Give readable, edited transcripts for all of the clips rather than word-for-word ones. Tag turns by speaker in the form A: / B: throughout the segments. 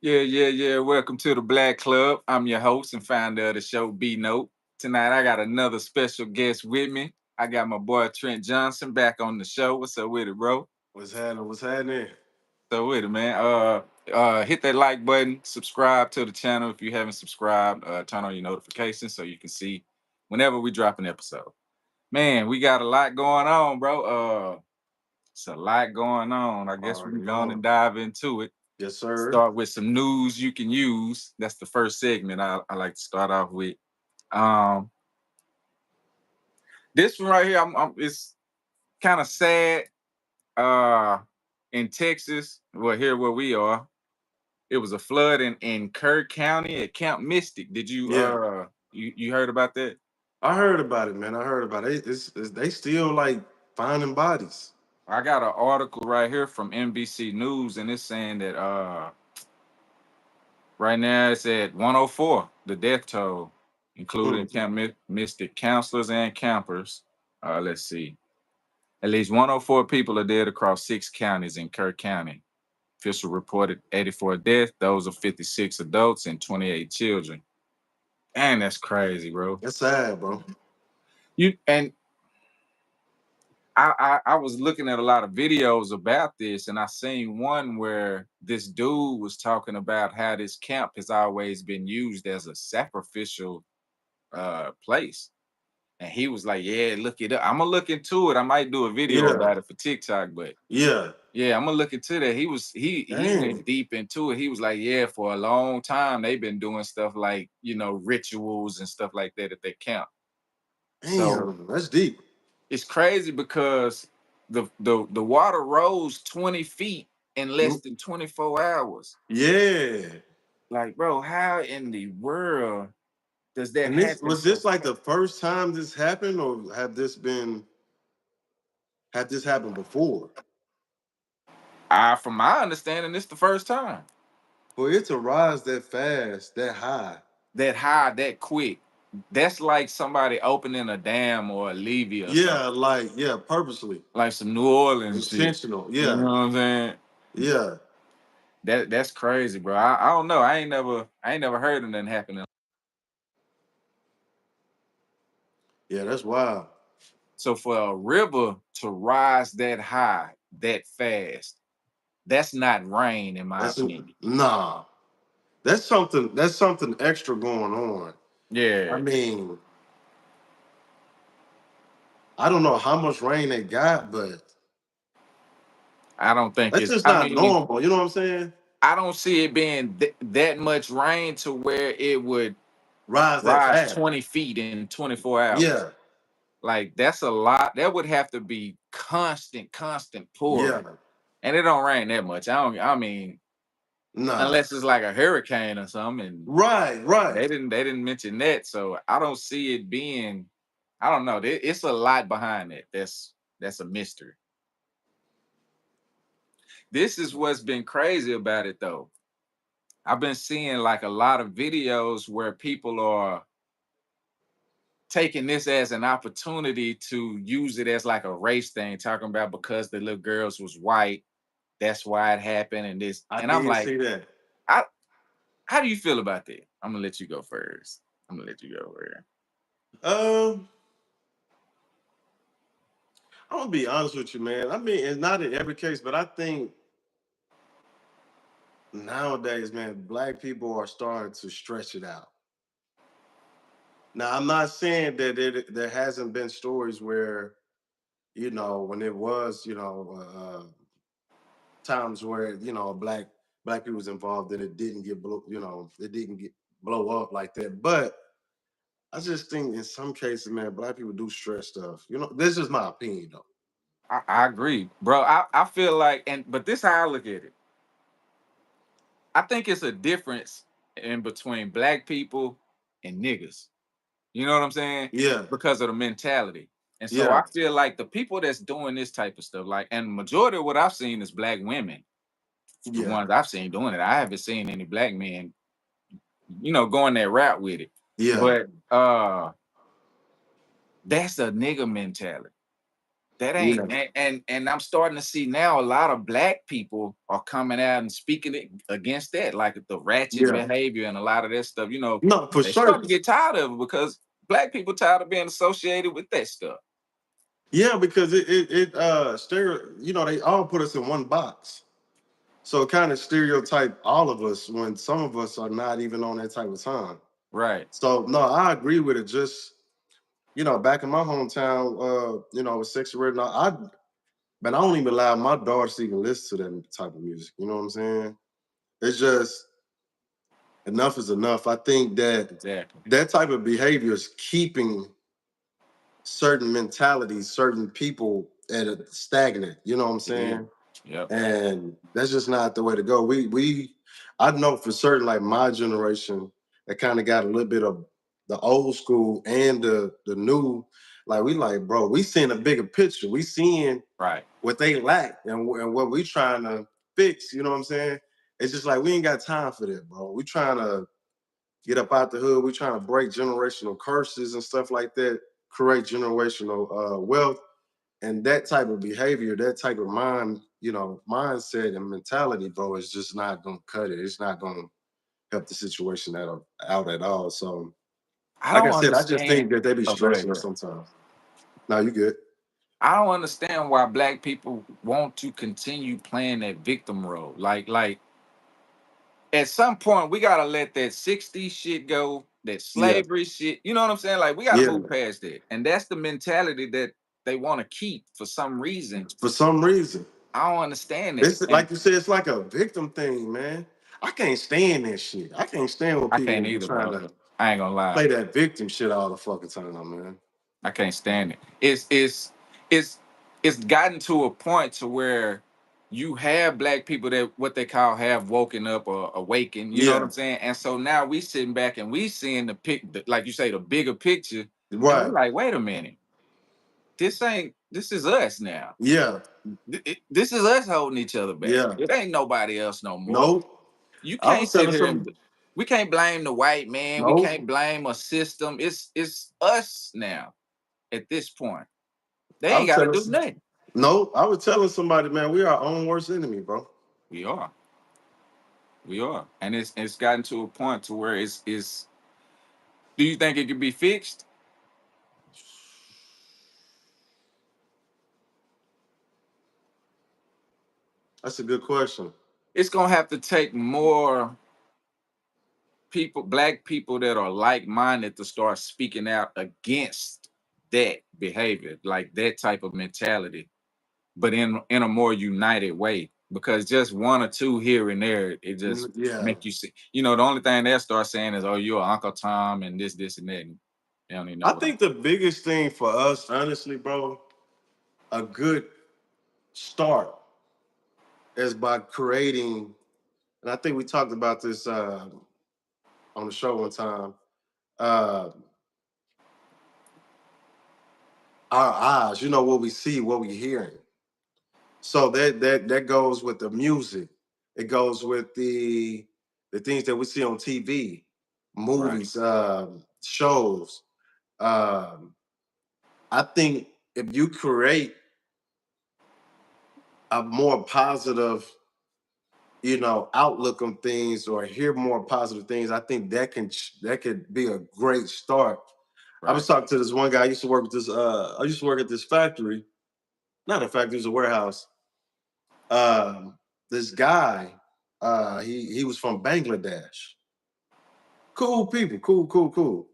A: Yeah. Welcome to the Black Club. I'm your host and founder of the show, B Note. Tonight I got another special guest with me. I got my boy Trent Johnson back on the show. What's up with it, bro?
B: What's happening? What's happening?
A: So with it, man. Hit that like button, subscribe to the channel if you haven't subscribed. Turn on your notifications so you can see whenever we drop an episode. Man, we got a lot going on, bro. It's a lot going on. I guess we
B: Already
A: can go on
B: know.
A: and dive into it.
B: Yes, sir.
A: Start with some news you can use. That's the first segment I like to start off with. Um, this one right here, it's kind of sad. Uh, in Texas, well, here where we are, it was a flood in Kerr County at Camp Mystic. Did you
B: Yeah,
A: you heard about that?
B: I heard about it, man. I heard about it. They still like finding bodies.
A: I got an article right here from NBC News, and it's saying that right now it's at 104, the death toll, including
B: Mm.
A: Camp Mystic counselors and campers. Let's see. At least 104 people are dead across 6 counties in Kerr County. Official reported 84 deaths. Those are 56 adults and 28 children. And that's crazy, bro.
B: That's sad, bro.
A: You and I was looking at a lot of videos about this, and I seen one where this dude was talking about how this camp has always been used as a sacrificial place. And he was like, "Yeah, look it up. I'm gonna look into it. I might do a video
B: Yeah,
A: about it for TikTok, but
B: yeah.
A: yeah, I'm gonna look into that." He went
B: Dang,
A: deep into it. He was like, "Yeah, for a long time they've been doing stuff like rituals and stuff like that at their camp." So
B: damn. That's deep.
A: it's crazy because the water rose 20 feet in less
B: Mm.
A: than 24 hours.
B: Yeah.
A: Like, bro, how in the world does that
B: And this
A: happen
B: was
A: so
B: this like
A: fast?
B: the first time this happened, or had this happened before?
A: From my understanding, it's the first time
B: For it to rise that fast, that high.
A: that high, that quick. That's like somebody opening a dam or a levee or something,
B: Yeah, purposely,
A: like some New Orleans shit.
B: intentional.
A: You know
B: Yeah,
A: what I'm saying?
B: yeah,
A: That's crazy, bro. I don't know. I ain't never heard of nothing happening.
B: yeah. That's wild.
A: So for a river to rise that high, that fast, that's not rain, in my opinion.
B: Nah. That's something extra going on. I
A: Yeah,
B: mean, I don't know how much rain they got, but
A: I don't think
B: that's
A: it's.
B: just
A: I
B: not
A: mean,
B: normal. You know what I'm saying?
A: I don't see it being that much rain to where it would
B: Rise that
A: rise
B: fast.
A: 20 feet in 24 hours.
B: Yeah,
A: Like that's a lot. That would have to be constant
B: yeah.
A: pouring, and it don't rain that much. I don't. I mean,
B: Nah.
A: unless it's like a hurricane or something. And
B: Right, right.
A: they didn't mention that, so I don't see it being. I don't know. It's a lot behind it. That's a mystery. This is what's been crazy about it though. I've been seeing like a lot of videos where people are taking this as an opportunity to use it as like a race thing, talking about because the little girls was white, that's why it happened, and this.
B: I
A: And I'm
B: did
A: like,
B: see that.
A: I how do you feel about that? I'm gonna let you go first. I'm gonna let you go first.
B: Um, I'm gonna be honest with you, man. I mean, it's not in every case, but I think nowadays, man, black people are starting to stretch it out. Now, I'm not saying that there hasn't been stories where, when it was, times where black people was involved and it didn't it didn't get blow up like that. But I just think in some cases, man, black people do stretch stuff. This is my opinion though.
A: I agree, bro. I feel like, but this how I look at it. I think it's a difference in between black people and niggas. You know what I'm saying?
B: Yeah,
A: Because of the mentality. And so
B: yeah,
A: I feel like the people that's doing this type of stuff, like, and majority of what I've seen is black women. The
B: yeah,
A: ones I've seen doing it, I haven't seen any black men, going that route with it.
B: yeah.
A: But that's a nigga mentality. That
B: You
A: ain't
B: know.
A: and I'm starting to see now a lot of black people are coming out and speaking it against that, like the ratchet
B: Yeah.
A: behavior and a lot of that stuff.
B: No, for
A: They
B: sure.
A: starting to get tired of it because black people tired of being associated with that stuff.
B: Yeah, because it you know, they all put us in one box. So it kind of stereotype all of us when some of us are not even on that type of time.
A: Right.
B: So no, I agree with it. Just you know, back in my hometown, you know, with sexual red, I don't even allow my daughters to even listen to that type of music. You know what I'm saying? It's just enough is enough. I think that
A: Exactly.
B: that type of behavior is keeping certain mentalities, certain people at a stagnant. You know what I'm
A: It is.
B: saying?
A: Yep.
B: And that's just not the way to go. I know for certain, like my generation, that kind of got a little bit of the old school and the new. Like we like, bro, we seeing a bigger picture. We seeing
A: Right.
B: what they lack and what we trying to fix. You know what I'm saying? It's just like we ain't got time for that, bro. We trying to get up out the hood. We trying to break generational curses and stuff like that. Create generational wealth and that type of behavior, that type of mindset and mentality, bro, is just not gonna cut it. It's not gonna help the situation out at all. So,
A: I
B: like I
A: don't
B: said, I just
A: understand.
B: think that they be
A: Oh, go ahead.
B: stressing
A: Go
B: us
A: ahead.
B: sometimes. No, you good.
A: I don't understand why black people want to continue playing that victim role. Like at some point we gotta let that 60s shit go, that
B: Yeah,
A: slavery shit. You know what I'm saying? Like we gotta
B: yeah.
A: move past that. And that's the mentality that they want to keep for some reason.
B: For some reason,
A: I don't understand it.
B: it's
A: And
B: like you said, it's like a victim thing, man. I can't stand that shit. I can't stand when
A: I
B: people
A: can't
B: be
A: either,
B: trying
A: bro.
B: to
A: I ain't gonna lie.
B: play that victim shit all the fucking time, man.
A: I can't stand it. It's it's gotten to a point to where you have black people that what they call have woken up or awakened. You know what
B: Yeah,
A: I'm saying? And so now we sitting back and we seeing like you say, the bigger picture, and we
B: right.
A: like, wait a minute, this is us now.
B: Yeah,
A: This is us holding each other back.
B: yeah.
A: It ain't nobody else no more.
B: Nope.
A: You
B: I
A: can't
B: was
A: sit
B: telling
A: here
B: some.
A: and we can't blame the white man. We
B: Nope.
A: can't blame a system. It's us now at this point. They
B: I
A: ain't
B: was
A: got to
B: telling
A: do
B: some,
A: nothing.
B: no, I was telling somebody, man, we are our own worst enemy, bro.
A: We are, we are, and it's gotten to a point to where it's. Do you think it could be fixed?
B: That's a good question.
A: It's gonna have to take more people, black people that are like minded, to start speaking out against that behavior, like that type of mentality, but in a more united way. Because just one or two here and there, it just
B: Yeah.
A: make you see. The only thing they'll start saying is, "Oh, you're Uncle Tom," and this, and that. And they don't even know
B: I
A: what I'm.
B: think the biggest thing for us, honestly, bro, a good start is by creating, and I think we talked about this on the show one time, uh, our eyes, you know, what we see, what we hearing. So that goes with the music. It goes with the things that we see on TV,
A: Right,
B: movies, shows. Um, I think if you create a more positive, outlook on things or hear more positive things, I think that could be a great start. I was
A: right,
B: talking to this one guy. I used to work with this. I used to work at this factory, not a factory, it was a warehouse. Um, this guy, he was from Bangladesh. Cool people, cool, cool, cool.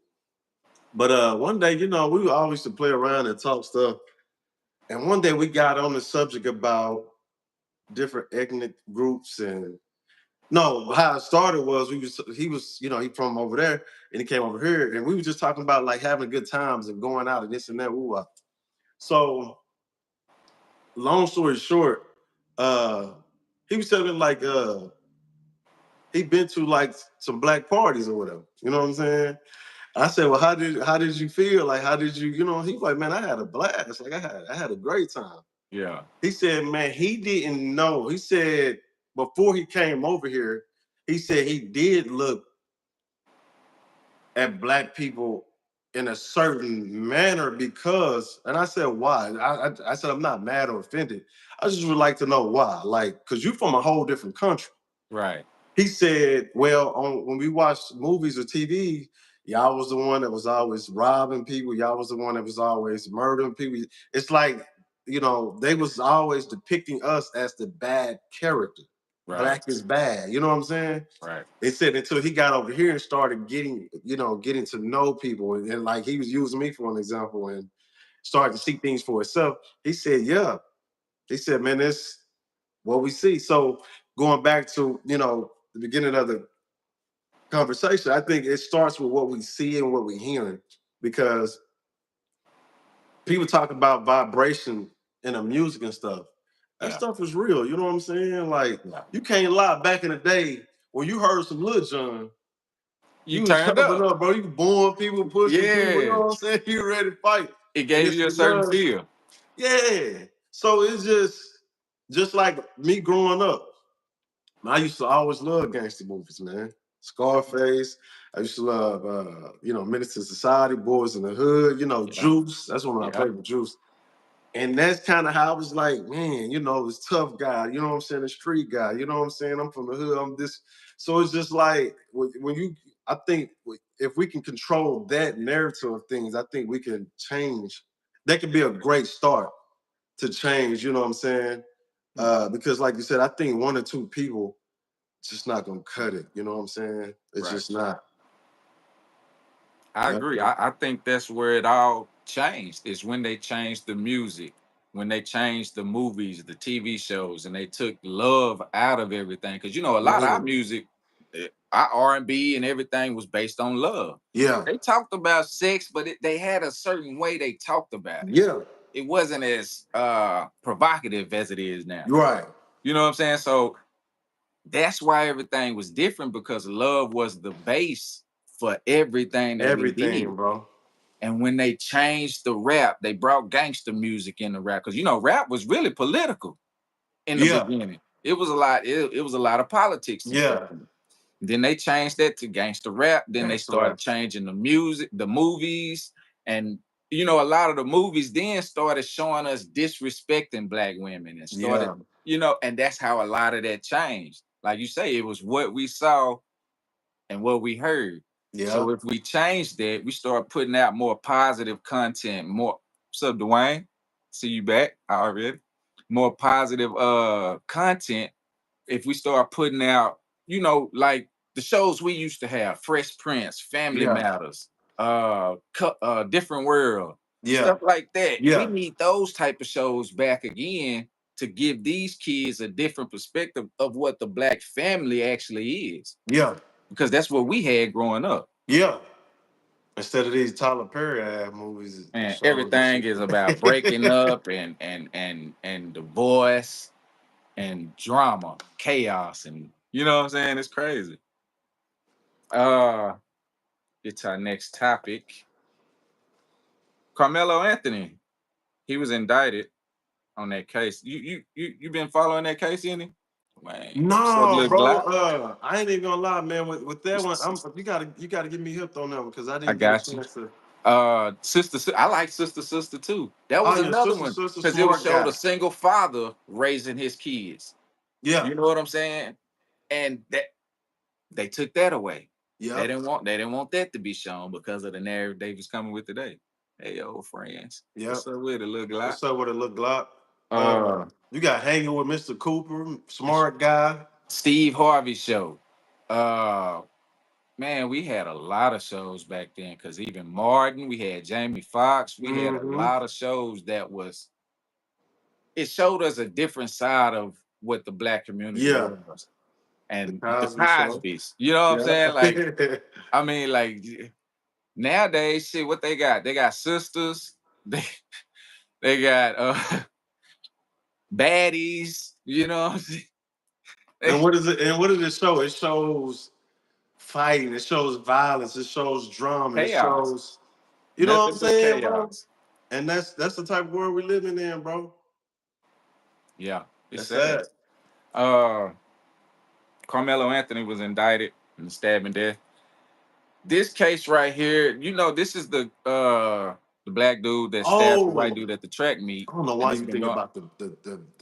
B: But one day, we always to play around and talk stuff. And one day we got on the subject about different ethnic groups and no, how it started was he was, he from over there and he came over here and we were just talking about like having good times and going out and this and that. Woo. So long story short, uh he was telling me like he been to like some black parties or whatever. You know what I'm saying? I said, well, how did you feel? Like how did you, he was like, man, I had a blast. Like I had a great time.
A: yeah,
B: He said, man, he didn't know. He said before he came over here, he said he did look at black people in a certain manner because, and I said why. I said I'm not mad or offended. I just would like to know why. Like, because you from a whole different country.
A: Right.
B: He said, well, when we watched movies or TV, y'all was the one that was always robbing people. Y'all was the one that was always murdering people. It's like, they was always depicting us as the bad character.
A: Right.
B: Black is bad. You know what I'm saying?
A: Right.
B: They said until he got over here and started getting to know people. And like he was using me for an example and started to see things for himself. He said, yeah. He said, man, that's what we see. So going back to, the beginning of the conversation, I think it starts with what we see and what we're hearing because people talk about vibration in the music and stuff. That
A: Yeah.
B: stuff is real. You know what I'm saying? Like,
A: Yeah.
B: you can't lie. Back in the day when you heard some Lil Jon,
A: You
B: you was
A: turned
B: jumping
A: up.
B: up, bro. You born people, pushing people. You
A: Yeah.
B: know what I'm saying? You ready to fight.
A: It
B: And
A: gave
B: it's
A: you a certain
B: because,
A: feel.
B: yeah. So it's just like me growing up. I used to always love gangster movies, man. Scarface. I used to love, Menace to Society, Boys in the Hood.
A: Yeah.
B: Juice. That's one of my
A: Yeah.
B: favorite Juice. And that's kind of how I was like, man, this tough guy. You know what I'm saying? The street guy. You know what I'm saying? I'm from the hood. I'm this. So it's just like I think if we can control that narrative of things, I think we can change. That could be a great start to change. You know what I'm saying? Because, like you said, I think one or two people just not gonna cut it. You know what I'm saying? It's
A: Right.
B: just not.
A: I
B: Yeah.
A: agree. I think that's where it all changed. Is when they changed the music, when they changed the movies, the TV shows, and they took love out of everything. Because a lot of our
B: Mm.
A: music, our R&B and everything was based on love.
B: Yeah.
A: They talked about sex, but they had a certain way they talked about it.
B: Yeah.
A: It wasn't as provocative as it is now.
B: You're right.
A: You know what I'm saying? So that's why everything was different because love was the base for everything that we
B: Everything,
A: did.
B: bro.
A: And when they changed the rap, they brought gangster music in the rap because rap was really political in the
B: Yeah.
A: beginning. It was a lot. It was a lot of politics and stuff.
B: Yeah.
A: Then they changed that to gangster rap. Then they
B: Gangster
A: started
B: rap.
A: changing the music, the movies, and a lot of the movies then started showing us disrespecting black women and started,
B: Yeah.
A: and that's how a lot of that changed. Like you say, it was what we saw and what we heard.
B: Yeah.
A: So if we change that, we start putting out more positive content. More. What's up, Dwayne? See you back already. More positive content. If we start putting out, like the shows we used to have, Fresh Prince, Family
B: Yeah.
A: Matters, Different World,
B: Yeah.
A: stuff like that. We
B: Yeah.
A: need those type of shows back again to give these kids a different perspective of what the black family actually is
B: Yeah.
A: because that's what we had growing up.
B: Yeah. Instead of these Tyler Perry ass movies and
A: And
B: shows and
A: everything is about breaking
B: shit.
A: up and divorce and drama, chaos, and you know what I'm saying? It's crazy. Uh get to our next topic. Carmelo Anthony. He was indicted on that case. You been following that case, any? Man, what's up,
B: No,
A: little
B: bro.
A: Glock?
B: I ain't even gonna lie, man. With that one, you gotta get me hipped on that one because I
A: I
B: didn't get a
A: got you.
B: chance to.
A: I like Sister too. That
B: Oh
A: was
B: yeah,
A: another
B: sister,
A: one
B: sister,
A: because it was
B: smart
A: showed a
B: guy.
A: single father raising his kids.
B: Yeah,
A: You know what I'm saying? And that they took that away.
B: yep,
A: They didn't want that to be shown because of the narrative they was coming with today. Hey, old friends,
B: yep.
A: what's up with it? Look like
B: What's up with it, look Glock?
A: uh
B: You got hanging with Mr. Cooper, smart guy.
A: Steve Harvey show. Uh Man, we had a lot of shows back then because even Martin, we had Jamie Foxx, we had a
B: Mm-hmm.
A: lot of shows that was it showed us a different side of what the black community
B: Yeah,
A: was.
B: the
A: And the
B: Cosby Show.
A: Cosby's. You know what I'm
B: Yeah,
A: saying? Like, I mean, like nowadays, shit, what they got? They got sisters, they got baddies, you know what I'm saying?
B: and what is it? And what does it show? It shows fighting. It shows violence. It shows drama. It
A: Chaos.
B: shows. You know what I'm
A: Nothing but
B: saying, bro?
A: chaos.
B: And that's the type of world we're living in, bro.
A: Yeah, it's
B: That's
A: sad.
B: sad.
A: Uh Carmelo Anthony was indicted in the stabbing death. this case right here, this is the black dude that stabbed the white
B: Oh,
A: dude at the track meet,
B: I don't know
A: and
B: why
A: it's
B: you
A: been
B: think
A: going.
B: about the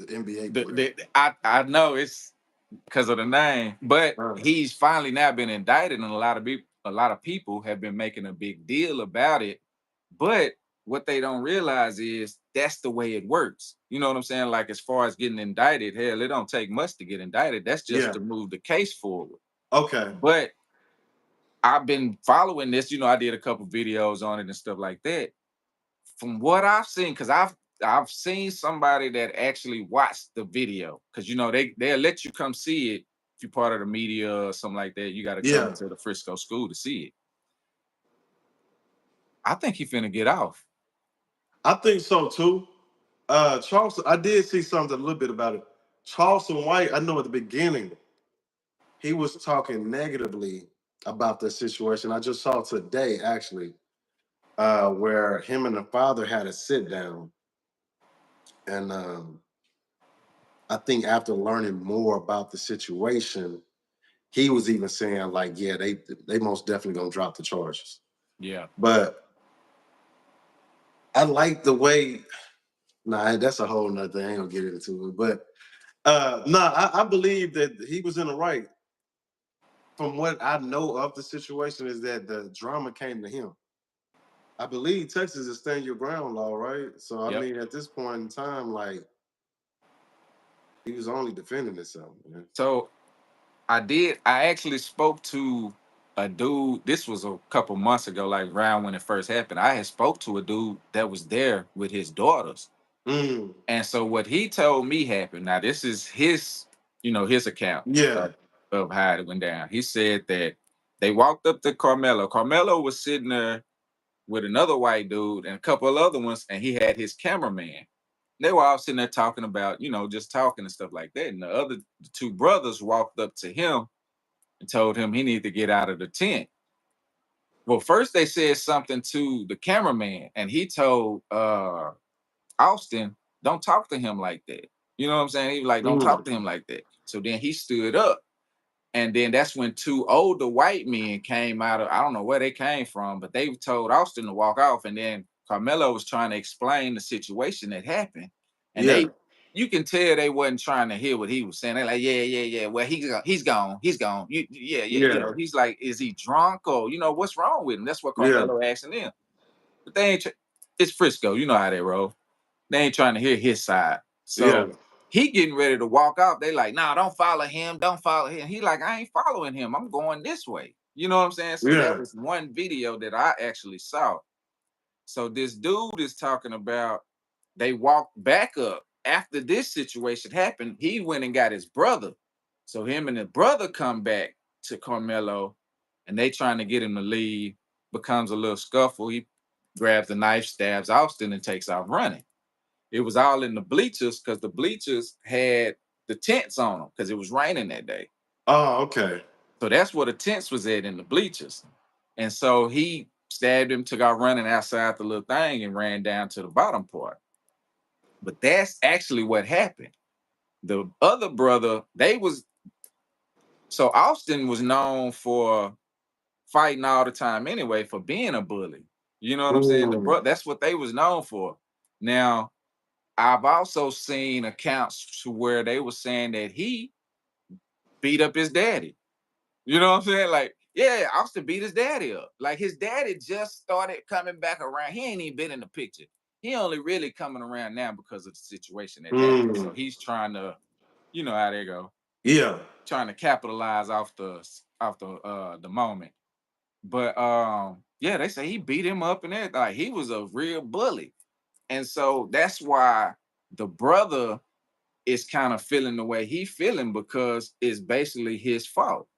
B: NBA player.
A: I know it's because of the name, but
B: Uh,
A: he's finally now been indicted, and a lot of people have been making a big deal about it. But what they don't realize is that's the way it works. You know what I'm saying? Like as far as getting indicted, hell, it don't take much to get indicted. That's just
B: yeah.
A: to move the case forward.
B: Okay.
A: But I've been following this. I did a couple videos on it and stuff like that. From what I've seen, because I've seen somebody that actually watched the video, because they'll let you come see it if you're part of the media or something like that. You got to come
B: Yeah.
A: into the Frisco school to see it. I think he finna get off.
B: I think so too. Charleston, I did see something a little bit about it. Charleston White, I know at the beginning, he was talking negatively about the situation. I just saw today actually, where him and the father had a sit down. And I think after learning more about the situation, he was even saying, like, yeah, they most definitely gonna drop the charges.
A: Yeah.
B: But I like the way, nah, that's a whole nother thing. I ain't gonna get into it. But nah, I believe that he was in the right. From what I know of the situation, is that the drama came to him. I believe Texas is stand your ground law, right? So I
A: Yep.
B: mean, at this point in time, like he was only defending himself, man.
A: So I actually spoke to a dude. This was a couple months ago, like around when it first happened. I had spoke to a dude that was there with his daughters.
B: Mm,
A: And so what he told me happened. Now this is his account
B: yeah,
A: of how it went down. He said that they walked up to Carmelo. Carmelo was sitting there with another white dude and a couple of other ones, and he had his cameraman. They were all sitting there talking about, just talking and stuff like that. And the two brothers walked up to him and told him he needed to get out of the tent. Well, first they said something to the cameraman, and he told Austin, don't talk to him like that. You know what I'm saying? He was like, don't talk
B: mm,
A: to him like that. So then he stood up. And then that's when two older white men came out of, I don't know where they came from, but they told Austin to walk off. And then Carmelo was trying to explain the situation that happened. And
B: yeah,
A: you can tell they wasn't trying to hear what he was saying. They're like, yeah, yeah, yeah. Well, he's gone. He's gone. Yeah, yeah.
B: yeah,
A: He's like, is he drunk or, what's wrong with him? That's what
B: yeah,
A: Carmelo asking them. But they ain't, it's Frisco. You know how they roll. They ain't trying to hear his side.
B: yeah,
A: So he getting ready to walk off. They like, nah, don't follow him. Don't follow him. He like, I ain't following him. I'm going this way. You know what I'm saying? So that
B: yeah.
A: was one video that I actually saw. So this dude is talking about they walked back up after this situation happened. He went and got his brother. So him and his brother come back to Carmelo and they trying to get him to leave. Becomes a little scuffle. He grabs the knife, stabs Austin, and takes off running. It was all in the bleachers because the bleachers had the tents on them because it was raining that day.
B: Oh, okay.
A: So that's where the tents was at, in the bleachers. And so he stabbed him, took out running outside the little thing and ran down to the bottom part. But that's actually what happened. The other brother, so Austin was known for fighting all the time anyway, for being a bully. You know what I'm saying?
B: Mm,
A: That's what they was known for. Now, I've also seen accounts to where they were saying that he beat up his daddy. You know what I'm saying? Like, yeah, Austin beat his daddy up. Like his daddy just started coming back around. He ain't even been in the picture. He only really coming around now because of the situation that happened. So
B: mm,
A: he's trying to, you know how they go,
B: yeah.
A: trying to capitalize off the moment. But yeah, they say he beat him up and everything. Like he was a real bully. And so that's why the brother is kind of feeling the way he feeling because it's basically his fault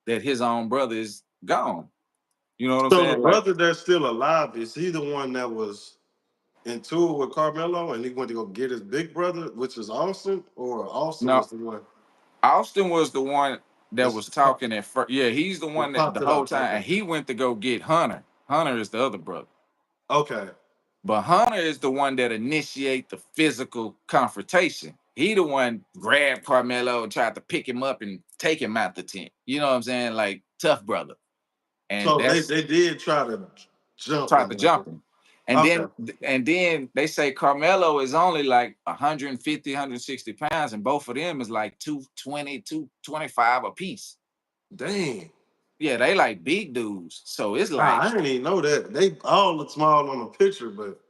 A: that his own brother is gone. You know what I'm
B: So the
A: saying? Like,
B: brother that's still alive, is he the one that was in tour with Carmelo and he went to go get his big brother, which is Austin, or Austin
A: no,
B: was the one
A: Austin was the one that
B: that's
A: was talking at first. Yeah, he's the
B: that
A: one that
B: popped
A: the
B: it
A: whole
B: off?
A: time,
B: Okay.
A: and he went to go get Hunter. Hunter is the other brother.
B: Okay.
A: But Hunter is the one that initiate the physical confrontation. He the one grabbed Carmelo and tried to pick him up and take him out the tent. You know what I'm saying? Like tough brother. and
B: So
A: that's
B: they did try to jump
A: tried
B: him
A: to
B: like
A: jump
B: that.
A: him. And
B: Okay.
A: then they say Carmelo is only like 150, 160 pounds, and both of them is like 220, 225 a piece.
B: Dang.
A: Yeah, they like big dudes. So it's
B: Ah,
A: like,
B: I didn't even know that. They all look small on the picture, but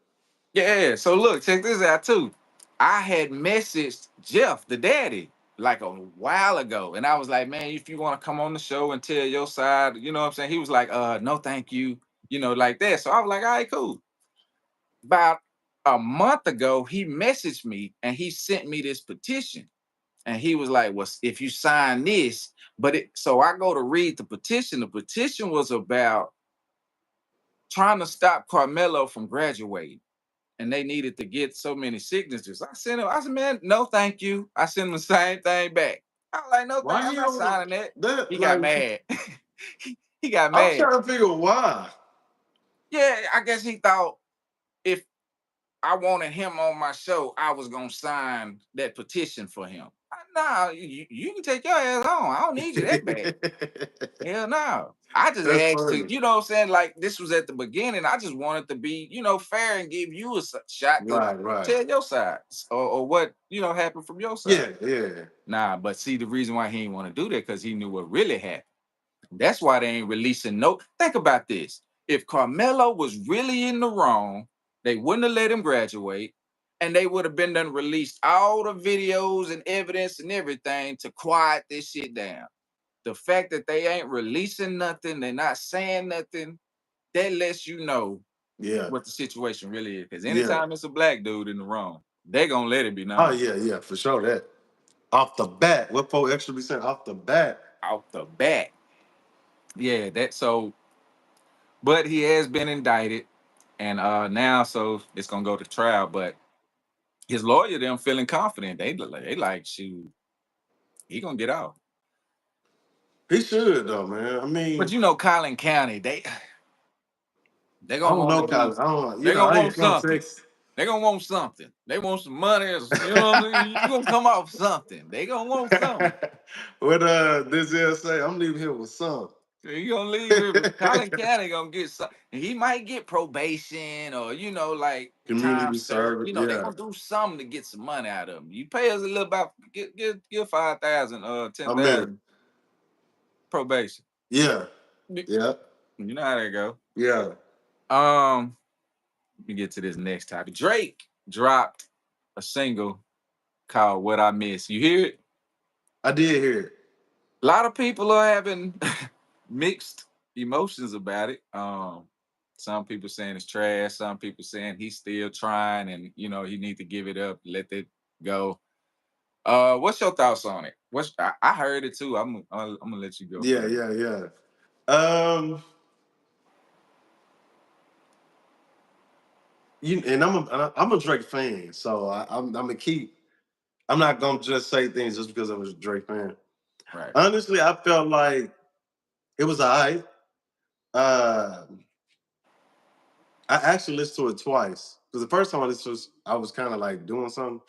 A: yeah. So look, check this out too. I had messaged Jeff, the daddy, like a while ago. And I was like, man, if you want to come on the show and tell your side, you know what I'm saying? He was like, no, thank you, like that. So I was like, all right, cool. About a month ago, he messaged me and he sent me this petition. And he was like, well, if you sign this, so I go to read the petition. The petition was about trying to stop Carmelo from graduating. And they needed to get so many signatures. I sent him, I said, man, no, thank you. I sent him the same thing back. I was like, no,
B: why
A: I'm
B: he
A: not
B: don't
A: signing that.
B: that
A: He got
B: like
A: mad. he got
B: I'm
A: mad.
B: trying to figure why.
A: Yeah, I guess he thought if I wanted him on my show, I was gonna sign that petition for him. Nah, you can take your ass on. I don't need you that bad. Hell no. I just
B: That's
A: asked to,
B: funny.
A: you know what I'm saying? Like this was at the beginning. I just wanted to be, fair and give you a shot to
B: Right, right.
A: tell your side or what, happened from your side.
B: Yeah, yeah.
A: Nah, but see, the reason why he didn't want to do that because he knew what really happened. That's why they ain't releasing no. Think about this. If Carmelo was really in the wrong, they wouldn't have let him graduate, and they would have been done released all the videos and evidence and everything to quiet this shit down. The fact that they ain't releasing nothing, they're not saying nothing, that lets you know
B: Yeah.
A: what the situation really is. Because
B: Yeah.
A: anytime it's a black dude in the wrong, they gonna let it be
B: Oh
A: known
B: yeah, yeah, for sure that. Off the bat. What for extra be saying off the bat?
A: off the bat. Yeah, that so. But he has been indicted, and now so it's gonna go to trial. But his lawyer, them feeling confident. They like, shoot, he gonna get out.
B: He should though, man. I
A: But
B: mean,
A: Collin County, they
B: I
A: gonna
B: don't
A: want
B: know,
A: to do.
B: Colin. I don't
A: They gonna
B: I ain't
A: want
B: from
A: something.
B: Texas.
A: They gonna want something. They want some money. You know what I'm saying? You gonna come off something. They gonna want something.
B: What this is say, I'm leaving here with some.
A: You gonna leave here, but Colin County gonna get some. And he might get probation or like time
B: Community
A: served.
B: service,
A: They
B: yeah.
A: gonna do something to get some money out of him. You pay us a little about give 5,000
B: A
A: 10,000
B: minute.
A: probation.
B: Yeah.
A: You
B: Yeah.
A: know how that go.
B: Yeah.
A: Um, let me get to this next topic. Drake dropped a single called "What I Miss." You hear it?
B: I did hear it.
A: A lot of people are having mixed emotions about it. Some people saying it's trash. Some people saying he's still trying, and he need to give it up, let it go. What's your thoughts on it? I heard it too. I'm gonna let you go
B: Yeah,
A: first.
B: yeah, yeah. Um, I'm a Drake fan, so I'm gonna keep. I'm not gonna just say things just because I'm a Drake fan.
A: Right,
B: Honestly, I felt like it was alright. Uh, I actually listened to it twice because the first time I listened to it, I was kind of like doing something,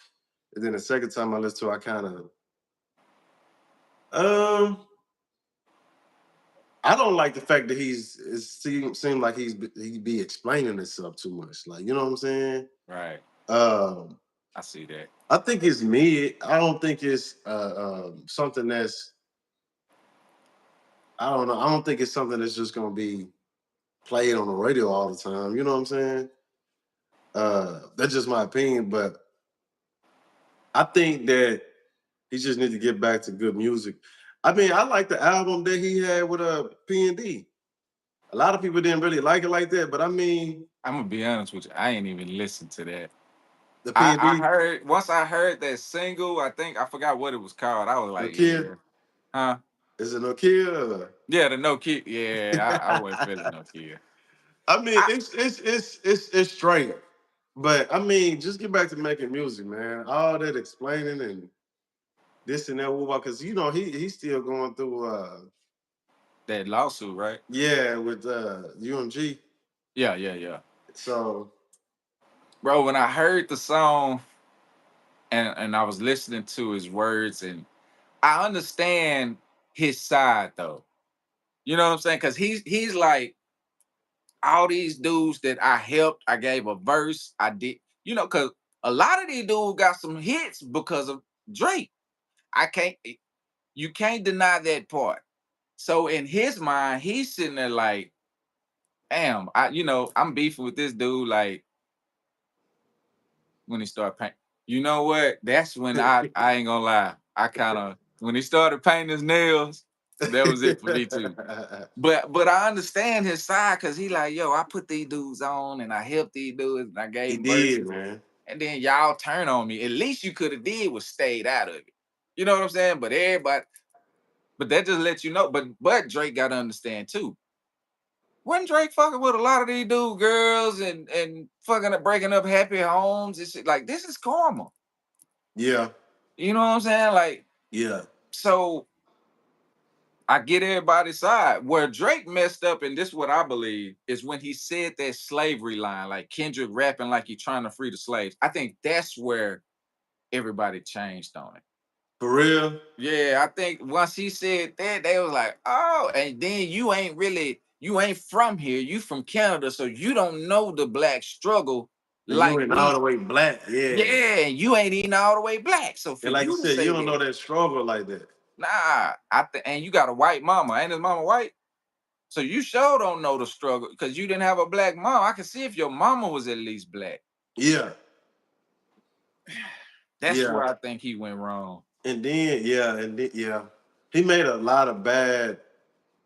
B: and then the second time I listened to it, I kind of um. I don't like the fact that seem like he be explaining himself too much. Like you know what I'm saying?
A: right.
B: Um,
A: I see that.
B: I think it's mid. I don't think it's something that's. I don't know. I don't think it's something that's just gonna be played on the radio all the time. You know what I'm saying? That's just my opinion, but I think that he just needs to get back to good music. I mean, I like the album that he had with P&D. A lot of people didn't really like it like that, but I mean,
A: I'm gonna be honest with you. I ain't even listened to that.
B: the
A: I
B: P&D,
A: heard once I heard that single. I think I forgot what it was called. I was
B: no
A: like,
B: kid,
A: yeah, huh?
B: is it no kid? Or...
A: Yeah, the no kid. Yeah, I wasn't feeling no kid.
B: I mean,
A: I,
B: it's straight, but I mean, just get back to making music, man. All that explaining and this and that, because he's still going through
A: that lawsuit, right?
B: yeah with UMG.
A: Yeah, yeah, yeah.
B: So
A: Bro, when I heard the song and I was listening to his words, and I understand his side though. You know what I'm saying? Because he's like all these dudes that I helped. I gave a verse. I did. You know, because a lot of these dudes got some hits because of Drake. I can't. You can't deny that part. So in his mind, he's sitting there like, damn, I'm beefing with this dude. Like when he started painting, you know what? That's when I ain't gonna lie. I kind of when he started painting his nails, that was it for me too. But I understand his side because he like, yo, I put these dudes on and I helped these dudes and I
B: He
A: gave them
B: did,
A: verses.
B: man.
A: And then y'all turn on me. At least you could have did was stayed out of it. You know what I'm saying? But everybody, but that just lets you know. But Drake got to understand too. When Drake fucking with a lot of these dude girls and fucking up breaking up happy homes and shit, like this is karma.
B: Yeah,
A: You know what I'm saying? Like,
B: yeah.
A: so I get everybody's side. Where Drake messed up, and this is what I believe, is when he said that slavery line, like Kendrick rapping like he trying to free the slaves. I think that's where everybody changed on it.
B: For real.
A: Yeah, I think once he said that, they was like, oh, and then you ain't from here, you from Canada, so you don't know the black struggle
B: And you
A: like
B: ain't all
A: we,
B: the way black. Yeah.
A: yeah, and you ain't even all the way black. So for
B: And like you
A: you to
B: said, you
A: say
B: don't know
A: that,
B: that struggle like that.
A: nah, and you got a white mama, ain't his mama white? So you sure don't know the struggle because you didn't have a black mom. I can see if your mama was at least black.
B: Yeah.
A: That's
B: Yeah.
A: where I think he went wrong.
B: And then yeah. He made a lot of bad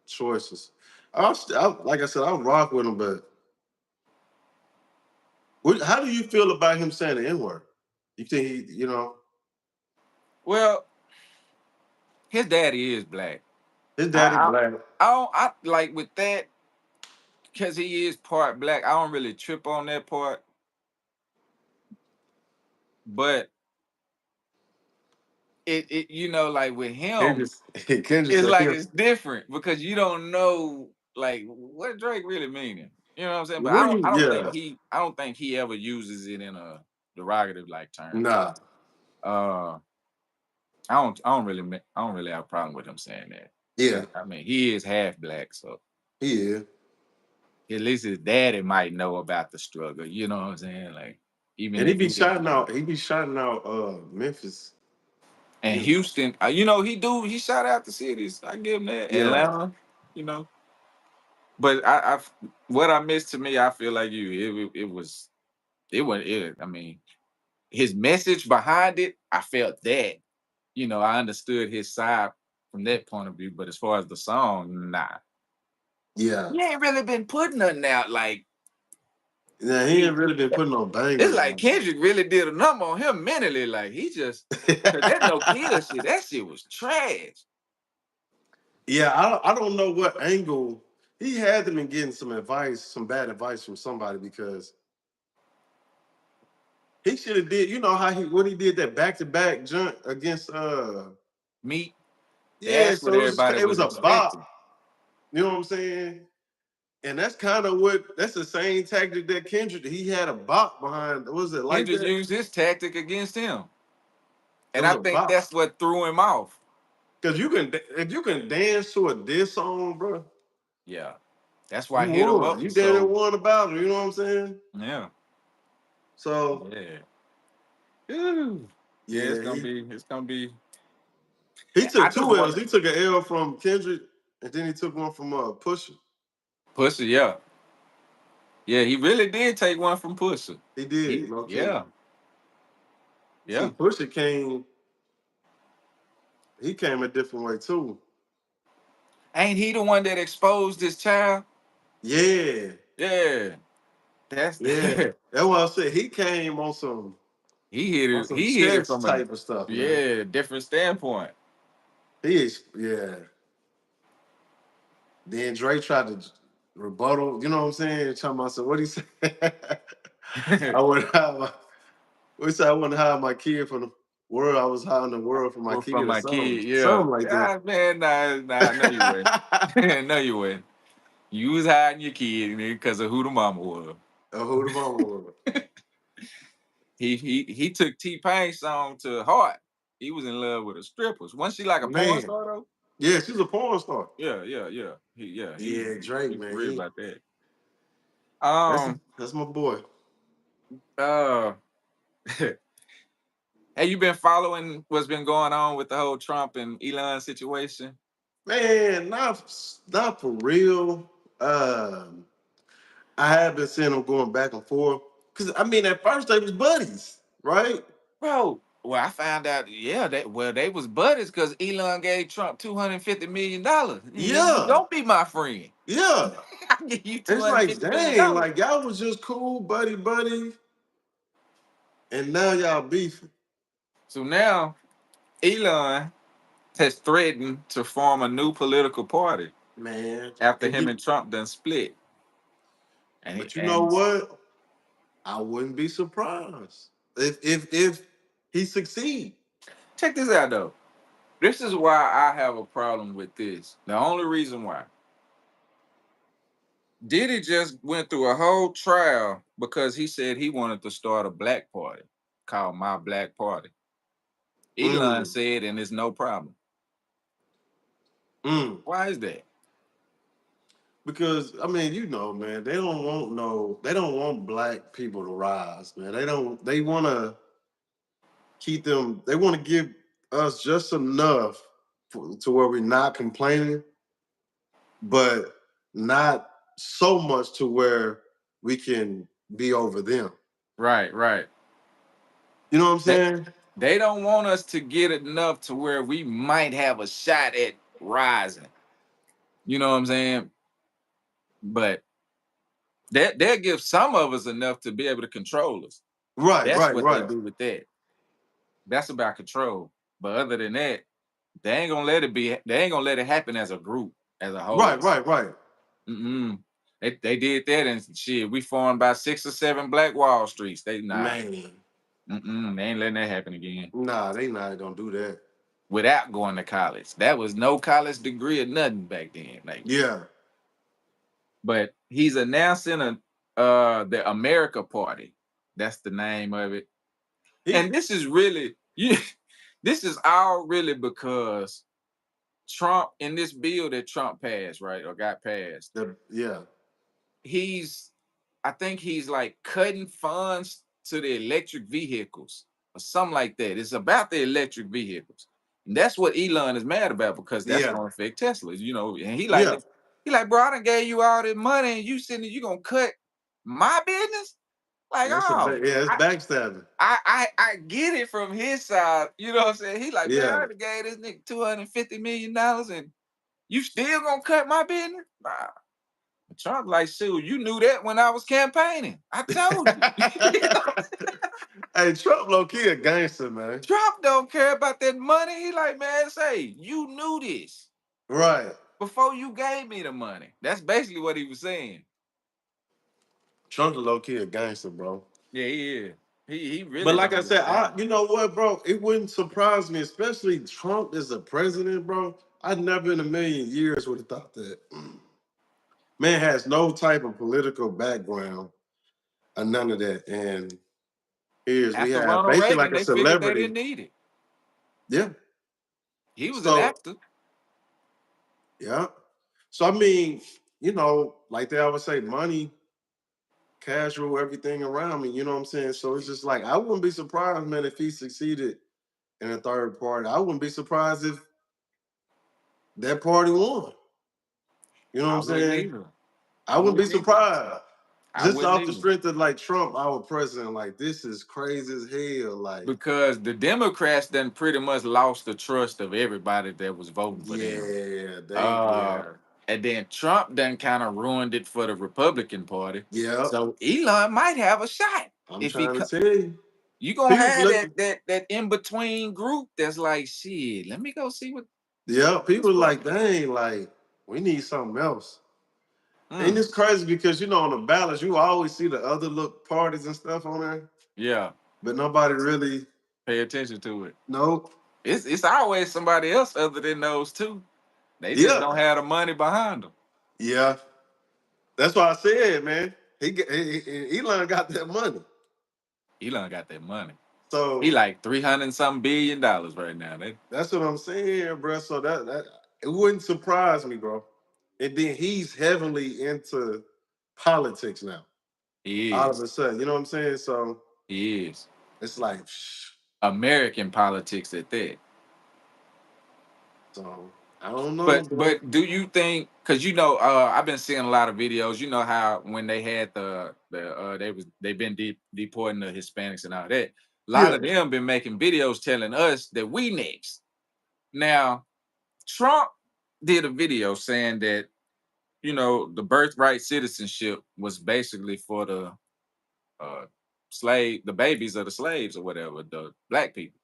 B: choices. Like I said, I rock with him, but how do you feel about him saying the N word? You think
A: Well, his daddy is black.
B: his
A: I
B: daddy
A: I,
B: black?
A: I don't I like with that because he is part black. I don't really trip on that part, but like with him,
B: Kendrick
A: it's
B: said
A: like
B: him.
A: it's different because you don't know like what Drake really meaning. You know what I'm saying? But
B: What do yeah.
A: I don't think he ever uses it in a derogative like term.
B: Nah.
A: Uh, I don't really have a problem with him saying that
B: Yeah.
A: because I mean he is half black, so
B: He is.
A: at least his daddy might know about the struggle. You know what I'm saying? Like even
B: And he
A: if
B: be
A: he didn't.
B: shouting out, Memphis.
A: And
B: You know.
A: Houston, he shot out the cities. I give him that.
B: Yeah.
A: Atlanta, you know. But what I missed to me, I feel like it. I mean, his message behind it, I felt that. I understood his side from that point of view. But as far as the song, nah.
B: Yeah.
A: He ain't really been putting nothing out. Like
B: Yeah, he
A: he,
B: ain't really been putting no
A: it's
B: bangers
A: like
B: out.
A: Kendrick really did a number on him mentally. Like he just, cause that no kill shit. That shit was trash.
B: Yeah, I don't know what angle he had to been getting some bad advice from somebody because he should have did. You know how he did that back to back jump against
A: Me,
B: yeah.
A: that's what
B: So
A: everybody
B: it was
A: was
B: a bop.
A: expecting.
B: You know what I'm saying? And that's kind of that's the same tactic that Kendrick. He had a bop behind. Was it like
A: Kendrick
B: that?
A: used his tactic against him.
B: It
A: And
B: was
A: I
B: a
A: think
B: bop
A: that's what threw him off.
B: because if you can dance to a diss song, bro,
A: Yeah. That's why I
B: you
A: hit him
B: won.
A: up.
B: You damn near
A: So
B: won about it. You know what I'm saying?
A: yeah.
B: So
A: Yeah. Ooh. Yeah,
B: yeah,
A: it's gonna be
B: he
A: I
B: took
A: just
B: two L's.
A: wanna
B: He took an L from Kendrick, and then he took one from Pusha.
A: Pussy, yeah. Yeah, he really did take one from Pussy.
B: He did,
A: He
B: low key.
A: yeah,
B: See,
A: yeah.
B: Pusha came. He came a different way too.
A: Ain't he the one that exposed this child?
B: Yeah,
A: Yeah. That's
B: yeah. That's what I said. He came on some
A: he hit it
B: chess
A: from a
B: type of stuff, man.
A: yeah, different standpoint.
B: He is, yeah. Then Dre tried to rebuttal. You know what I'm saying? Talking about so what he said. I would have my. We said I wouldn't hire my kid from the world. I was hiring the world for my
A: Well,
B: kid
A: from
B: or
A: my
B: something,
A: kid, yeah.
B: something like that.
A: Ah, man, nah, no, you wouldn't. No, you wouldn't. You was hiding your kid because of who the mama was.
B: Who the mama was?
A: He took T Pain's song to heart. He was in love with a stripper. Wasn't she like a porn
B: Man,
A: star though?
B: Yeah, she's a porn star.
A: Yeah.
B: Yeah, Drake,
A: He for
B: man.
A: real about that.
B: That's
A: Um
B: that's my boy.
A: uh have you been following what's been going on with the whole Trump and Elon situation?
B: Man, not for real. Um, I have been seeing them going back and forth. Cause I mean, at first they was buddies, right?
A: Bro, well, I found out, yeah, they was buddies because Elon gave Trump $250 million. You
B: Yeah,
A: don't be my friend.
B: yeah.
A: I give you two
B: It's
A: hundred
B: like,
A: fifty million
B: dang,
A: dollars.
B: like y'all was just cool, buddy, and now y'all beefing.
A: So now Elon has threatened to form a new political party
B: Man,
A: after
B: and
A: him and Trump done split.
B: but you know
A: And
B: what? I wouldn't be surprised if he succeed.
A: check this out though. This is why I have a problem with this. The only reason why. Diddy just went through a whole trial because he said he wanted to start a black party called My Black Party. Elon
B: Mm,
A: said, and it's no problem.
B: mm.
A: Why is that?
B: Because I mean, you know, man, they don't want black people to rise, man. They wanna keep them, they wanna give us just enough to where we're not complaining, but not so much to where we can be over them.
A: Right.
B: You know what I'm
A: They
B: saying?
A: they don't want us to get enough to where we might have a shot at rising. You know what I'm saying? But they'll give some of us enough to be able to control us.
B: Right,
A: That's
B: right,
A: what they
B: right.
A: do with that. That's about control. But other than that, they ain't gonna let it be. They ain't gonna let it happen as a group, as a whole.
B: Right.
A: Mm-mm. They did that and shit. We formed about 6 or 7 Black Wall Streets. They nah.
B: Man.
A: They ain't letting that happen again
B: Nah, they not gonna do that.
A: without going to college. That was no college degree or nothing back then. Like,
B: Yeah.
A: but he's announcing the America Party. That's the name of it. And
B: He
A: this is really you. This is all really because Trump in this bill that Trump passed, right, or got passed.
B: yeah.
A: He's, I think he's like cutting funds to the electric vehicles or something like that. It's about the electric vehicles. And that's what Elon is mad about because that's
B: Yeah.
A: gonna affect Teslas, you know. And
B: Yeah.
A: he like, bro, I done gave you all this money and you sitting there, you gonna cut my business? Like, oh,
B: Yeah, it's backstabbing.
A: I get it from his side. You know what I'm saying? He like, man, I
B: Yeah.
A: done gave this nigga $250 million and you still gonna cut my business? Nah. Trump like, shoot, you knew that when I was campaigning. I told you.
B: Hey, Trump low key a gangster, man.
A: Trump don't care about that money. He like, man, say, you knew this
B: Right.
A: before you gave me the money. That's basically what he was saying.
B: Trump low key a gangster, bro.
A: Yeah, he is. He
B: But
A: really
B: like I
A: don't give a
B: said,
A: damn.
B: you know what, bro? It wouldn't surprise me, especially Trump as a president, bro. I never in a million years would have thought that. Man has no type of political background or none of that. And here's we
A: After
B: have
A: Ronald
B: basically
A: Reagan,
B: like a
A: they figured they
B: celebrity.
A: didn't need it.
B: Yeah.
A: He was an
B: So
A: actor.
B: yeah. So I mean, you know, like they always say, money, casual, everything around me. You know what I'm saying? So it's just like I wouldn't be surprised, man, if he succeeded in a third party. I wouldn't be surprised if that party won. You know what
A: I
B: I'm
A: wouldn't
B: saying?
A: either.
B: I
A: I
B: wouldn't be
A: wouldn't either.
B: surprised.
A: I
B: Just
A: wouldn't
B: off the
A: either.
B: strength of like Trump, our president, like this is crazy as hell. Like,
A: Because the Democrats then pretty much lost the trust of everybody that was voting for them.
B: yeah,
A: Uh,
B: yeah,
A: and then Trump done kind of ruined it for the Republican Party.
B: yeah.
A: So Elon might have a shot
B: I'm
A: if he
B: trying to
A: co-
B: tell you.
A: you gonna
B: People's
A: have
B: looking,
A: that in between group that's like, shit, let me go see what
B: yeah, people
A: this what.
B: like, dang, like, we need something else. And
A: Mm,
B: it's crazy because you know on the ballots, you always see the other look parties and stuff on there,
A: yeah,
B: but nobody really
A: pay attention to it.
B: know.
A: It's always somebody else other than those two. They just
B: Yeah,
A: don't have the money behind them.
B: yeah. That's why I said, man. Elon got that money.
A: Elon got that money. He
B: So
A: like 300 something billion dollars right now.
B: that's what I'm saying, bro. So that It wouldn't surprise me, bro. And then he's heavily into politics now.
A: He
B: All of
A: is.
B: a sudden, you know what I'm saying? So
A: He is.
B: it's like, shh.
A: American politics at that.
B: So I don't know, bro.
A: But do you think, because I've been seeing a lot of videos, you know how when they had they've been deporting the Hispanics and all that. A lot
B: Yeah.
A: of them been making videos telling us that we next. Now, Trump did a video saying that, the birthright citizenship was basically for uh the babies of the slaves or whatever, the black people.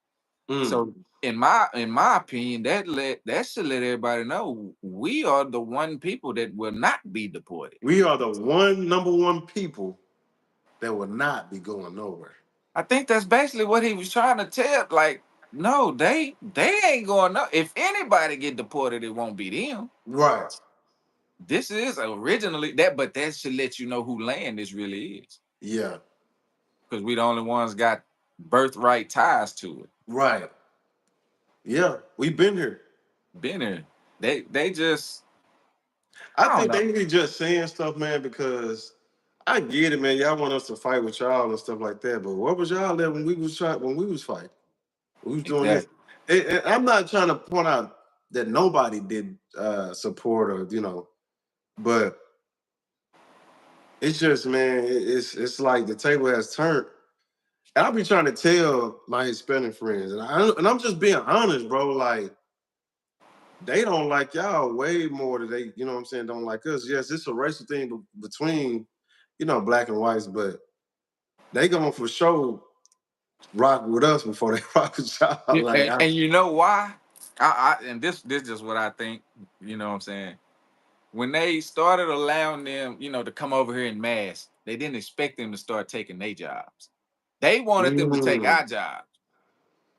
B: Mm.
A: So in my opinion, that should let everybody know we are the one people that will not be deported.
B: We are the number one people that will not be going nowhere.
A: I think that's basically what he was trying to tell. Like, no, they ain't going. No, if anybody get deported, it won't be them.
B: Right.
A: This is originally that, but that should let you know who land this really is,
B: Yeah.
A: because we the only ones got birthright ties to it.
B: Right. Yeah. We've been here.
A: Been there. They just
B: I
A: I don't
B: think
A: know.
B: they be just saying stuff, man, because I get it, man. Y'all want us to fight with y'all and stuff like that. But what was y'all at when we was fighting? We was doing this.
A: Exactly.
B: And I'm not trying to point out that nobody did support or but it's just, man, it's like the table has turned. And I be trying to tell my Hispanic friends, and I'm just being honest, bro. Like they don't like y'all way more than they, what I'm saying, don't like us. Yes, it's a racial thing between, black and whites, but they going for sure rock with us before they rock with y'all.
A: Yeah,
B: Like,
A: and you know why? And this is what I think. You know what I'm saying? When they started allowing them, to come over here in mass, they didn't expect them to start taking their jobs. They wanted them to take
B: mm,
A: our jobs,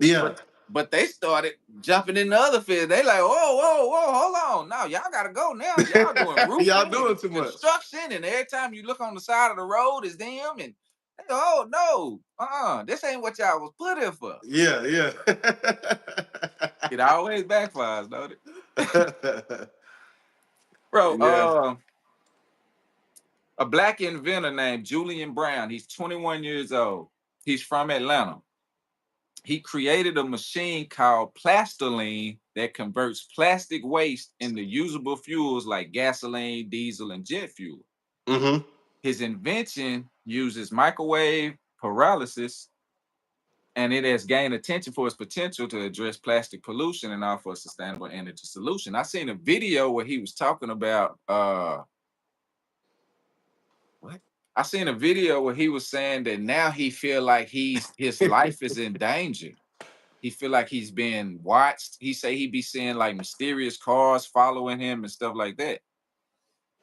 B: yeah,
A: but they started jumping in the other field. They like, whoa, whoa, whoa, hold on, now y'all gotta go now. Y'all doing
B: y'all
A: roofing
B: doing
A: and
B: too much.
A: construction, and every time you look on the side of the road, is them. And they go, oh no, this ain't what y'all was put here for.
B: Yeah, yeah,
A: It always backfires, don't it? Bro,
B: yeah.
A: a black inventor named Julian Brown. He's 21 years old. He's from Atlanta. He created a machine called plastoline that converts plastic waste into usable fuels like gasoline, diesel, and jet fuel.
B: Mm-hmm.
A: His invention uses microwave pyrolysis, and it has gained attention for its potential to address plastic pollution and offer a sustainable energy solution. I seen a video where he was talking about what? I seen a video where he was saying that now he feel like his life is in danger. He feel like he's being watched. He say he be seeing like mysterious cars following him and stuff like that.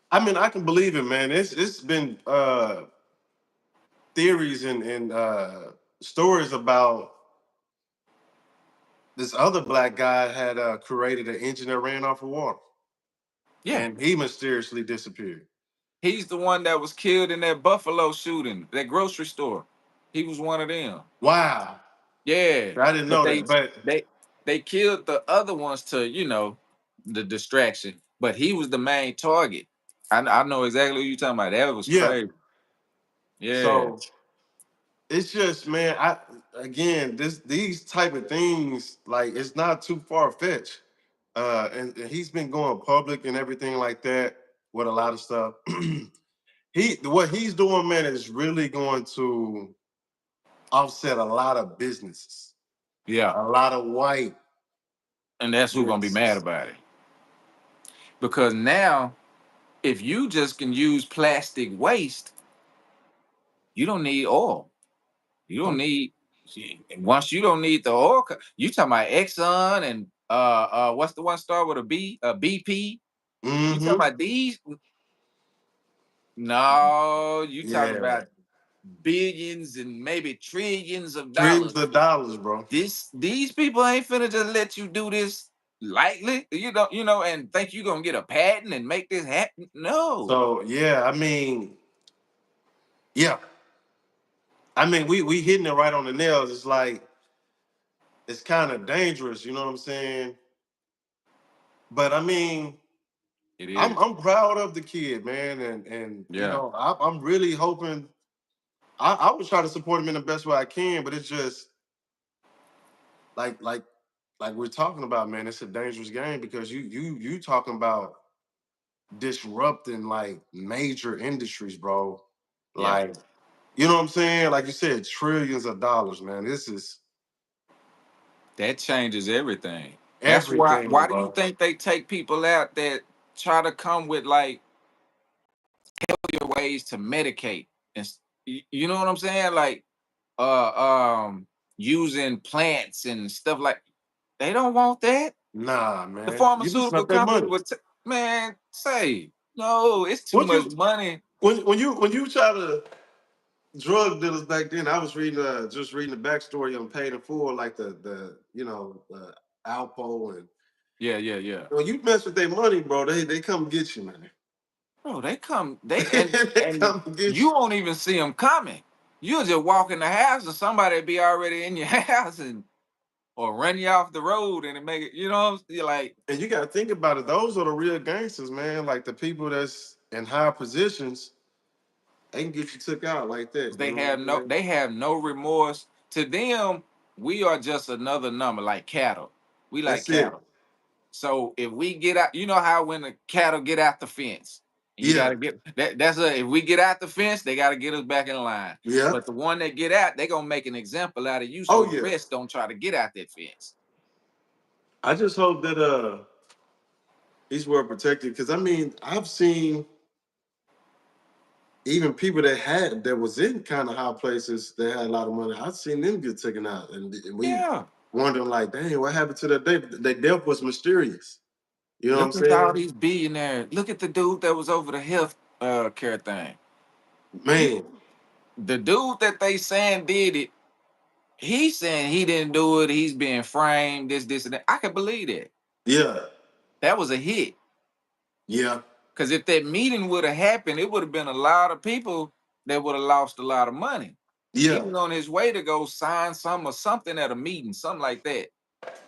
B: I mean, I can believe it, man. It's been theories and stories about this other black guy had created an engine that ran off of water,
A: Yeah,
B: and he mysteriously disappeared.
A: he's the one that was killed in that Buffalo shooting, that grocery store. He was one of them.
B: Wow,
A: Yeah,
B: I didn't
A: but
B: know
A: they
B: that. But
A: they they killed the other ones to the distraction. But he was the main target. I know exactly what you're talking about. That was
B: yeah,
A: crazy. Yeah,
B: so it's just, man. I again, these type of things, like it's not too far fetched. And he's been going public and everything like that with a lot of stuff. What he's doing, man, is really going to offset a lot of businesses,
A: yeah,
B: a lot of white
A: and that's who gonna be mad
B: businesses.
A: about it, because now if you just can use plastic waste, you don't need oil. You don't need once you don't need the oil. You talking about Exxon and what's the one start with a B? A BP. You talking
B: Mm-hmm.
A: about these? No, you talking
B: Yeah,
A: about billions and maybe trillions of
B: trillions
A: dollars.
B: of dollars, bro.
A: These people ain't finna just let you do this lightly. And think you gonna get a patent and make this happen. No.
B: So yeah, I mean, yeah, I mean, we hitting it right on the nails. It's like it's kind of dangerous, you know what I'm saying? But I mean,
A: It
B: I'm
A: is.
B: I'm proud of the kid, man, and you
A: Yeah.
B: know, I'm really hoping. I would try to support him in the best way I can, but it's just like like like we're talking about, man. It's a dangerous game because you talking about disrupting like major industries, bro.
A: Yeah.
B: Like, you know what I'm saying? Like you said, trillions of dollars, man. This is
A: That changes everything. That's why.
B: everything,
A: Why do you
B: bro.
A: think they take people out that try to come with like healthier ways to medicate? And you know what I'm saying? Like, uh, um, using plants and stuff like. They don't want that.
B: Nah,
A: The
B: man. You missing
A: pharmaceutical
B: up that
A: companies
B: money.
A: would, man, say no. It's too
B: What
A: much
B: you
A: money.
B: when you try to drug dealers back then, I was reading just reading the backstory on Paid in Full, like the Alpo, and
A: Yeah, yeah, yeah.
B: when you mess with their money, bro, they come get you, man.
A: Bro, they come. They
B: They
A: and
B: come get
A: you
B: you.
A: won't even see them coming. You'll just walk in the house and somebody be already in your house and or run you off the road and it make it. You know, you're like
B: And you gotta think about it. Those are the real gangsters, man. Like the people that's in high positions, they can get you took out like that. You know what I'm saying?
A: they have no remorse. To them, we are just another number, like cattle. We like
B: That's it.
A: cattle. So if we get out, you know how when the cattle get out the fence, and you
B: Yeah.
A: gotta get that. That's a if we get out the fence, they gotta get us back in line.
B: Yeah.
A: But the one that get out, they gonna make an example out of you, so
B: Oh
A: the
B: yeah.
A: rest don't try to get out that fence.
B: I just hope that he's well protected. Because I mean, I've seen even people that was in kind of high places that had a lot of money. I've seen them get taken out, and we
A: Yeah.
B: wondering like, dang, what happened to that day? Their death was mysterious. You know what I'm
A: Look at all
B: saying?
A: these billionaires. Look at the dude that was over the health care thing. He
B: Man,
A: the dude that they saying did it, he's saying he didn't do it, he's being framed, this, and that. I can believe that.
B: yeah,
A: That was a hit.
B: yeah,
A: Because if that meeting would have happened, it would have been a lot of people that would have lost a lot of money. He
B: yeah.
A: was on his way to go sign some or something at a meeting, something like that.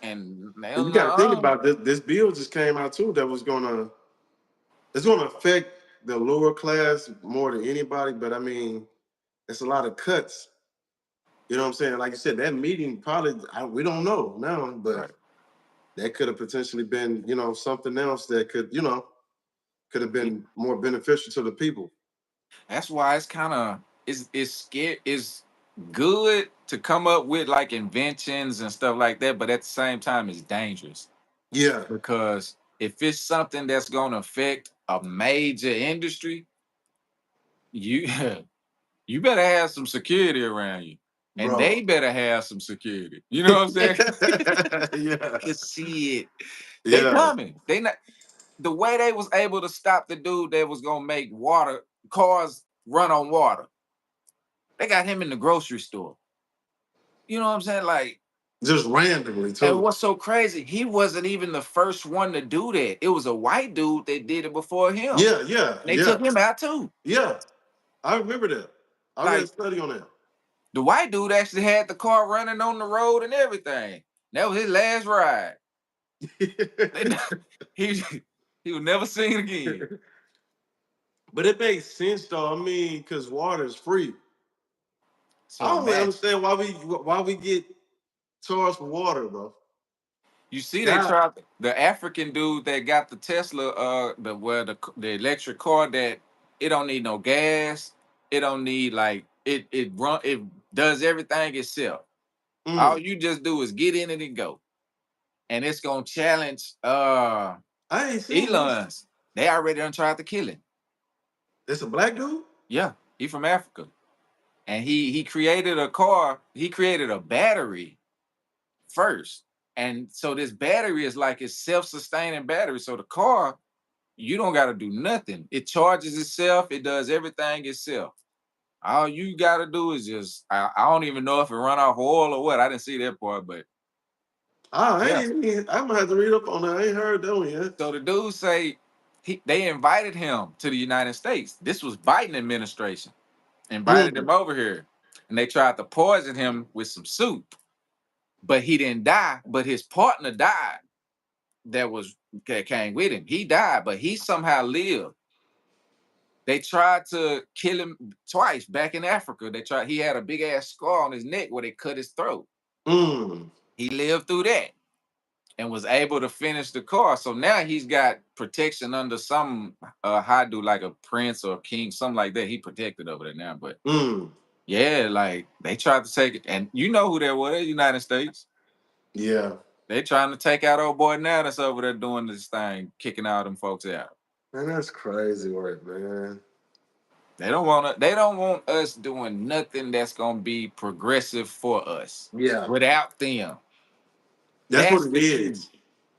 A: And
B: And
A: now,
B: you got to think
A: no,
B: about this. This bill just came out too that was gonna it's gonna affect the lower class more than anybody. But I mean, it's a lot of cuts. You know what I'm saying? Like you said, that meeting probably we don't know now, but
A: right.
B: that could have potentially been something else that could have
A: Yeah.
B: been more beneficial to the people.
A: That's why it's kind of it's scary. It's good to come up with like inventions and stuff like that, but at the same time, it's dangerous
B: Yeah,
A: because if it's something that's going to affect a major industry, you you better have some security around you. And
B: bro.
A: they better have some security. You know what I'm saying?
B: Yeah,
A: Cause shit, they
B: yeah.
A: coming. They not the way they was able to stop the dude that was gonna make water cars run on water. They got him in the grocery store. You know what I'm saying? Like,
B: Just randomly
A: and
B: too.
A: what's so crazy? He wasn't even the first one to do that. It was a white dude that did it before him.
B: Yeah, yeah,
A: They
B: yeah,
A: took him out too.
B: yeah. I remember that. I read a
A: Like
B: study on that.
A: the white dude actually had the car running on the road and everything. That was his last ride. They, he he was never seen again.
B: But it makes sense though. I mean, because water is free. I
A: So
B: don't really
A: imagine.
B: understand why we get charged for water, bro.
A: You see, they
B: God,
A: tried the African dude that got the Tesla, the electric car that it don't need no gas, it don't need like it does everything itself. All
B: mm,
A: you just do is get in it and go, and it's gonna challenge
B: I ain't seen this.
A: Elon's. They already done tried to kill him.
B: It's a black dude.
A: Yeah, he from Africa, and he created a car. He created a battery first, and so this battery is like a self-sustaining battery. So the car, you don't got to do nothing. It charges itself. It does everything itself. All you got to do is just I don't even know if it run off oil or what. I didn't see that part, but
B: Ah, I
A: yeah.
B: ain't. I'm gonna have to read up on that. I ain't heard that one yet.
A: So the dude say they invited him to the United States. This was Biden administration invited
B: Mm,
A: him over here, and they tried to poison him with some soup, but he didn't die. But his partner died that came with him. He died, but he somehow lived. They tried to kill him twice back in Africa. He had a big ass scar on his neck where they cut his throat.
B: Mm.
A: He lived through that and was able to finish the course. So now he's got protection under some Hadu, like a prince or a king, something like that. He protected over there now. But
B: Mm.
A: yeah, like they tried to take it, and you know who that was, United States.
B: Yeah.
A: They trying to take out old boy now that's over there doing this thing, kicking all them folks out.
B: Man, that's crazy work, man.
A: They don't want us doing nothing that's gonna be progressive for us.
B: Yeah.
A: Without them.
B: That's what
A: That's
B: it
A: the key.
B: is.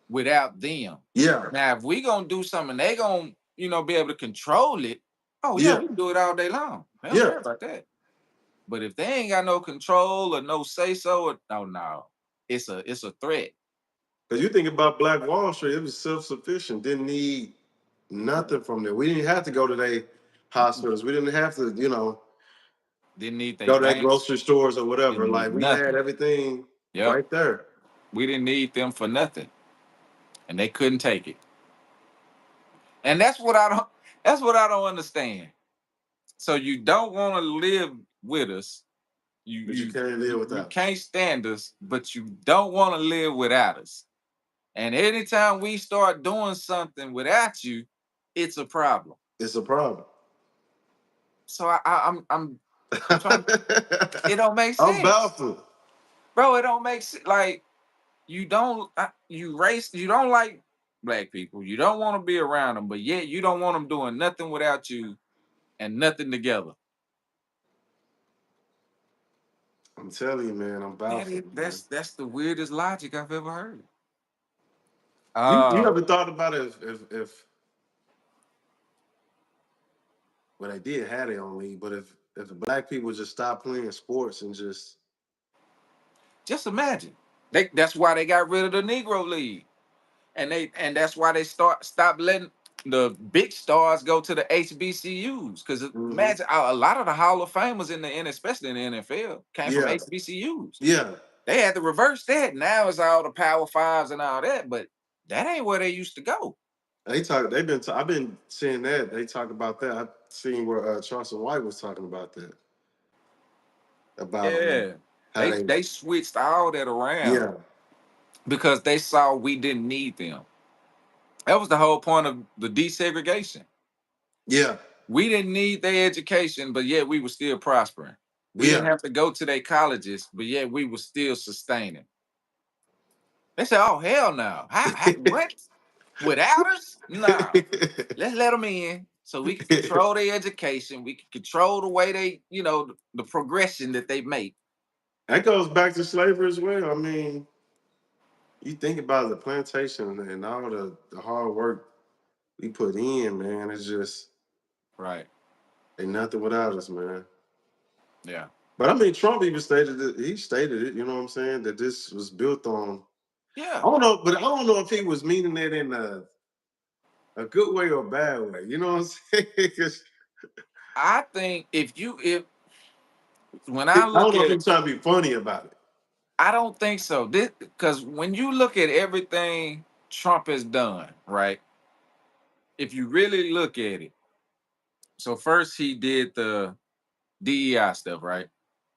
A: Without them.
B: Yeah.
A: Now, if we gonna do something, they gonna, be able to control it. Oh yeah,
B: Yeah.
A: we can do it all day long. They don't
B: Yeah.
A: care about that. But if they ain't got no control or no say so, oh no, it's a threat.
B: Because you think about Black Wall Street, it was self-sufficient, didn't need nothing from there. We didn't have to go to their hospitals. We didn't have to,
A: Didn't need they
B: go to their
A: banks.
B: grocery stores or whatever.
A: Didn't need
B: Like we had
A: nothing.
B: everything
A: Yep.
B: right there.
A: We didn't need them for nothing. And they couldn't take it. And that's what I don't understand. So you don't want to live with us. You
B: But you
A: you
B: can't live
A: you, you
B: without.
A: can't stand us, but you don't want to live without us. And anytime we start doing something without you, it's a problem.
B: It's a problem.
A: So I'm trying. It don't make
B: I'm
A: sense,
B: baffled.
A: bro. It don't make sense. Like you don't like black people. You don't want to be around them, but yet you don't want them doing nothing without you and nothing together.
B: I'm telling you, man, I'm baffled, man.
A: That's the weirdest logic I've ever heard.
B: You
A: Uh,
B: ever thought about it if well they did have their own league, but if the black people just stop playing sports and just
A: just imagine. That's why they got rid of the Negro League. And that's why they stop letting the big stars go to the HBCUs. Because
B: Mhm.
A: imagine a lot of the Hall of Famers especially in the NFL, came from
B: Yeah.
A: HBCUs.
B: Yeah.
A: They had to reverse that. Now it's all the Power Fives and all that, but that ain't where they used to go.
B: I've been seeing that. They talk about that. I've seen where Charleston White was talking about that. About
A: Yeah,
B: how
A: they switched all that around
B: yeah.
A: because they saw we didn't need them. That was the whole point of the desegregation.
B: Yeah.
A: We didn't need their education, but yet we were still prospering. We didn't
B: Yeah.
A: have to go to their colleges, but yet we were still sustaining. They said, "Oh hell no! What? Without us? No. Let's let them in so we can control their education. We can control the way they, the progression that they make."
B: That goes back to slavery as well. I mean, you think about the plantation and all the hard work we put in, man. It's just
A: Right.
B: ain't nothing without us, man.
A: Yeah.
B: But I mean, Trump even stated it. He stated it. You know what I'm saying? That this was built on. I
A: Yeah.
B: don't know, but I don't know if he was meaning that in a good way or a bad way. You know what I'm saying? 'Cause
A: I think if when
B: I
A: I
B: don't
A: look
B: know if
A: at
B: he
A: it,
B: was trying to be funny about it.
A: I don't think so. This because when you look at everything Trump has done, right? If you really look at it, so first he did the DEI stuff, right?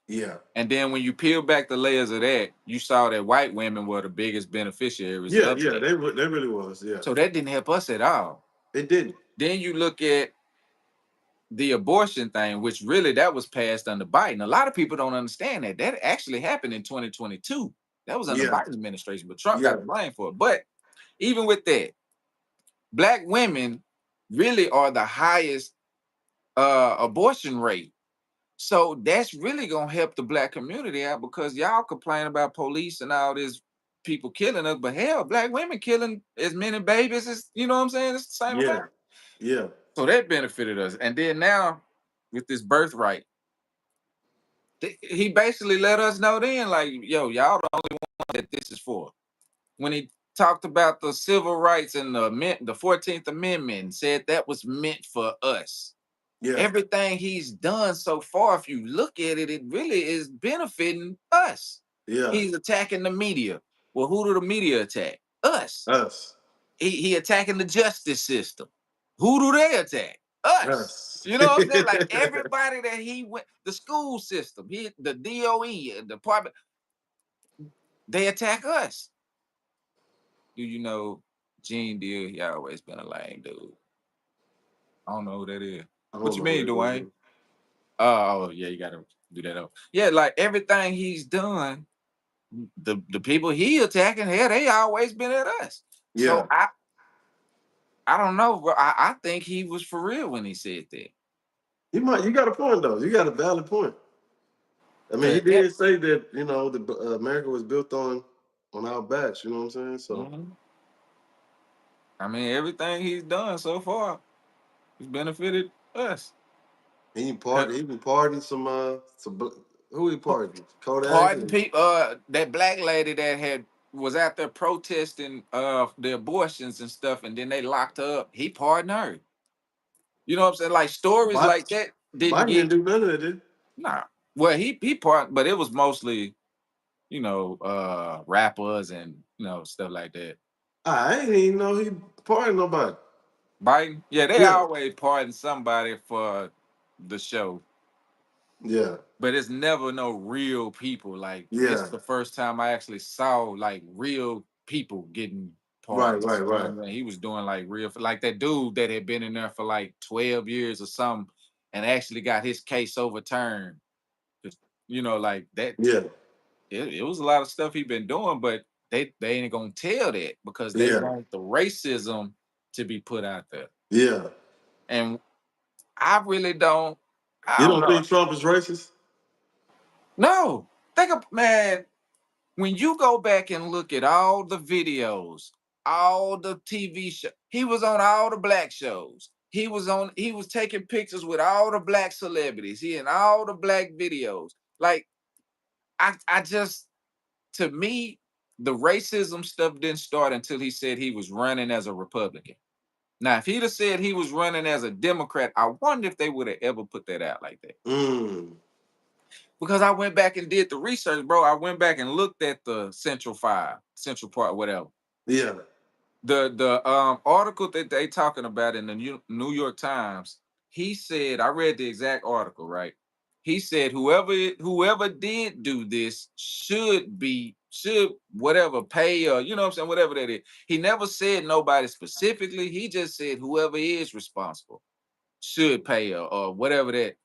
B: Yeah.
A: And then when you peel back the layers of that, you saw that white women were the biggest beneficiaries
B: Yeah,
A: of
B: yeah,
A: that.
B: they really was. Yeah,
A: So that didn't help us at all.
B: it didn't.
A: Then you look at the abortion thing, which really that was passed under Biden. A lot of people don't understand that. That actually happened in 2022. That was under
B: Yeah,
A: Biden's administration, but Trump got
B: yeah,
A: the blame for it. But even with that, black women really are the highest abortion rate. So that's really gonna help the black community out because y'all complain about police and all this people killing us, but hell, black women killing as many babies as you know what I'm saying? It's the same
B: yeah,
A: amount.
B: yeah,
A: So that benefited us. And then now with this birthright, he basically let us know then, like, yo, y'all the only one that this is for. When he talked about the civil rights and the 14th Amendment and said that was meant for us.
B: yeah,
A: Everything he's done so far, if you look at it, it really is benefiting us.
B: yeah.
A: He's attacking the media. Well, who do the media attack? Us.
B: Us.
A: he attacking the justice system. Who do they attack? Us.
B: Yes.
A: You know what I'm saying? Like everybody that he went, the school system, the DOE, department, they attack us. Do you know Gene Deal? He always been a lame dude. I don't know who that is.
B: I
A: What
B: don't
A: you
B: know who
A: mean,
B: that
A: Dwayne?
B: is.
A: Oh yeah, you gotta do that. Yeah, like everything he's done, the people he attacking, hell, they always been at us. So
B: Yeah.
A: I don't know, bro. I think he was for real when he said that.
B: You got a point though. You got a valid point. I mean, he
A: But yeah,
B: did say that the America was built on our backs. You know what I'm saying? So
A: mhm. I mean, everything he's done so far has benefited us. Uh,
B: he been pardoning who he pardoned? Kodak
A: Pardon
B: and
A: people, that black lady that was out there protesting the abortions and stuff, and then they locked her up. He pardoned her. You know what I'm saying? Like stories
B: Biden.
A: like that didn't
B: Biden didn't
A: get
B: do none of that, did he?
A: nah. Well, he pardoned, but it was mostly rappers and stuff like that.
B: I ain't even know he pardoned nobody.
A: Biden, yeah, they
B: Yeah,
A: always pardon somebody for the show,
B: yeah,
A: but it's never no real people. Like this is
B: yeah.
A: the first time I actually saw like real people getting
B: Right,
A: pardons.
B: right,
A: You know
B: right.
A: what I mean? He was doing like real, like that dude that had been in there for like 12 years or something, and actually got his case overturned. Just, like that.
B: Yeah,
A: It was a lot of stuff he been doing, but they ain't gonna tell that because they
B: yeah,
A: want the racism to be put out there.
B: yeah.
A: And I really don't. I
B: You
A: don't
B: don't
A: know.
B: think Trump is racist?
A: No, think of man. When you go back and look at all the videos, all the TV show, he was on all the black shows. He was on. He was taking pictures with all the black celebrities. He in all the black videos. Like I just to me, the racism stuff didn't start until he said he was running as a Republican. Now, if he'd have said he was running as a Democrat, I wonder if they would have ever put that out like that.
B: Mm.
A: Because I went back and did the research, bro. I went back and looked at the Central Five, Central Park, whatever.
B: Yeah,
A: The article that they talking about in the New York Times, he said, I read the exact article, right? He said whoever did do this should whatever pay or what I'm saying, whatever that is. He never said nobody specifically. He just said whoever is responsible should pay or whatever that.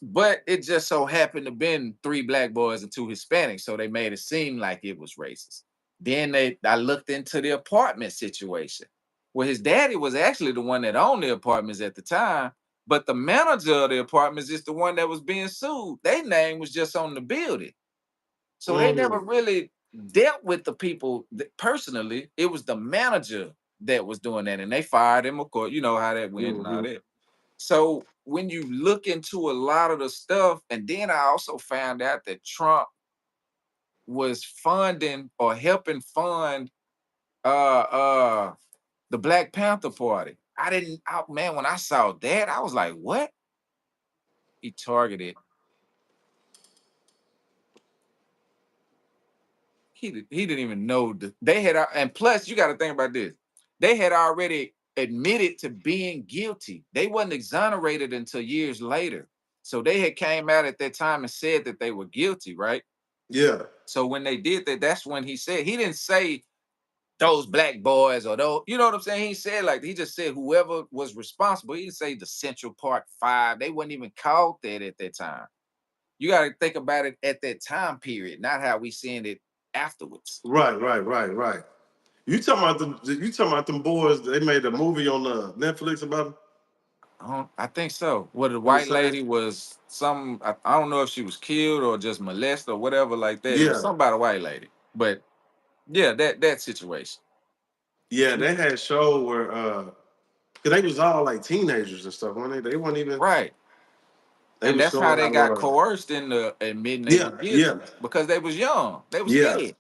A: But it just so happened to been three black boys and two Hispanics, so they made it seem like it was racist. Then I looked into the apartment situation. Well, his daddy was actually the one that owned the apartments at the time, but the manager of the apartments is the one that was being sued. Their name was just on the building. So they never
B: mm.
A: really dealt with the people personally. It was the manager that was doing that, and they fired him. Of course, you know how that went and all
B: Hmm.
A: that. So when you look into a lot of the stuff, and then I also found out that Trump was funding or helping fund uh the Black Panther Party. Man, when I saw that, I was like, what? He targeted, he didn't even know they had and plus you got to think about this. They had already admitted to being guilty. They wasn't exonerated until years later. So they had came out at that time and said that they were guilty, right?
B: Yeah,
A: So when they did that, that's when he didn't say those black boys or those, you know what I'm saying? He said like he just said whoever was responsible. He didn't say the Central Park Five. They wasn't even called that at that time. You got to think about it at that time period, not how we seeing it afterwards.
B: right, right, right, right. You talking about them boys? They made a movie on Netflix about them.
A: I think so. Well, the
B: On the
A: white
B: same.
A: lady was I don't know if she was killed or just molested or whatever like that. It was
B: Yeah,
A: something about a white lady. But yeah, that situation.
B: yeah. They had a show where 'cause they was all like teenagers and stuff, weren't they? They weren't even.
A: Right.
B: They
A: And
B: was
A: that's how
B: showing
A: they
B: how.
A: got coerced into admitting they
B: Yeah,
A: was
B: yeah,
A: guilty because they was young. They was
B: yeah,
A: scared.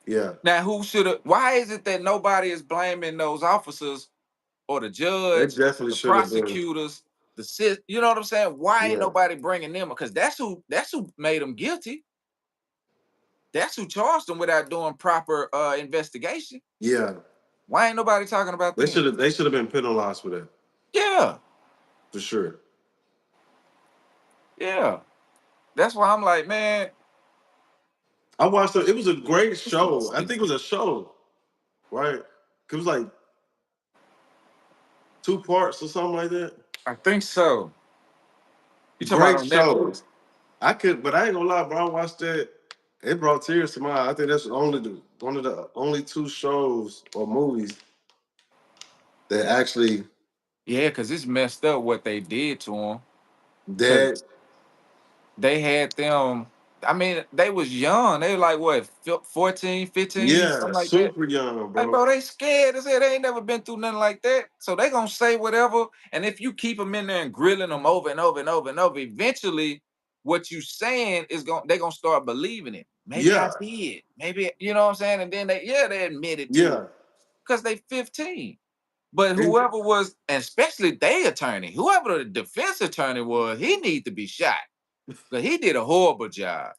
B: yeah.
A: Now, who should have? Why is it that nobody is blaming those officers or the
B: They
A: judge,
B: definitely
A: the
B: should have been.
A: prosecutors, you know what I'm saying? Why ain't
B: Yeah,
A: nobody bringing them? Because that's who made them guilty. That's who charged them without doing proper investigation.
B: yeah.
A: Why ain't nobody talking about
B: They
A: them?
B: should have been penalized for that.
A: Yeah,
B: For sure.
A: yeah. That's why I'm like, man,
B: I watched it. It was a great
A: this is
B: show. I think it
A: stupid.
B: was a show, right? It was like 2 parts or something like that.
A: I think so. You talking about
B: Great
A: on
B: show.
A: Netflix?
B: But I ain't gonna lie, bro. I watched that. It brought tears to my eye. I think that's one of the only 2 shows or movies that actually
A: Yeah, because it's messed up what they did to them. Because
B: that
A: they had them, I mean, they was young. They were like, what, 14, 15,
B: yeah,
A: something like that.
B: super young,
A: Like,
B: bro.
A: bro, they scared as hell. They ain't never been through nothing like that. So they gonna say whatever. And if you keep them in there and grilling them over and over and over and over, eventually what you saying is they gonna start believing it. Maybe I
B: Yeah,
A: did. Maybe, you know what I'm saying? And then they admitted to it
B: yeah.
A: because they 15. But
B: And
A: whoever was, and especially their attorney, whoever the defense attorney was, he need to be shot. Because he did a horrible job.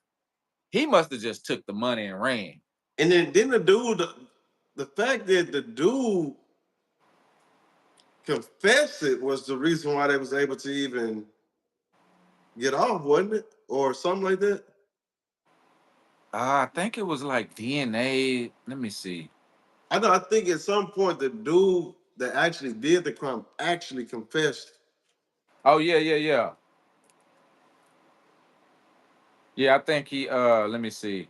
A: He must have just took the money and ran.
B: then the fact that the dude confessed it was the reason why they was able to even get off, wasn't it? Or something like that.
A: I think it was like DNA. Let me see.
B: I know. I think at some point the dude that actually did the crime actually confessed.
A: Oh yeah, yeah, yeah. Yeah, I think he let me see.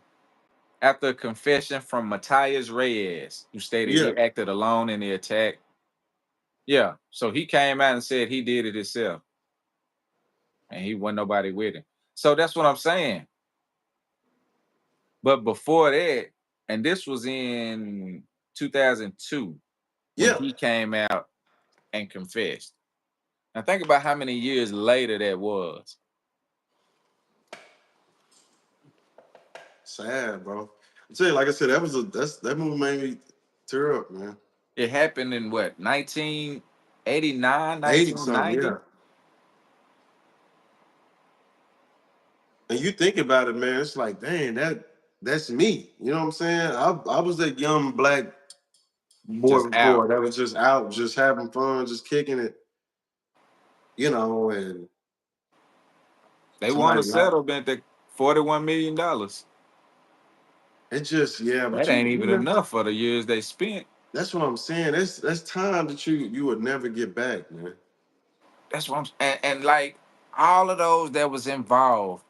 A: After a confession from Matthias Reyes, who stated
B: Yeah,
A: he acted alone in the attack. Yeah. So he came out and said he did it himself and he wasn't nobody with him. So that's what I'm saying. But before that, and this was in 2002 when
B: yeah.
A: he came out and confessed. Now think about how many years later that was.
B: Sad, bro. I tell you, like I said, that movie made me tear up, man.
A: It happened in what, 1989,
B: 80 something,
A: 1990?
B: yeah. And you think about it, man, it's like, dang, that's me. You know what I'm saying? I was that young black boy
A: Just
B: before
A: out.
B: that was just out, just having fun, just kicking it, and
A: They want a
B: somebody like
A: settlement at $41 million.
B: it just, yeah, but
A: That ain't even
B: know,
A: enough for the years they spent.
B: that's what I'm saying. That's time that you would never get back, man.
A: That's what I'm and like all of those that was involved,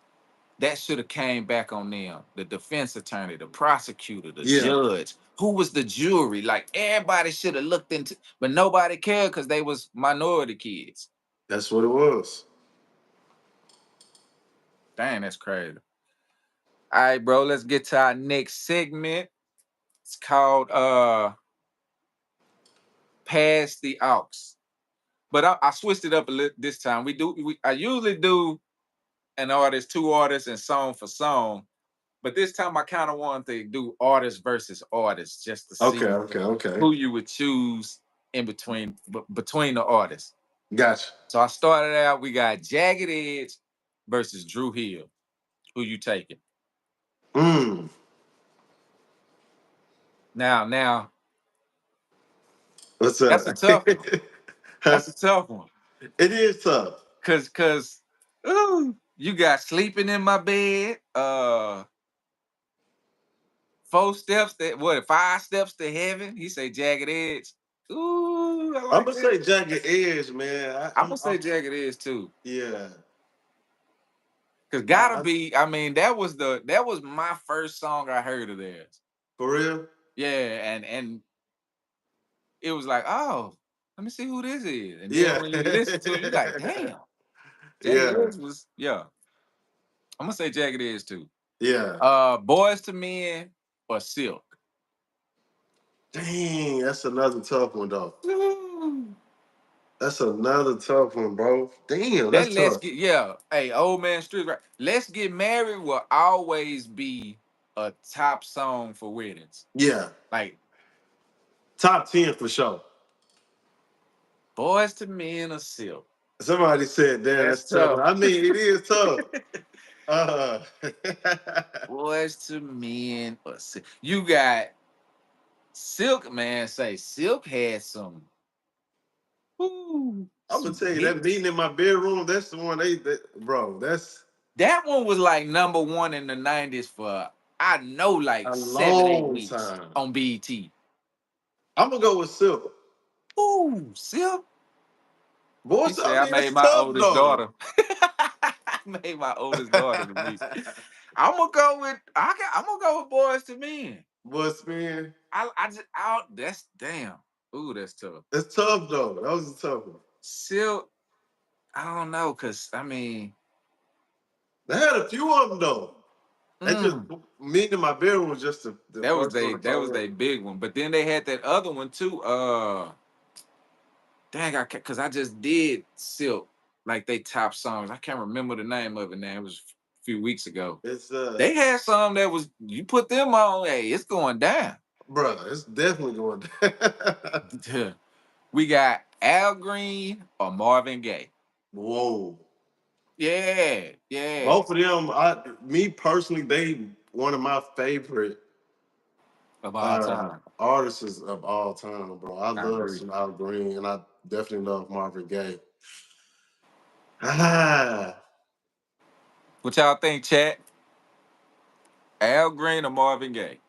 A: that should have came back on them. The defense attorney, the prosecutor, the
B: Yeah,
A: judge, who was the jury. Like everybody should have looked into, but nobody cared because they was minority kids.
B: that's what it was.
A: Dang, that's crazy. All right, bro. Let's get to our next segment. It's called Pass the Aux. But I switched it up a little this time. I usually do an artist, 2 artists, and song for song. But this time I kind of wanted to do artist versus artist just to
B: Okay,
A: see
B: okay, okay.
A: who you would choose in between the artists.
B: Gotcha.
A: So I started out. We got Jagged Edge versus Drew Hill. Who you taking?
B: Mm.
A: Now,
B: What's
A: that's
B: up?
A: a tough one. That's a tough one.
B: It is tough.
A: Cause ooh, you got sleeping in my bed. 5 steps to heaven. He say Jagged Edge. Ooh, I
B: I'm
A: like
B: gonna
A: that.
B: say Jagged Edge, man.
A: I'm gonna say Jagged Edge too.
B: Yeah.
A: Cause
B: I,
A: gotta
B: I
A: be. I mean, that was my first song I heard of theirs.
B: for real.
A: Yeah, and it was like, oh, let me see who this is. And then
B: Yeah.
A: when you listen to it, you like, damn, Jagged
B: Yeah.
A: Edge was yeah. I'm gonna say Jagged Edge too.
B: Yeah.
A: Boys to Men or Silk.
B: Dang, that's another tough one though.
A: Ooh.
B: That's another tough one, bro. Damn,
A: That
B: that's
A: let's
B: tough.
A: get yeah. Hey, old man street right. Let's Get Married will always be a top song for weddings.
B: Yeah.
A: Like
B: Top 10 for sure.
A: Boys to Men or Silk.
B: Somebody said, damn,
A: That's
B: that's tough.
A: tough.
B: I mean, it is tough.
A: Boys to Men or Silk. You got Silk, man, say Silk had some, ooh,
B: I'm gonna
A: some
B: tell you that meeting
A: hits.
B: in my bedroom. That's the one bro. That's
A: That one was like number one in the 90s for I know like
B: a
A: 7, 8 weeks
B: long time.
A: on BET.
B: I'm gonna go with Silk.
A: Ooh, Silk. He
B: Boys,
A: said
B: I
A: I
B: mean,
A: made
B: it's
A: my
B: tough
A: oldest
B: though.
A: daughter. I made my oldest daughter the music. I'm gonna go with I'm gonna go with Boys to Men.
B: Boys, man,
A: I just out that's damn. Ooh, that's tough.
B: it's tough though. That was a tough one.
A: Silk, I don't know, cause I mean,
B: They had a few of them though. They just
A: mm,
B: meeting in my bedroom was just the first one to
A: that
B: call
A: was
B: up.
A: a big one. But then they had that other one too. Dang, cause I just did Silk, like they top songs. I can't remember the name of it now. It was a few weeks ago.
B: It's
A: They had some that was you put them on, hey, it's going down.
B: bro, it's definitely going down.
A: We got Al Green or Marvin Gaye.
B: Whoa.
A: Yeah, yeah.
B: Both of them, me personally, they one of my favorite
A: Of all time.
B: artists of all time, bro. I
A: I
B: love
A: agree.
B: some Al Green, and I definitely love Marvin Gaye. Ah,
A: What y'all think, chat? Al Green or Marvin Gaye?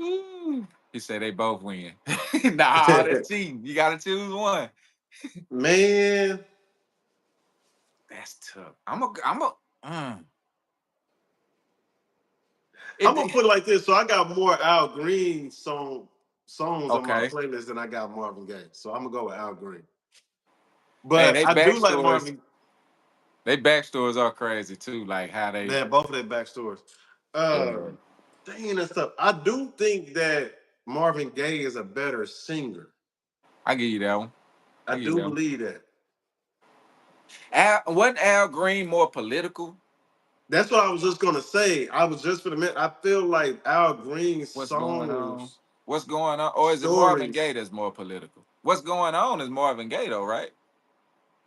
A: Ooh. He said they both win. Nah, that's cheating. You gotta choose one.
B: man,
A: That's tough. Mm.
B: I'm
A: It
B: gonna put it like this. So I got more Al Green songs on my
A: okay.
B: playlist than I got Marvin Gaye. So I'm gonna go with Al Green.
A: Hey,
B: But I do like Marvin.
A: they backstories are crazy too. Like how they
B: They have both of their backstories. Uh,
A: uh,
B: Dang, that's tough. I do think that Marvin Gaye is a better singer.
A: I give you that one. I
B: I
A: give you
B: do
A: that one.
B: believe that.
A: Wasn't Al Green more political?
B: That's what I was just gonna say. I was just gonna admit. I feel like Al Green's
A: What's going on?
B: songs,
A: What's going on? Or is it Marvin Gaye
B: stories.
A: that's more political? What's going on is Marvin Gaye though, right?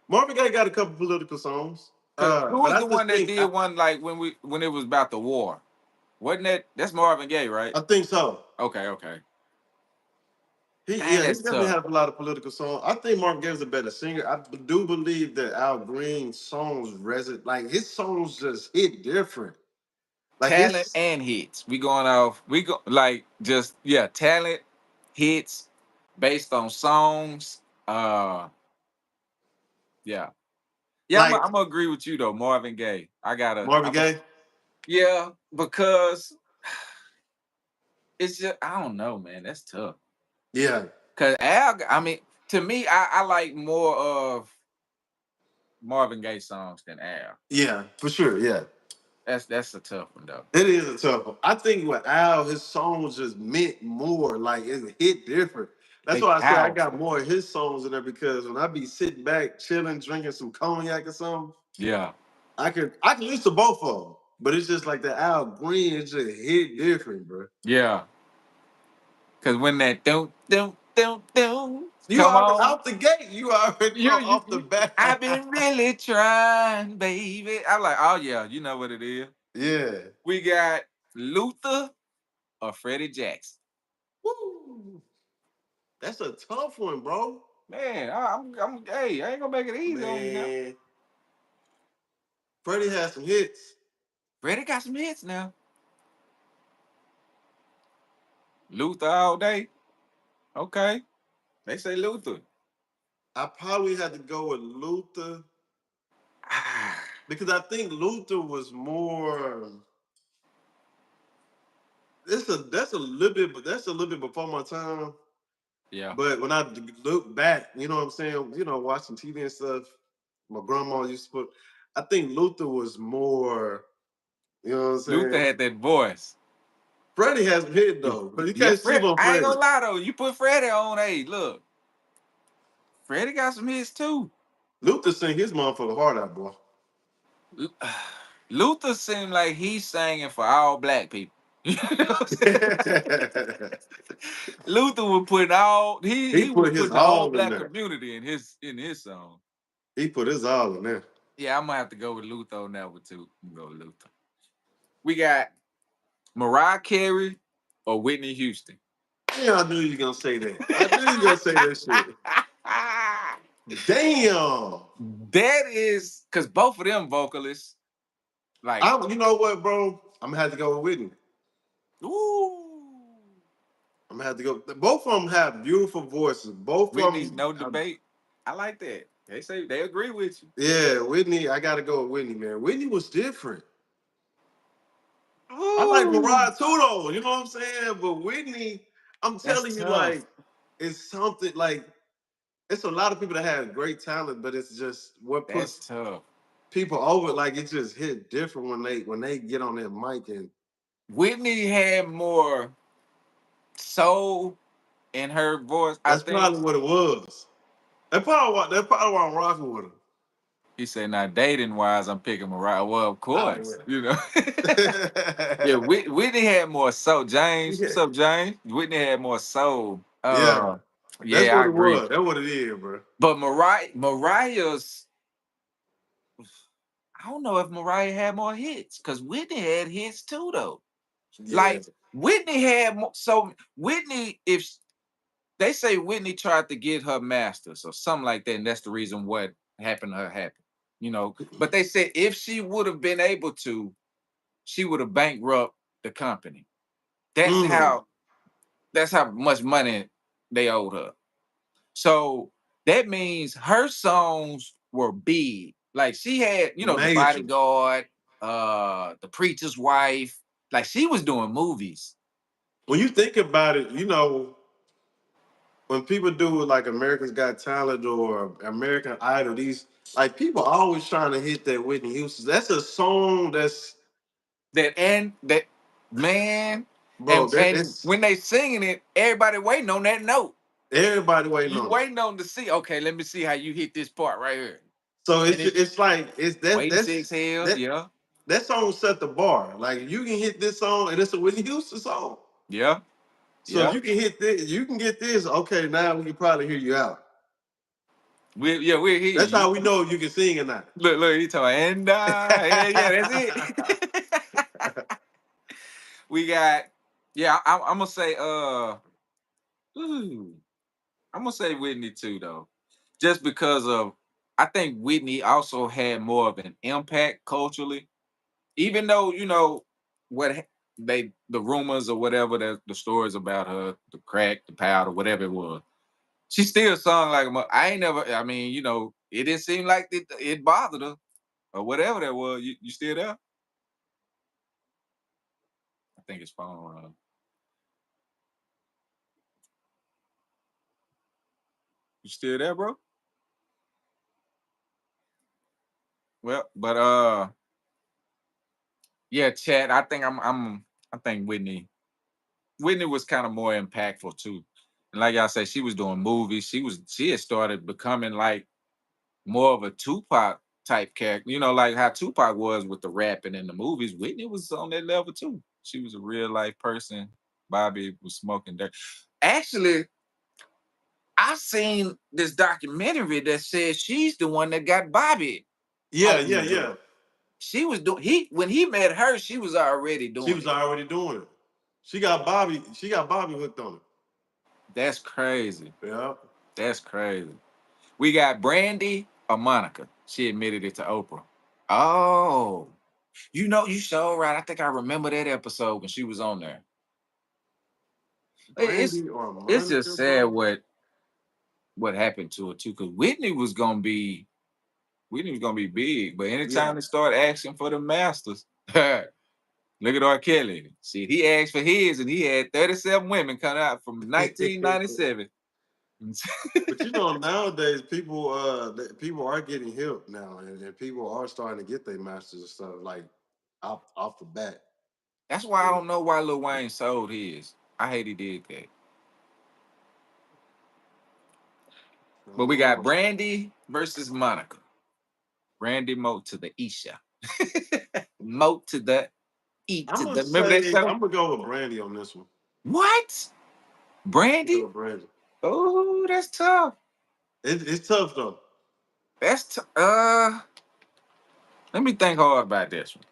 B: Marvin Gaye got a couple political songs,
A: Cause who
B: but
A: was
B: I
A: the one
B: just
A: that
B: think
A: did one like when it was about the war? Wasn't that's Marvin Gaye, right?
B: I think so.
A: Okay, okay.
B: He
A: Dang,
B: yeah, he
A: that's
B: definitely
A: tough.
B: has a lot of political songs. I think Marvin Gaye is a better singer. I do believe that Al Green's songs resonate, like his songs just hit different. Like
A: Talent
B: his
A: and hits. We going off. We go like just yeah, talent, hits, based on songs. Yeah, yeah.
B: like
A: I'm gonna agree with you though, Marvin Gaye.
B: Marvin Gaye.
A: Yeah, because it's just I don't know, man. That's tough.
B: Yeah,
A: Cause Al, I mean, to me, I like more of Marvin Gaye songs than Al.
B: yeah, for sure. Yeah,
A: That's a tough one though.
B: it is a tough one. I think with Al, his songs just meant more. Like it hit different. That's
A: They
B: why I say I got
A: powerful.
B: more of his songs in there because when I be sitting back, chilling, drinking some cognac or something,
A: Yeah,
B: I can listen to both of them. But it's just like the Al Green, it just hit different, bro.
A: yeah. Cause when that don't
B: You
A: come
B: already
A: on,
B: out the gate. You already know off the
A: I've
B: bat.
A: been really trying, baby. I'm like, oh yeah, you know what it is.
B: Yeah.
A: We got Luther or Freddie Jackson.
B: Woo. That's a tough one, bro.
A: Man, hey, I ain't gonna make it easy on you now.
B: Man, Freddie had some hits.
A: Freddie got some hits now. Luther all day. Okay. They say Luther.
B: I probably had to go with Luther
A: Ah,
B: because I think Luther was more. That's a little bit, but that's a little bit before my time.
A: yeah.
B: But when I look back, you know what I'm saying? Watching TV and stuff, my grandma used to put. I think Luther was more. You know what I'm
A: Luther
B: saying?
A: had that voice.
B: Freddie has some hit though, but you
A: Yeah,
B: can't sleep on
A: I ain't
B: Freddie.
A: gonna lie though. You put Freddie on, hey, look, Freddie got some hits too.
B: Luther sing his motherfucker heart out, boy.
A: L- Luther seemed like he's singing for all black people. You know what I'm saying? Luther would put all
B: He
A: he
B: put
A: would
B: his
A: put the whole
B: all in
A: black
B: there.
A: community in his song.
B: He put his all in there.
A: Yeah, I'm gonna have to go with Luther on that one too. I'm gonna go with Luther. We got Mariah Carey or Whitney Houston.
B: Damn, I knew you were gonna say that. I knew you were gonna say that shit. Damn.
A: That is because both of them vocalists, like,
B: You know what, bro? I'm gonna have to go with Whitney.
A: ooh,
B: I'm gonna have to go. Both of them have beautiful voices. Both of
A: Whitney's
B: them.
A: no debate. I like that. They say they agree with you.
B: Yeah, Whitney. I gotta go with Whitney, man. Whitney was different. I like
A: Ooh,
B: Mariah too, though. You know what I'm saying? But Whitney, I'm
A: that's
B: telling you,
A: tough.
B: like, it's something like it's a lot of people that have great talent, but it's just what
A: That's
B: puts
A: tough.
B: people over. Like it just hit different when they get on that mic, and
A: Whitney had more soul in her voice, I
B: that's
A: think.
B: probably what it was. That's probably why I'm rocking with her.
A: He said, "Now dating wise, I'm picking Mariah." Well, of
B: Oh
A: course, you know. Yeah,
B: yeah.
A: Whitney had more soul. James,
B: Yeah.
A: what's up, James? Whitney had more soul.
B: Yeah. That's
A: Yeah, I
B: what it
A: agree.
B: was. That's what it is, bro.
A: But Mariah's, I don't know if Mariah had more hits because Whitney had hits too, though.
B: Yeah.
A: Like Whitney had more. So Whitney, if they say Whitney tried to get her masters or something like that, and that's the reason what happened to her happened, you know. But they said if she would have been able to, she would have bankrupt the company. That's
B: Mm,
A: how that's how much money they owed her. So that means her songs were big. Like she had, the
B: major.
A: bodyguard, the preacher's wife. Like she was doing movies.
B: When you think about it, when people do like America's Got Talent or American Idol, these like people always trying to hit that Whitney Houston. That's a song that's
A: That man,
B: bro.
A: and
B: That's
A: when they singing it, everybody waiting on that note.
B: everybody waiting
A: You
B: on it.
A: waiting on to see, okay, let me see how you hit this part right here.
B: So
A: And it
B: it's like it's
A: waiting six hills,
B: that
A: yeah.
B: that song set the bar. Like you can hit this song, and it's a Whitney Houston song.
A: Yeah,
B: So if
A: yeah.
B: you can hit this, you can get this. Okay, now we can probably hear you out.
A: We'll hear
B: That's
A: you.
B: how we know you can sing or not.
A: Look, he talking, yeah, that's it. We got, yeah, I'm gonna say, ooh, I'm gonna say Whitney too, though, just because of, I think Whitney also had more of an impact culturally, even though what the rumors or whatever the stories about her, the crack, the powder, whatever it was, she still sung like I ain't never. I mean, it didn't seem like it bothered her or whatever that was. You still there? I think it's phone. You still there, bro? Well, but yeah, Chad. I think Whitney was kind of more impactful too. And like y'all say, she was doing movies. She had started becoming like more of a Tupac type character. Like how Tupac was with the rapping in the movies. Whitney was on that level too. She was a real life person. Bobby was smoking dirt. Actually, I seen this documentary that says she's the one that got Bobby
B: Yeah,
A: on
B: yeah,
A: the
B: yeah.
A: drug. She was doing he when he met her, she was already
B: She
A: doing
B: was
A: it.
B: already doing it. She got Bobby. She got Bobby hooked on
A: That's crazy.
B: it. Yeah.
A: That's crazy. We got Brandy or Monica. She admitted it to Oprah. Oh, you so right. I think I remember that episode when she was on there. It's
B: Brandy or
A: it's just
B: Monica,
A: sad
B: bro.
A: what happened to her too, because Whitney was gonna be big, but
B: Yeah.
A: anytime they start asking for the masters, look at R. Kelly. See, he asked for his, and he had 37 women coming out from 1997.
B: But nowadays people are getting help now, and people are starting to get their masters and stuff like off the bat.
A: That's why I
B: Yeah.
A: don't know why Lil Wayne sold his. I hate he did that.
B: I
A: But we
B: don't
A: got
B: know.
A: Brandy versus Monica. Brandy Mo to the Isha. Mo to the E
B: I'm
A: to
B: gonna
A: the. Remember that
B: say
A: show?
B: I'm gonna go with Brandy on this one.
A: What?
B: I'm gonna go
A: Brandy?
B: with Brandy.
A: Oh, that's tough.
B: It's tough though.
A: Let me think hard about this one.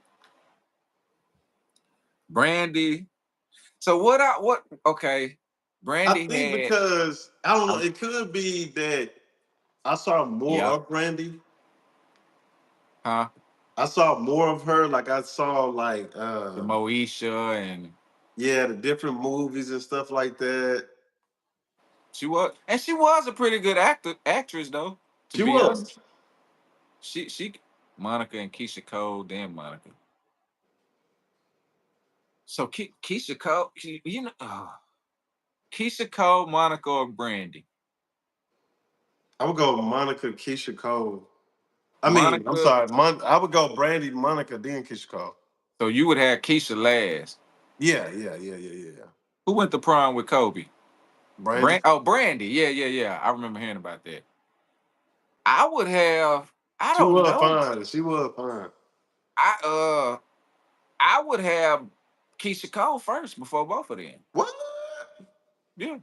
A: Brandy. So what? Okay.
B: I
A: Brandy
B: think
A: had,
B: because I don't know,
A: I,
B: it could be that I saw more
A: yeah,
B: of Brandy.
A: huh?
B: I saw more of her. Like I saw
A: The Moesha, and
B: yeah, the different movies and stuff like that.
A: she was a pretty good actress though. To
B: She
A: be
B: was.
A: honest, she Monica and Keisha Cole, then Monica. So Keisha Cole, you know, Keisha Cole, Monica, or Brandy.
B: I would go Monica, Keisha Cole. I mean, I'm
A: Monica.
B: sorry, I would go Brandy, Monica, then Keisha Cole.
A: So you would have Keisha last.
B: Yeah.
A: Who went to prom with Kobe?
B: Brandy.
A: Brandy. Yeah. I remember hearing about that. I would have. I
B: She
A: don't
B: was
A: know.
B: fine. She was fine.
A: I I would have Keisha Cole first before both of them.
B: What?
A: Yeah.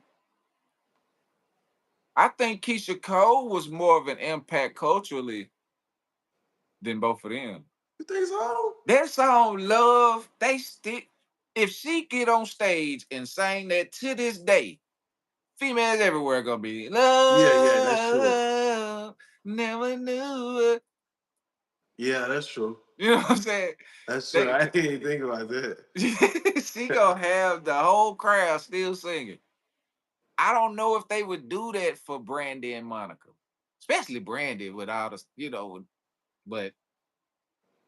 A: I think Keisha Cole was more of an impact culturally than both of them.
B: You think so?
A: That song "Love," they still. If she get on stage and sing that to this day, females everywhere gonna be
B: Yeah, that's true.
A: love. Never knew it.
B: Yeah, that's true.
A: You know what I'm saying?
B: That's true.
A: They,
B: I didn't even think about that.
A: she gonna have the whole crowd still singing. I don't know if they would do that for Brandy and Monica, especially Brandy with all the, but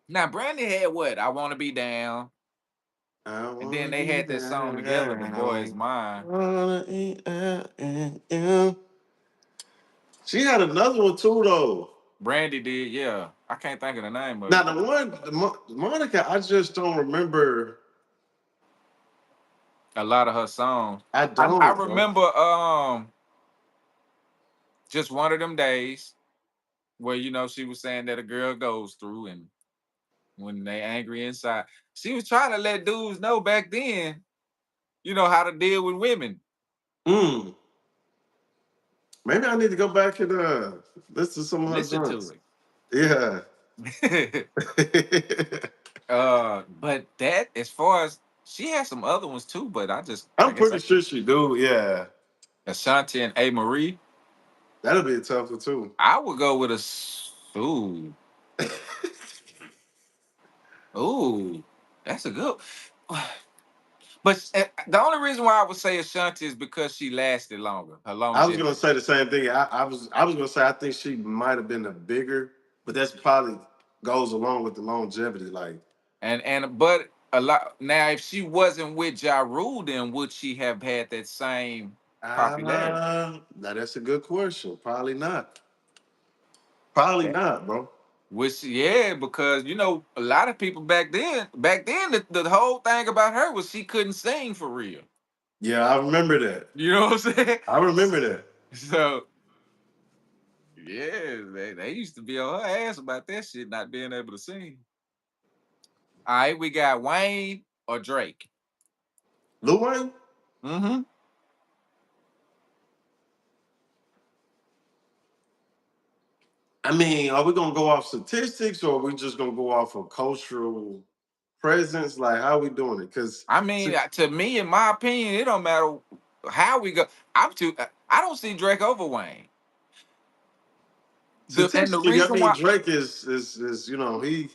A: now Brandy had what? I want to be down,
B: I
A: and then
B: wanna
A: they
B: be
A: had that song together, "The Boy Is
B: down.
A: Mine."
B: Wanna eat yeah. She had another one too, though.
A: Brandy did, yeah. I can't think of the name of
B: Now
A: it.
B: the one, Monica, I just don't remember.
A: A lot of her songs.
B: I
A: I
B: don't, bro.
A: remember just one of them days where she was saying that a girl goes through, and when they angry inside, she was trying to let dudes know back then, how to deal with women.
B: Mm, maybe I need to go back and listen to some of her
A: Listen to
B: joints. Yeah.
A: it. But that, as far as, she has some other ones too, but I
B: I'm
A: guess
B: pretty sure she do. Yeah,
A: Ashanti and A Marie.
B: that'll be a tough one too.
A: I would go with ooh, ooh, that's a good. But the only reason why I would say Ashanti is because she lasted longer. Her
B: I was gonna
A: longevity.
B: say the same thing. I was gonna say I think she might have been a bigger, but that's probably goes along with the longevity. Like,
A: But a lot now, if she wasn't with Ja Rule, then would she have had that same popularity?
B: now that's a good question. Probably not. Probably
A: Yeah.
B: not, bro.
A: Which, yeah, because a lot of people back then the whole thing about her was she couldn't sing for real.
B: Yeah, I remember that.
A: You know what I'm saying?
B: I remember that.
A: So yeah, they used to be on her ass about that shit not being able to sing. All right, we got Wayne or Drake.
B: Lil Wayne.
A: Mm-hmm.
B: I mean, are we gonna go off statistics or are we just gonna go off of cultural presence? Like, how we doing it? Because
A: I mean, to me, in my opinion, it don't matter how we go. I don't see Drake over Wayne. And the
B: statistically, I
A: reason
B: mean,
A: why,
B: Drake is he.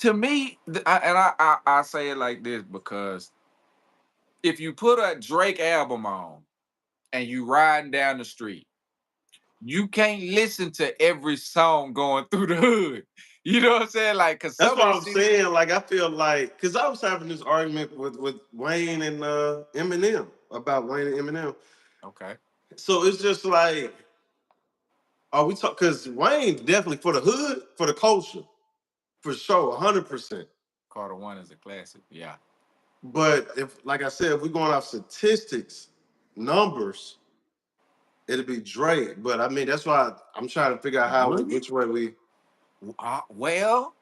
A: to me, I say it like this, because if you put a Drake album on and you riding down the street, you can't listen to every song going through the hood. You know what I'm saying? Like, cause
B: That's
A: some
B: what
A: of the
B: I'm
A: shit.
B: saying. Like, I feel like because I was having this argument with Wayne and Eminem about Wayne and Eminem.
A: Okay,
B: So it's just like, are we talk? Because Wayne definitely for the hood, for the culture, for sure, 100%.
A: Carter One is a classic. Yeah.
B: But if, like I said, if we're going off statistics, numbers, it'll be Drake. But I mean, that's why I'm trying to figure out
A: Would it?
B: which way we.
A: Well,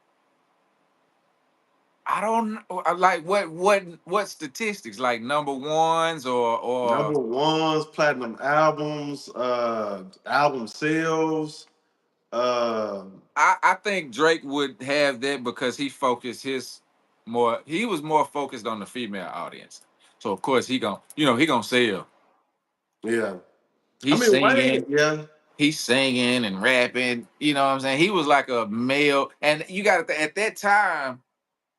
A: I don't know. Like, what statistics, like number ones or
B: Number ones, platinum albums, album sales. Uh,
A: I think Drake would have that because he was more focused on the female audience. So of course he gonna sell.
B: Yeah. I
A: He's
B: mean, Wayne,
A: singing,
B: yeah.
A: he's singing and rapping. You know what I'm saying? He was like a male, and you got at that time,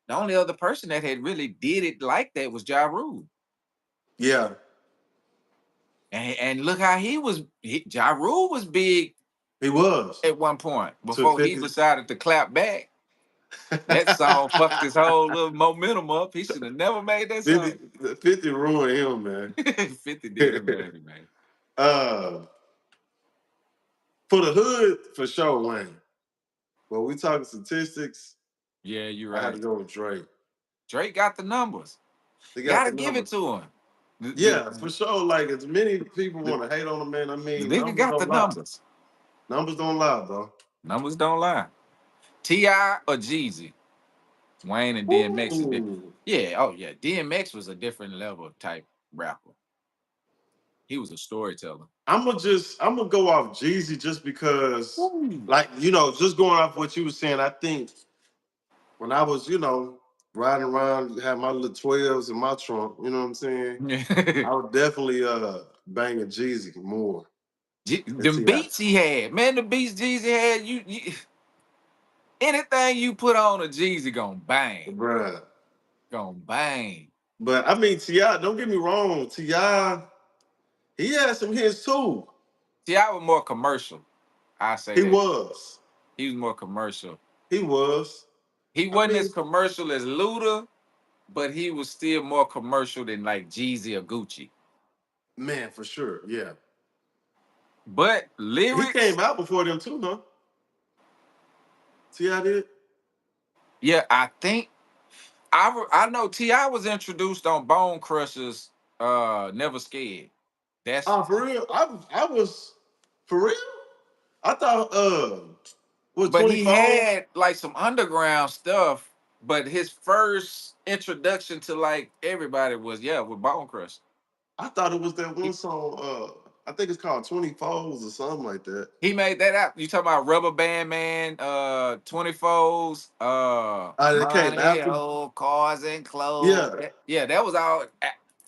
A: the only other person that had really did it like that was Ja Rule.
B: Yeah.
A: And look how Ja Rule was big
B: He was.
A: at one point
B: Took
A: before he
B: 50.
A: decided to clap back. That song fucked his whole little momentum up. He should have never made that
B: 50,
A: song.
B: 50 ruined him, man.
A: 50 did him dirty, man.
B: uh, for the hood, for sure, Wayne. But we talking statistics,
A: Yeah, you're
B: I had
A: right.
B: to go with Drake.
A: Drake got the numbers.
B: They got
A: Gotta
B: the
A: give it
B: numbers.
A: to him.
B: Yeah, for sure. Like as many people
A: The,
B: want to hate on him, man. I
A: the
B: mean,
A: nigga
B: numbers
A: got the
B: don't lie.
A: numbers.
B: Numbers don't lie, bro.
A: Numbers don't lie. T.I. or Jeezy? Wayne and DMX is different.
B: Ooh.
A: Yeah, oh yeah. DMX was a different level type rapper. He was a storyteller.
B: I'm gonna go off Jeezy just because,
A: Ooh.
B: like, just going off what you were saying, I think when I was, riding around, had my little 12s in my trunk, you know what I'm saying? I would definitely bang a Jeezy more than
A: Them
B: T.I.
A: beats he had, man. The beats Jeezy had, anything you put on a Jeezy gonna bang,
B: Bruh.
A: gonna bang.
B: But I mean T.I., don't get me wrong, T.I., he had some hits too.
A: T.I. was more commercial. I say
B: He
A: that
B: was.
A: he was more commercial.
B: He was.
A: He
B: I
A: wasn't as
B: mean,
A: commercial as Luda, but he was still more commercial than like Jeezy or Gucci.
B: man, for sure. Yeah.
A: But
B: He
A: lyrics,
B: came out before them too, no? T.I. did?
A: yeah, I think I know Ti was introduced on Bone Crushers. Never Scared. That's
B: Oh, for real? I was for real? I thought was
A: but he
B: 24?
A: had like some underground stuff. But his first introduction to like everybody was with Bone Crush.
B: I thought it was that one
A: He,
B: song, I think it's called 24s or something like that.
A: he made that out. You talking about Rubber Band Man, 24s,
B: It came
A: money,
B: after.
A: old cars and clothes.
B: Yeah.
A: Yeah, that was all.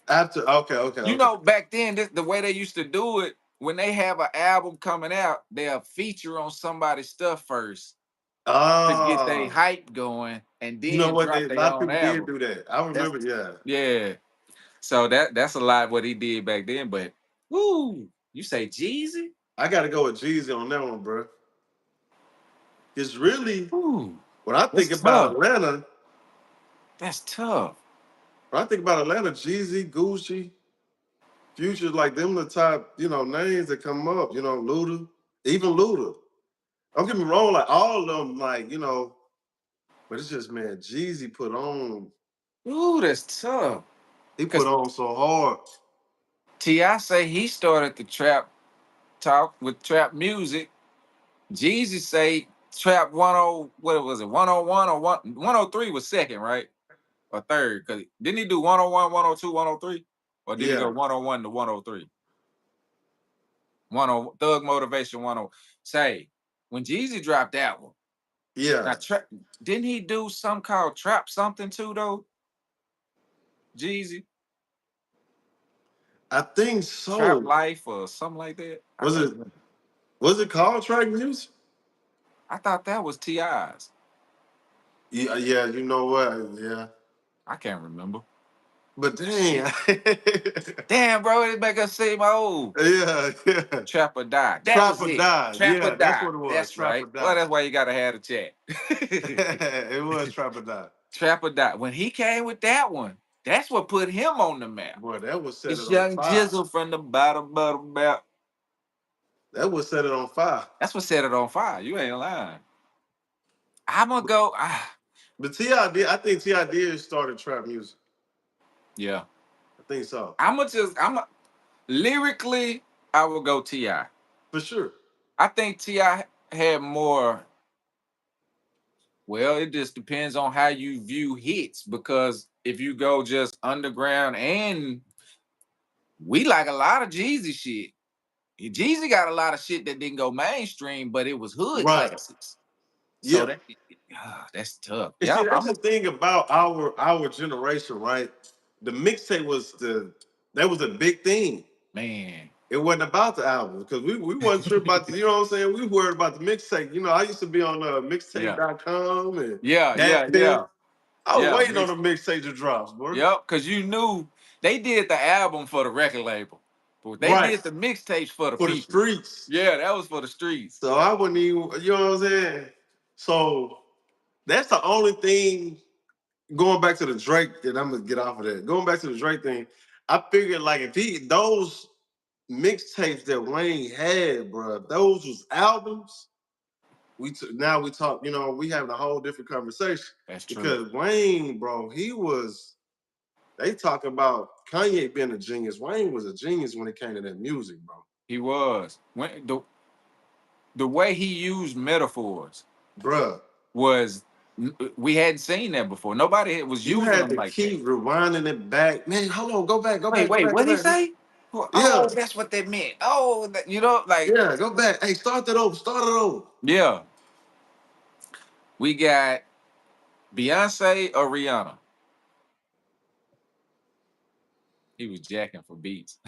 B: After, okay, okay,
A: You
B: okay.
A: know, back then, the way they used to do it, when they have an album coming out, they'll feature on somebody's stuff first to get their
B: Ah,
A: hype going, and
B: you know
A: then
B: what?
A: drop
B: A
A: their
B: lot of
A: own
B: people did
A: album.
B: do that. I
A: That's
B: remember, yeah.
A: yeah. So that's a lot what he did back then. But woo, you say Jeezy?
B: I got to go with Jeezy on that one, bro. It's really,
A: Ooh,
B: when I think
A: that's
B: about
A: tough.
B: Atlanta,
A: That's tough.
B: Jeezy, Gucci, Future, like them the top, names that come up, Luda, even Luda. Don't get me wrong, like all of them, like, but it's just, man, Jeezy
A: Ooh, that's tough.
B: he put
A: Cause
B: on so hard.
A: Ti say he started the trap talk with trap music. Jeezy say trap 10, what was it, 101 or 103 was second, right? Or third. Cause didn't he do 101, 102, 103? Or did he go
B: Yeah,
A: 101 to 103? 10 Thug Motivation 10. Say, when Jeezy dropped that one,
B: yeah.
A: now trap didn't he do some called trap something too though? Jeezy?
B: I think
A: Trap
B: so.
A: Life or something like that. I
B: Was
A: can't
B: it
A: remember.
B: was it called track music?
A: I thought that was T.I.'s.
B: Yeah, yeah, you know what? Yeah.
A: I can't remember.
B: But dang.
A: Shit. Damn, bro, it make us seem old.
B: Yeah, yeah.
A: Trap or Die. That
B: Trap
A: was
B: or
A: it.
B: Die.
A: Trap or
B: Yeah, that's
A: Die.
B: what it was.
A: That's
B: Trap or
A: right. Well,
B: Die.
A: that's why you gotta have the chat.
B: It was Trap or Die.
A: Trap or Die. When he came with that one, that's what put him on the map.
B: Boy, that would set it
A: It's
B: on
A: Young
B: fire.
A: Jizzle from the bottom belt.
B: That would set it on fire.
A: That's what set it on fire. You ain't lying. I'm gonna go.
B: But T.I. did, I think T.I. did started trap music.
A: Yeah.
B: I think so.
A: Lyrically, I will go Ti.
B: For sure.
A: I think Ti had more. Well, it just depends on how you view hits because if you go just underground and we like a lot of Jeezy shit. Jeezy got a lot of shit that didn't go mainstream, but it was hood
B: Right.
A: classics. So
B: Yeah.
A: that's tough.
B: And see,
A: Yeah,
B: that's the thing about our generation, right? The mixtape was that was a big thing.
A: man.
B: it wasn't about the album because we wasn't sure about the, you know what I'm saying? We worried about the mixtape. You know, I used to be on
A: Yeah.
B: mixtape.com and
A: Yeah, yeah,
B: that pimp.
A: yeah.
B: I was
A: Yeah.
B: waiting on the mixtape to drop, bro.
A: Yep, because you knew they did the album for the record label, but they
B: Right.
A: did the mixtapes for the
B: For the
A: people.
B: streets.
A: Yeah, that was for the streets.
B: So I wouldn't even, you know what I'm saying? So that's the only thing going back to the Drake, and I'm gonna get off of that. Going back to the Drake thing, I figured like if he those mixtapes that Wayne had, bro, those was albums. Now we talk, you know, we having a whole different conversation
A: That's true.
B: because Wayne, bro, he was. They talk about Kanye being a genius. Wayne was a genius when it came to that music, bro.
A: He was. When the way he used metaphors
B: Bruh,
A: was we hadn't seen that before. Nobody was
B: you
A: using
B: had
A: them
B: to
A: like that.
B: keep rewinding it back. Man, hold on, go back, go
A: Wait,
B: back, go
A: wait,
B: back, go
A: what did he
B: back.
A: say? Oh,
B: Yeah,
A: that's what that meant. Oh, you know, like
B: yeah, go back. Hey, start that over, start it over.
A: yeah. We got Beyonce or Rihanna. He was jacking for beats.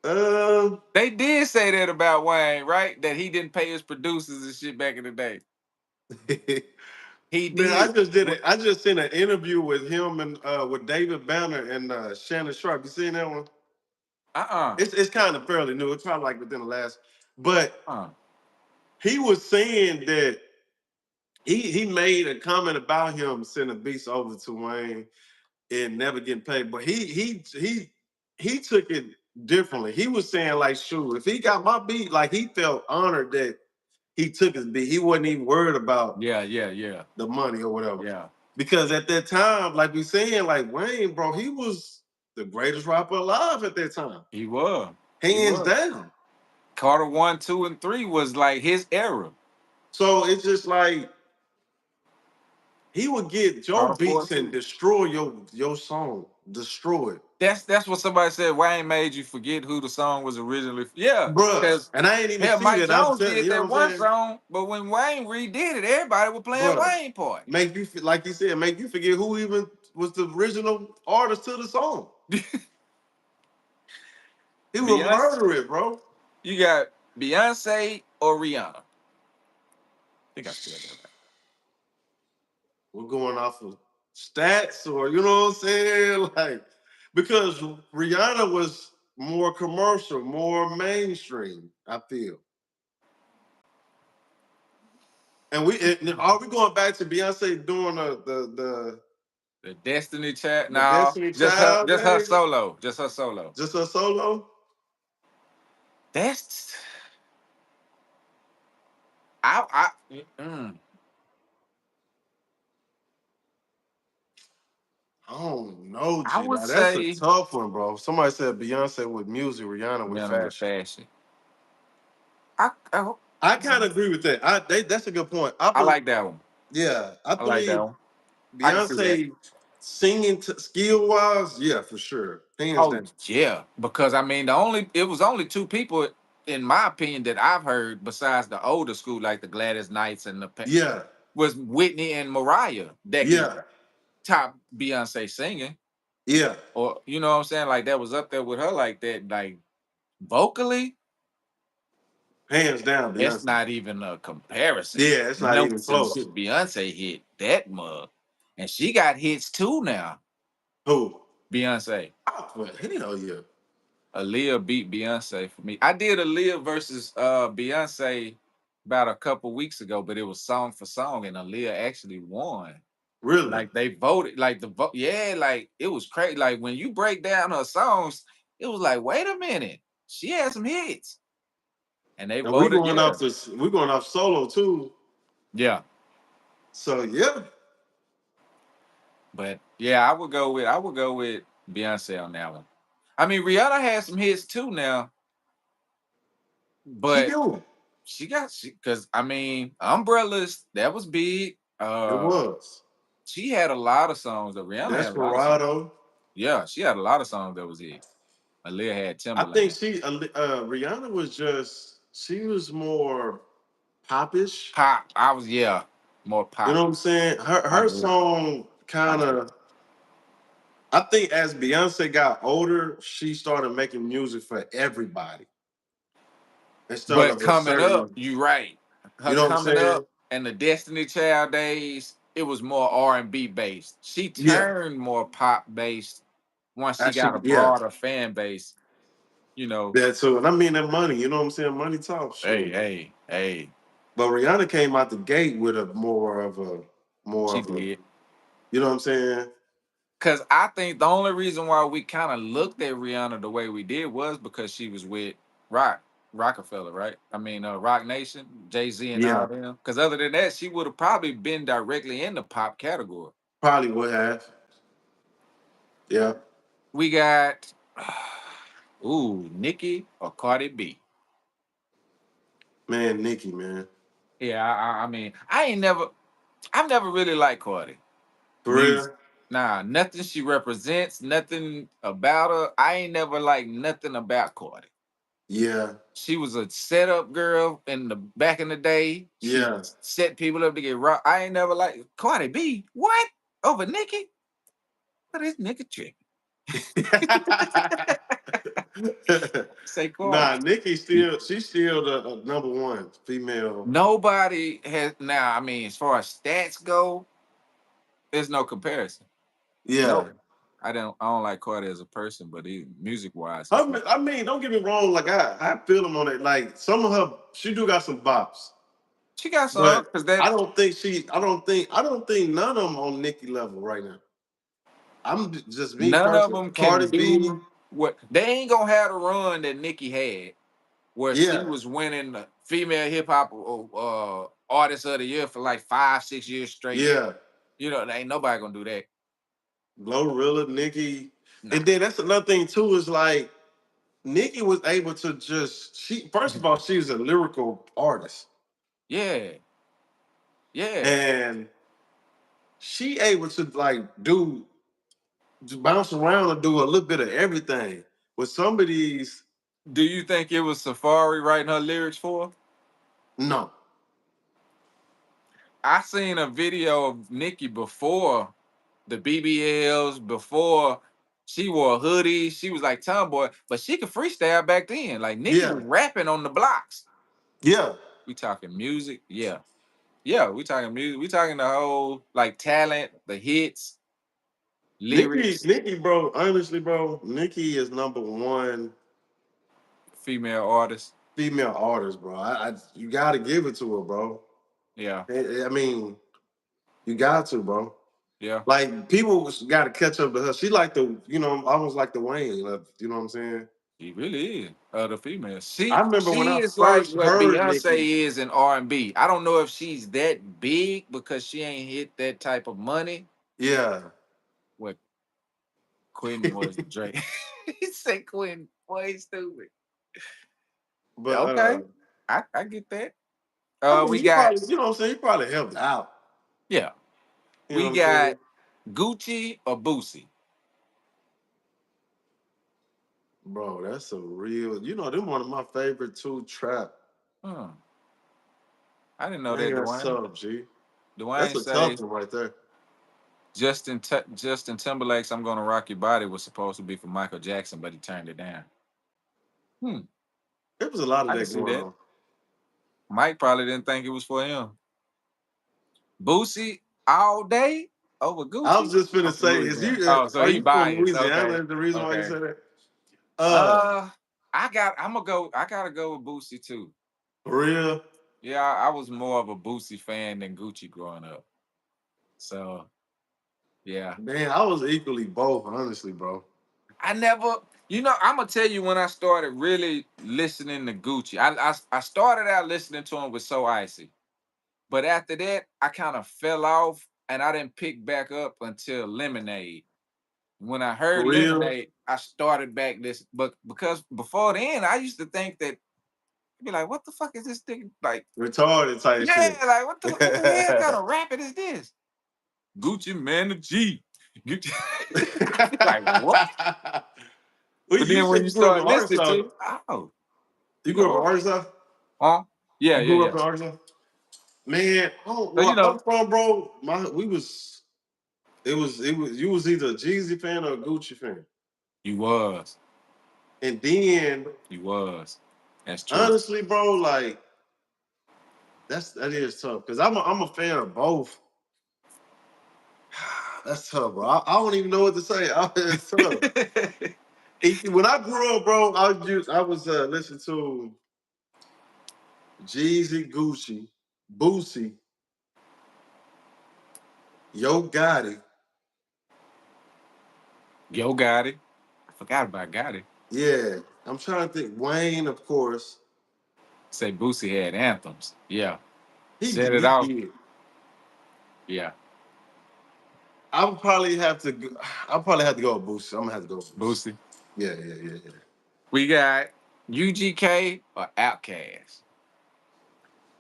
B: Um,
A: They did say that about Wayne, right? That he didn't pay his producers and shit back in the day. He
B: man, I
A: did.
B: just did it. I just seen an interview with him and with David Banner and Shannon Sharp. You seen that one?
A: Uh-uh.
B: It's kind of fairly new. It's probably like within the last, but
A: Uh.
B: he was saying that he made a comment about him sending beats over to Wayne and never getting paid, but he took it differently. He was saying like, "Shoot, if he got my beat, like he felt honored that he took his beat. He wasn't even worried about
A: Yeah, yeah, yeah.
B: the money or whatever."
A: Yeah.
B: Because at that time, like we saying, like Wayne, bro, he was the greatest rapper alive at that time,
A: He was. He
B: hands
A: was.
B: down.
A: Carter 1, 2, and 3 was like his era.
B: So it's just like he would get your
A: Carter 4
B: beats and
A: too.
B: destroy your song, destroy it,
A: That's what somebody said. Wayne made you forget who the song was originally. Yeah,
B: bruh.
A: because
B: And I ain't even
A: hell,
B: see
A: Mike
B: that. I'm
A: Jones
B: telling
A: did
B: you know
A: that
B: what I'm
A: one
B: saying,
A: song, but when Wayne redid it, everybody was playing
B: bruh.
A: Wayne part.
B: Make you like you said, make you forget who even was the original artist to the song. He would
A: Beyonce,
B: murder it, bro.
A: you got Beyonce or Rihanna. I think I said that right.
B: We're going off of stats, or you know what I'm saying, like because Rihanna was more commercial, more mainstream. I feel. And are we going back to Beyonce doing
A: The Destiny Child.
B: the
A: No,
B: Destiny Child,
A: just her
B: baby?
A: solo, just her solo.
B: Just a solo?
A: That's I
B: I don't know,
A: I
B: G.
A: would
B: Now that's a
A: say
B: tough one, bro. Somebody said Beyonce with music, Rihanna with
A: Rihanna with
B: fashion.
A: fashion. I
B: I kind of agree with that. That's a good point.
A: I like that one.
B: Yeah, I
A: I like that
B: believe
A: one. I can see that.
B: Beyonce singing skill wise, yeah, for sure, hands
A: Oh
B: down.
A: yeah, because I mean it was only two people in my opinion that I've heard besides the older school like the Gladys Knights and
B: Yeah,
A: was Whitney and Mariah that could
B: yeah,
A: top Beyonce singing,
B: yeah,
A: or you know what I'm saying, like that was up there with her like that, like vocally.
B: hands down,
A: It's
B: Beyonce.
A: not even a comparison.
B: Yeah, it's not even
A: Notes and
B: close.
A: shit. Beyonce hit that mug, and she got hits too now.
B: Who?
A: Beyonce.
B: Oh, well, hell yeah.
A: Aaliyah beat Beyonce for me. I did Aaliyah versus Beyonce about a couple weeks ago, but it was song for song, and Aaliyah actually won.
B: Really?
A: Like they voted, like the vote, yeah, like it was crazy. Like when you break down her songs, it was like, wait a minute, she had some hits, and they
B: And we
A: voted,
B: going
A: yeah,
B: off this. We going off solo too.
A: yeah.
B: So yeah,
A: But yeah, I would go with Beyonce on that one. I mean, Rihanna has some hits too now,
B: she
A: but
B: do.
A: she because I mean, Umbrellas that was big.
B: It was
A: She had a lot of songs. That Rihanna had a lot of songs.
B: Desperado.
A: Yeah, she had a lot of songs that was it. Aaliyah had
B: I think
A: Timberland.
B: Rihanna was just she was more popish.
A: Pop, I was yeah, more
B: You
A: pop.
B: know what I'm saying? Her
A: I
B: her
A: agree.
B: song
A: I
B: kind
A: agree.
B: of I think as Beyonce got older, she started making music for everybody instead
A: But
B: of a
A: coming up,
B: certain.
A: you right. Her
B: You know what I'm
A: coming
B: saying?
A: up and the Destiny Child days, it was more R&B based. She
B: Yeah.
A: turned more pop based once she got a
B: Actually, yeah.
A: broader fan base. You know,
B: That too. And I mean that money, you know what I'm saying? Money talks,
A: hey,
B: shoot.
A: hey, hey,
B: But Rihanna came out the gate with a more
A: she
B: of a,
A: did.
B: you know what I'm saying?
A: Cause I think the only reason why we kind of looked at Rihanna the way we did was because she was with Rockefeller, right? I mean, Rock Nation, Jay-Z, and
B: Yeah,
A: all them. Cause other than that, she would have probably been directly in the pop category.
B: probably would have. Yeah.
A: We got, Nicki or Cardi B.
B: Man, Nicki, man.
A: Yeah, I mean, I've never really liked Cardi
B: For
A: music.
B: real?
A: Nah, nothing she represents, nothing about her. I ain't never liked nothing about Cardi.
B: Yeah.
A: She was a setup girl in the back in the day. She
B: Yeah.
A: set people up to get rocked. I ain't never like Cardi B. What? Over Nicki? What is Nicki trick? Say Cardi.
B: Nah, Nicki still she's still the number one female.
A: Nobody has now. I mean, as far as stats go, there's no comparison.
B: Yeah.
A: Nope. I don't like Cardi as a person, but music wise,
B: I mean, don't get me wrong. Like I feel them on it. Like some of her, she do got some bops,
A: she got some
B: but
A: because that
B: I don't think none of them on Nicki level right now. Just me
A: none of
B: personally.
A: them can
B: Cardi B,
A: do what they ain't gonna have the run that Nicki had where she
B: yeah,
A: was winning the female hip hop artist of the year for like 5, 6 years straight.
B: yeah,
A: You know, ain't nobody gonna do that.
B: Glorilla, Nicki,
A: Nah.
B: and then that's another thing too. Is like Nicki was able to just she first of all she's a lyrical artist,
A: Yeah, yeah.
B: and she able to like do just bounce around and do a little bit of everything. With some of these,
A: Do you think it was Safari writing her lyrics for her?
B: no,
A: I seen a video of Nicki before the BBLs, before she wore a hoodie. She was like tomboy, but she could freestyle back then. Like Nicki
B: yeah,
A: was rapping on the blocks.
B: yeah.
A: We talking music, yeah. Yeah, we talking music. We talking the whole like talent, the hits, lyrics,
B: Bro, honestly, bro, Nicki is number one
A: female artists.
B: female artist, bro. You got to give it to her, bro.
A: Yeah,
B: I mean, you got to, bro.
A: yeah.
B: Like people got to catch up to her. She like the, almost like the Wayne. You know what I'm saying?
A: She really is. The female.
B: I
A: She
B: remember when
A: she
B: I
A: is like
B: first
A: what
B: heard Nicki.
A: Beyonce is in R&B. I don't know if she's that big because she ain't hit that type of money.
B: Yeah,
A: What Quentin was Drake. He said Quentin. Boy, he's stupid.
B: but
A: Okay. I get that.
B: I mean,
A: We
B: he
A: got
B: probably, you know what I'm saying? He probably helped out.
A: yeah.
B: You know
A: We
B: what I'm saying?
A: got Gucci or Boosie.
B: Bro, that's a real. Them one of my favorite two trap.
A: Hmm. I didn't know
B: Man,
A: that,
B: that's
A: Dwayne.
B: tough, G. That's
A: Dwayne
B: a tough
A: say
B: one right there.
A: Justin Timberlake's "I'm Gonna Rock Your Body" was supposed to be for Michael Jackson, but he turned it down. Hmm.
B: There was a lot of
A: I can
B: that
A: see
B: going
A: that.
B: on.
A: Mike probably didn't think it was for him. Boosie all day over
B: I was
A: Gucci.
B: just
A: I'm
B: gonna
A: from
B: say, is
A: Louisiana.
B: you
A: Oh, so
B: are
A: he
B: you from
A: biased. Okay.
B: Louisiana? Is the reason why you
A: Okay.
B: say that?
A: Uh, I'm gonna go. I gotta go with Boosie too.
B: For real,
A: Yeah, I was more of a Boosie fan than Gucci growing up. So yeah,
B: man, I was equally both, honestly, bro.
A: I never. You know, I'm gonna tell you when I started really listening to Gucci. I started out listening to him with So Icy, but after that, I kind of fell off and I didn't pick back up until Lemonade. When I
B: For
A: heard
B: real,
A: Lemonade, I started back this, but because before then, I used to think that be like, what the fuck is this thing like?
B: retarded type
A: Yeah,
B: shit.
A: like what the hell kind of rapping is this? Gucci Man the G. Gucci. Like what?
B: Well,
A: But
B: you
A: then when
B: said
A: you
B: you grew up in
A: start listening to
B: Arkansas.
A: it, oh
B: You grew up in
A: Lord,
B: Arkansas.
A: huh? Yeah,
B: You
A: yeah,
B: grew up
A: yeah.
B: in Arkansas. Man,
A: So
B: where
A: you
B: I'm
A: know,
B: from, bro. We was. it was you was either a Jeezy fan or a Gucci fan.
A: You was.
B: And then
A: You was. That's true.
B: honestly, bro, like that is tough because I'm a fan of both. That's tough, bro. I don't even know what to say. It's tough. When I grew up, bro, I was listening to Jeezy, Gucci, Boosie, Yo Gotti.
A: Yo Gotti. I forgot about Gotti.
B: Yeah, I'm trying to think. Wayne, of course.
A: Say Boosie had anthems. Yeah.
B: He
A: Set it
B: he
A: off.
B: did.
A: Yeah.
B: I would probably have to. I'll probably have to go with Boosie. I'm gonna have to go with Boosie.
A: Boosie.
B: Yeah.
A: We got UGK or Outkast.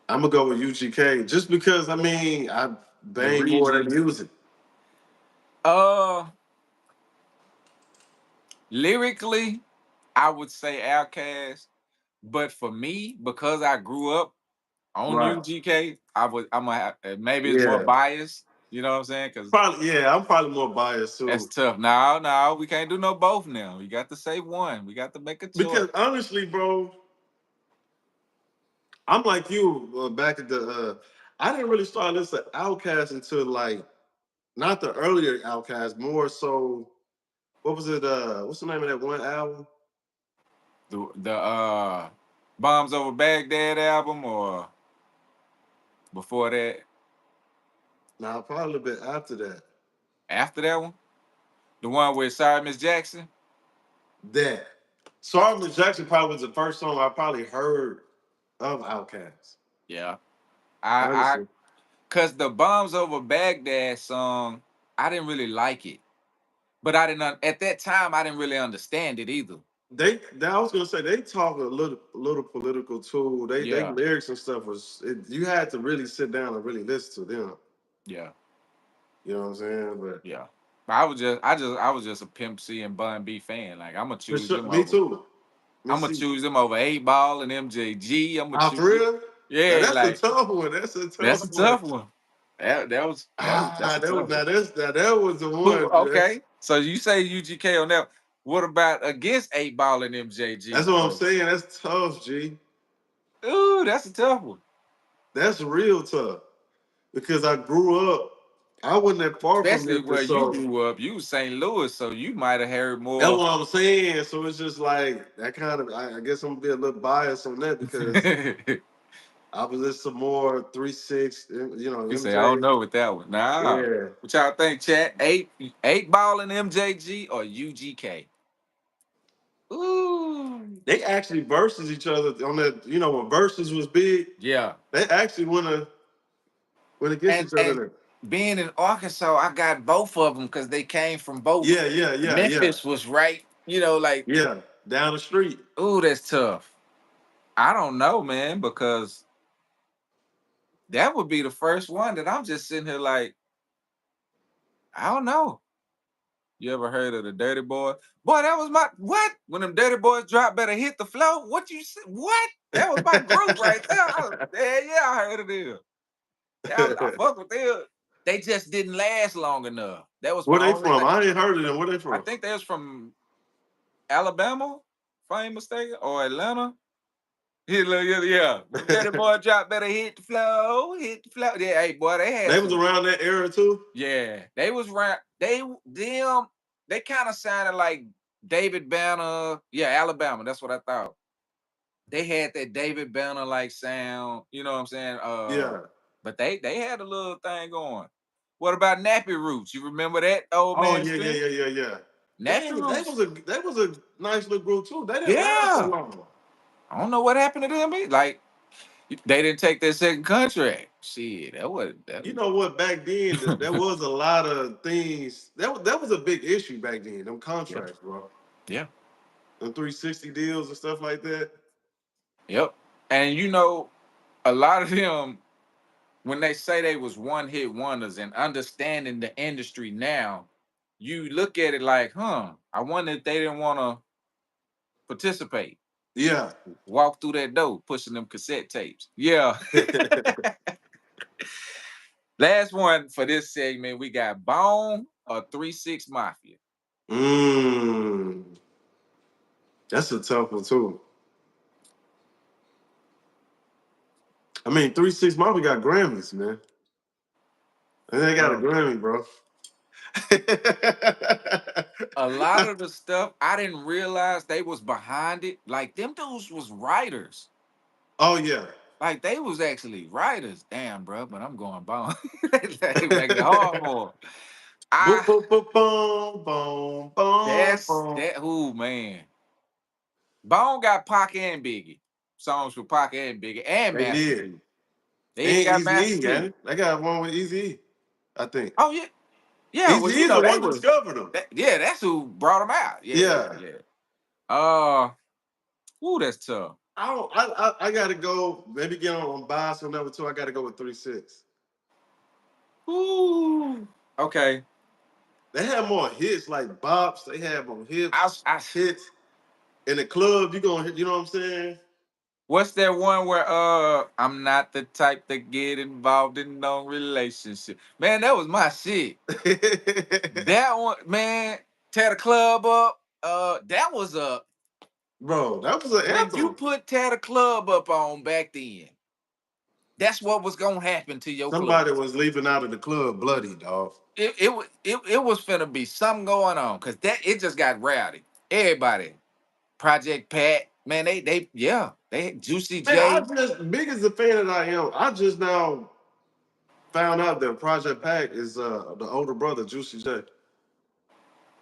B: I'm gonna go with UGK just because I
A: The
B: bang more of
A: region.
B: their music.
A: Uh Lyrically, I would say Outkast. But for me, because I grew up on
B: Right.
A: UGK, I'm gonna have, maybe it's more
B: Yeah.
A: biased. You know what I'm saying? Because
B: Probably. Yeah. I'm probably more biased
A: that's
B: too.
A: tough. No, we can't do no both now. We got to say one. We got to make a choice.
B: Because honestly, bro, I'm like you. Back at the. I didn't really start listening to Outkast until like not the earlier Outkast, more so. What was it? What's the name of that one album?
A: The Bombs Over Baghdad album or before that,
B: Now probably a bit after that.
A: after that one, the one with Sorry Miss Jackson.
B: That. Sorry, Miss Jackson probably was the first song I probably heard of Outkast.
A: Yeah, I
B: Honestly,
A: cause the Bombs Over Baghdad song, I didn't really like it, but I didn't at that time I didn't really understand it either.
B: I was gonna say they talk a little political too. They
A: Yeah,
B: lyrics and stuff you had to really sit down and really listen to them.
A: yeah,
B: You know what I'm saying? But
A: yeah. But I was just a Pimp C and Bun B fan. Like
B: for sure, me too. Me
A: I'm gonna
B: see.
A: choose them over 8 Ball and MJG. I'm gonna
B: For
A: choose it.
B: real? Now
A: Yeah,
B: that's a
A: like
B: tough one. That's a
A: that's
B: tough
A: a
B: one.
A: tough one. That's a
B: That was
A: tough one.
B: that was the
A: Who?
B: one.
A: Okay, so you say UGK on that? What about against 8 Ball and
B: That's
A: MJG?
B: what I'm saying. That's tough, G.
A: Ooh, that's a tough one.
B: That's real tough because I grew up. I wasn't that far from
A: Especially where
B: Memphis,
A: you
B: so
A: grew up. You was St. Louis, so you might have heard
B: that's
A: more.
B: what I'm saying. So it's just like that kind of. I guess I'm gonna be a little biased on that because
A: You
B: I was listening to more 3-6,
A: say I
B: MJ.
A: don't know with that one. Nah.
B: Yeah,
A: What y'all think, chat? 8 Ball and MJG or UGK? Ooh.
B: they actually versus each other on that. When versus was big,
A: Yeah.
B: they actually went against each other.
A: And
B: There.
A: being in Arkansas, I got both of them because they came from both.
B: Yeah.
A: Memphis was right, like,
B: Yeah, down the street.
A: ooh, that's tough. I don't know, man, because that would be the first one that I'm just sitting here like, I don't know. You ever heard of the Dirty Boy? Boy, that was my what? When them Dirty Boys drop, better hit the flow. What you say? What? That was my group right there. Yeah, I heard of them. I fuck with them. They just didn't last long enough. That was
B: Where
A: my
B: they
A: only
B: from?
A: thing.
B: I ain't heard of them. Where they
A: I
B: from?
A: think they was from Alabama, if I ain't mistaken, or Atlanta. Yeah. Them Dirty Boy drop, better hit the flow, hit the flow. Yeah, hey boy, they had
B: They was
A: some.
B: around that era too.
A: Yeah, they was right. They kind of sounded like David Banner. Yeah, Alabama. That's what I thought. They had that David Banner like sound. You know what I'm saying?
B: Yeah.
A: But they had a little thing going. What about Nappy Roots? You remember that old
B: Oh
A: man
B: yeah.
A: stream? Nappy
B: Dang,
A: Roots.
B: that was a nice little group too. They didn't last so
A: Yeah.
B: long.
A: I don't know what happened to them. Like they didn't take their second contract. Shit, that was that.
B: You know what? Back then, there was a lot of things. That was a big issue back then. Them
A: Yeah.
B: contracts, bro.
A: Yeah.
B: Them 360 deals and stuff like that.
A: Yep. And a lot of them when they say they was one hit wonders and understanding the industry now, you look at it like, I wonder if they didn't want to participate.
B: Yeah.
A: Walk through that door, pushing them cassette tapes. Yeah. Last one for this segment, we got Bone or 3-6 Mafia.
B: Mmm. That's a tough one too. I mean, 3-6 Mafia got Grammys, man. And they got a
A: Bro,
B: Grammy, bro.
A: a lot of the stuff I didn't realize they was behind it. Like them dudes was writers.
B: Oh yeah.
A: Like they was actually writers. Damn, bro. But I'm going Bone. They make it hard more.
B: Boom,
A: I
B: boom, boom, boom, boom, boom,
A: that's
B: boom.
A: that. Who man? Bone got Pac and Biggie songs for Pac and Biggie and
B: They
A: Master
B: did.
A: P. They even
B: And
A: got
B: Easy
A: Master
B: E, got
A: P.
B: it. They got one with Easy E, I think.
A: Oh yeah, yeah.
B: Easy
A: Well,
B: E
A: you
B: is
A: know
B: the
A: they
B: one who
A: was.
B: discovered them.
A: Yeah, that's who brought them out. Yeah, yeah,
B: Yeah.
A: yeah. Uh, ooh, that's tough.
B: I gotta go. Maybe get on bias on number two. I gotta go with 3-6.
A: Ooh. Okay.
B: They had more hits like bops. They had more
A: I,
B: hits.
A: I,
B: Hits in the club. You gonna, you know what I'm saying?
A: what's that one where I'm not the type to get involved in no relationship. Man, that was my shit. That one, man, tear the club up. That was a
B: Bro, that was an
A: when you
B: anthem.
A: put tear the club up on back then. That's what was gonna happen to your club.
B: Somebody was leaving out of the club bloody, dog.
A: It was finna be something going on because that it just got rowdy. Everybody, Project Pat, man, they yeah, they Juicy
B: Man, I
A: J.
B: just big as the fan that I am. I just now found out that Project Pack is the older brother, Juicy J.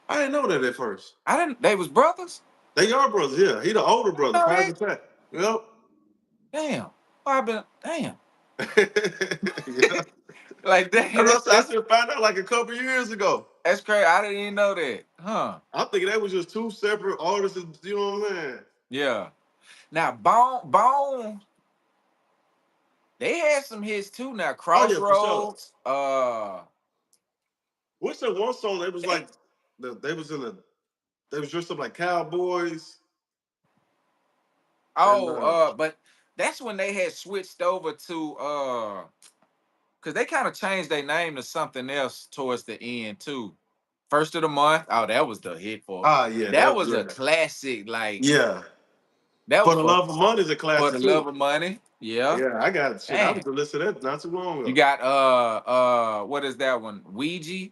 B: I didn't know that at first.
A: I didn't. They was brothers.
B: They are brothers, yeah. He the older
A: I didn't
B: brother,
A: know that.
B: Project Pack. Yep.
A: Damn. I been damn.
B: Yeah.
A: Like damn,
B: That's what I
A: that's
B: just found out like a couple years ago.
A: that's crazy. I didn't even know that. Huh.
B: I'm thinking that was just two separate artists, you know what I'm saying?
A: Yeah. Now Bone, they had some hits too. Now
B: Oh yeah, for sure.
A: Crossroads.
B: What's that one song that was
A: They
B: like they was dressed up like cowboys and
A: but that's when they had switched over to because they kind of changed their name to something else towards the end too. First of the month. Oh, that was the hit for.
B: yeah,
A: That
B: that
A: was a
B: yeah.
A: classic. Like
B: Yeah.
A: that
B: For
A: was
B: the
A: for
B: Love of Money is a
A: for
B: classic
A: the love
B: too.
A: of money. Yeah.
B: Yeah, I got shit. I was
A: Damn.
B: to listen to that not too long
A: You
B: ago.
A: got what is that one? Ouija?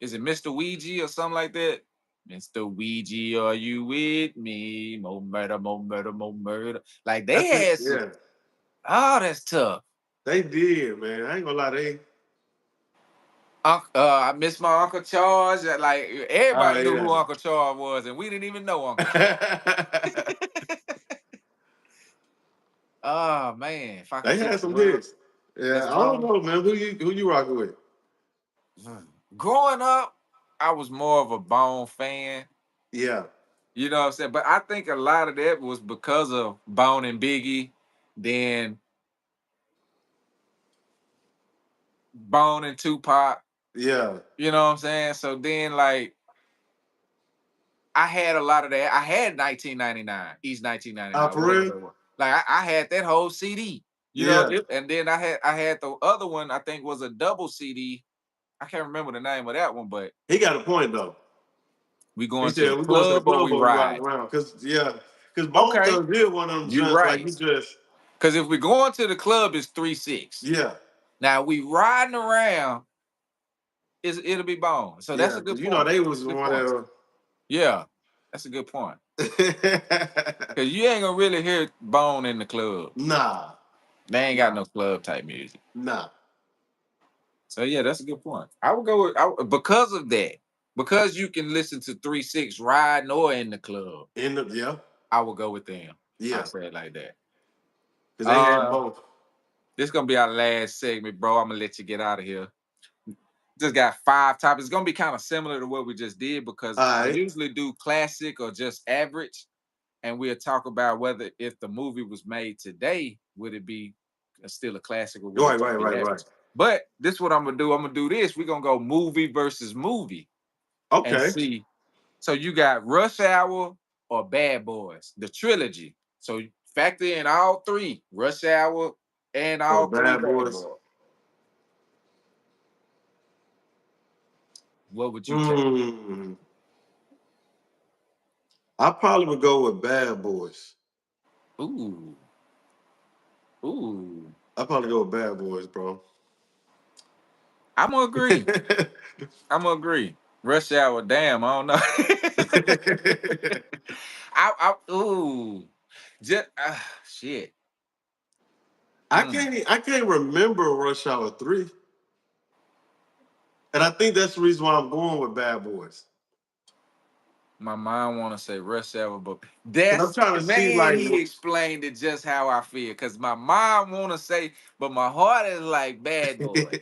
A: Is it Mr. Ouija or something like that? Mr. Ouija, are you with me? More murder, more murder, more murder. Like they
B: That's it.
A: had some.
B: Yeah.
A: Oh, that's tough.
B: They did, man. I ain't gonna lie, they
A: I miss my Uncle Charles. Like
B: oh
A: everybody knew who
B: yeah.
A: Uncle Charles was, and we didn't even know Uncle Charles. Oh man, if I could
B: They
A: touch
B: had
A: the
B: some
A: world,
B: hits. Yeah,
A: that's
B: I don't
A: wrong.
B: know, man. Who you rocking with?
A: Growing up, I was more of a Bone fan.
B: Yeah.
A: You know what I'm saying? But I think a lot of that was because of Bone and Biggie, then Bone and Tupac.
B: Yeah.
A: You know what I'm saying? So then, like, I had a lot of that. I had 1999, East
B: Ah,
A: 1999,
B: for
A: whatever
B: real?
A: that was. Like, I had that whole CD. You know,
B: Yeah.
A: and then I had the other one. I think was a double CD. I can't remember the name of that one, but
B: He got a point though.
A: we
B: He
A: going to
B: said
A: the
B: we're going to the
A: club or
B: club
A: we
B: or we rocking
A: ride.
B: around. Cause Bone
A: Okay,
B: Thugs did one of them
A: you
B: joints like
A: right.
B: he just
A: Because if we going to the club, it's 3-6.
B: yeah.
A: Now we riding around, it'll be Bone. So that's
B: Yeah,
A: a
B: because
A: good
B: you know
A: point.
B: they was
A: Good
B: one
A: point.
B: of
A: Yeah, that's a good point. Cause you ain't gonna really hear Bone in the club.
B: nah,
A: They ain't got
B: nah,
A: no club type music.
B: nah.
A: So yeah, that's a good point. I would go because of that. Because you can listen to 3-6 riding or in the club.
B: Yeah,
A: I would go with them. I
B: yeah,
A: say it like that.
B: because they had
A: Uh,
B: both.
A: this gonna be our last segment, bro. I'm gonna let you get out of here. Just got 5 topics. It's gonna be kind of similar to what we just did because
B: All
A: I
B: right,
A: usually do classic or just average, and we'll talk about whether if the movie was made today, would it be still a classic or would it
B: right,
A: just
B: right,
A: be
B: right, right.
A: average? But this is what I'm gonna do. I'm gonna do this. We're gonna go movie versus movie and
B: Okay.
A: see. So you got Rush Hour or Bad Boys, the trilogy. So factor in all three, Rush Hour and
B: Oh,
A: all three
B: Bad
A: Bad
B: Boys.
A: Boys. What would you take?
B: Hmm. I probably would go with Bad Boys.
A: Ooh, ooh.
B: I probably go with Bad Boys, bro.
A: I'm gonna agree. I'm gonna agree. Rush Hour, damn, I don't know. Ooh, just shit. Hmm.
B: I can't remember Rush Hour 3. And I think that's the reason why I'm going with Bad Boys.
A: My mind want to say Rush Hour, but
B: Cause I'm
A: that's
B: trying to see
A: man.
B: like
A: He explained it just how I feel. Cause my mind want to say, but my heart is like Bad Boy.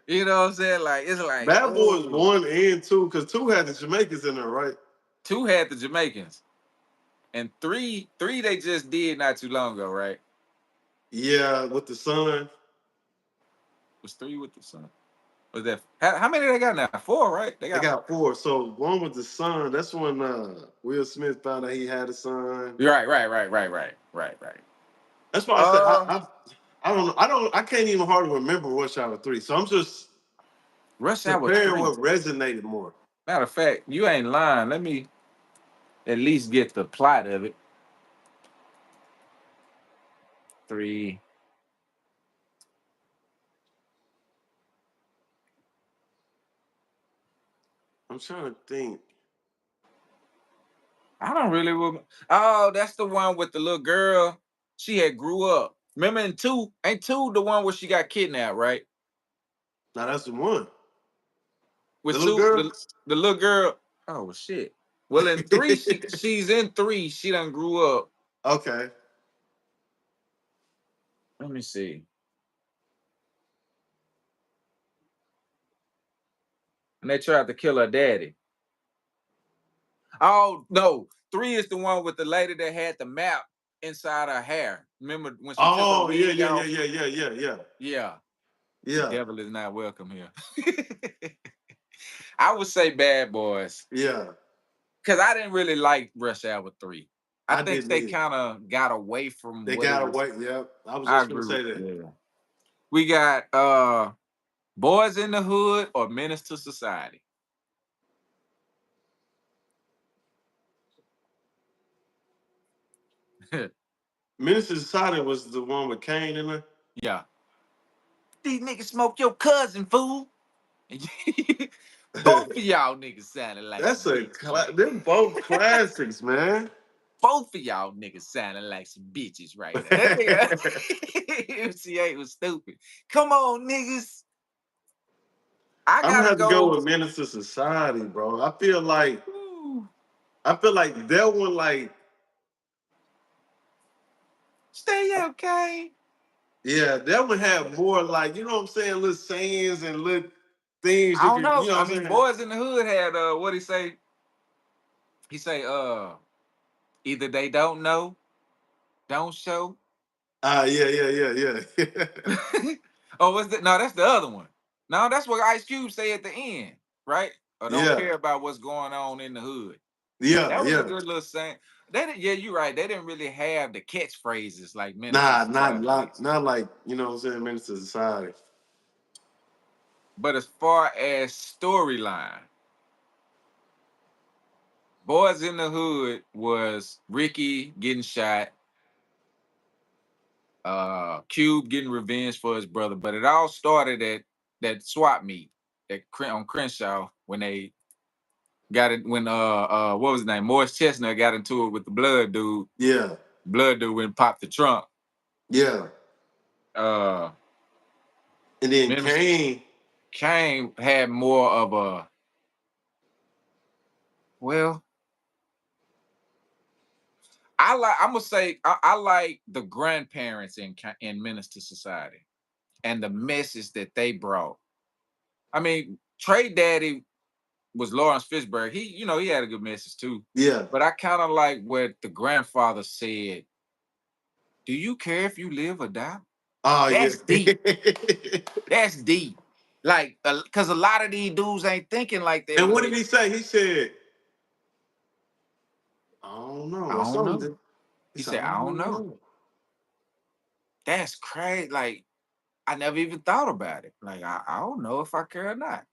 A: You know what I'm saying? Like it's like,
B: Bad Boys
A: oh,
B: 1 and 2, because 2 had the Jamaicans in there, right?
A: two had the Jamaicans, and three they just did not too long ago, right?
B: Yeah, with the son.
A: Was three with the son? Was that how many they got now? Four, right? They
B: They
A: got four.
B: got 4. So one with the son. That's when Will Smith found out he had a son.
A: Right.
B: That's why I said
A: Uh,
B: I don't know. I can't even hardly remember Rush Hour 3. So I'm just
A: Rush Hour
B: comparing
A: three.
B: what resonated more.
A: Matter of fact, you ain't lying. Let me at least get the plot of it. Three.
B: I'm trying to think.
A: I don't really remember. Oh, that's the one with the little girl. She had grew up. Remember in two? Ain't two the one where she got kidnapped, right?
B: Now that's the one. The
A: With
B: little
A: two,
B: girl?
A: the little girl. Oh shit. Well, in three, she's in three. She done grew up.
B: Okay.
A: Let me see. And they tried to kill her daddy. Oh no, three is the one with the lady that had the map inside her hair. Remember when she took her
B: Oh, yeah,
A: wig
B: yeah, yeah,
A: off?
B: yeah, yeah, yeah, yeah.
A: Yeah, the
B: Yeah.
A: devil is not welcome here. I would say Bad Boys
B: Yeah.
A: because I didn't really like Rush Hour 3. I
B: I
A: think
B: didn't
A: they
B: either.
A: kind of got away from
B: They
A: what it
B: gotta
A: was.
B: wait. Yep. I was
A: I
B: just gonna
A: agree with
B: say that.
A: yeah. We got Boys in the Hood or Menace to Society.
B: Minister Society was the one with Kane in it.
A: Yeah. These niggas smoke your cousin, fool. Both of y'all niggas sounded like some
B: That's
A: bitches right
B: they're both classics, man.
A: Both of y'all niggas sounding like some bitches right now. That nigga MCA was stupid. Come on, niggas. I
B: I'm gonna
A: gotta
B: have to go
A: go.
B: with Minister Society, bro.
A: Ooh,
B: I feel like that one, like,
A: stay okay.
B: yeah, that one had more like, you know what I'm saying, little sayings and little things
A: I
B: you
A: don't
B: could, you
A: know.
B: know
A: I
B: what I'm
A: mean,
B: saying?
A: Boys in the Hood had what he say? He say, either they don't know, don't show.
B: Ah, yeah, yeah, yeah, yeah.
A: Oh, what's that? No, that's the other one. No, that's what Ice Cube say at the end, right? Or don't
B: Yeah,
A: care about what's going on in the hood.
B: yeah,
A: That was a
B: yeah.
A: good little saying. Yeah, you're right. They didn't really have the catchphrases like Menace to
B: Nah,
A: Society did.
B: not like, you know what I'm saying, Minister Society.
A: But as far as storyline, Boys in the Hood was Ricky getting shot, Cube getting revenge for his brother, but it all started at that swap meet on Crenshaw when they got it when what was his name? Morris Chestnut got into it with the blood dude.
B: Yeah,
A: Blood dude went and popped the trunk.
B: yeah.
A: Uh
B: And then
A: Memphis
B: Kane,
A: Kane had more of a well, I'm gonna say I like the grandparents in Minister Society and the message that they brought. I mean, Trey Daddy was Lawrence Fishburne. He had a good message too.
B: yeah.
A: But I kind of like what the grandfather said. Do you care if you live or die?
B: Oh, yeah.
A: That's deep. That's deep. Like, cause a lot of these dudes ain't thinking like that
B: And
A: when
B: what did
A: they.
B: he say? He said, I don't know,
A: I
B: or
A: don't know.
B: something. He
A: He
B: said,
A: said,
B: I
A: I don't
B: don't
A: know.
B: know.
A: That's crazy. Like, I never even thought about it. Like, I don't know if I care or not.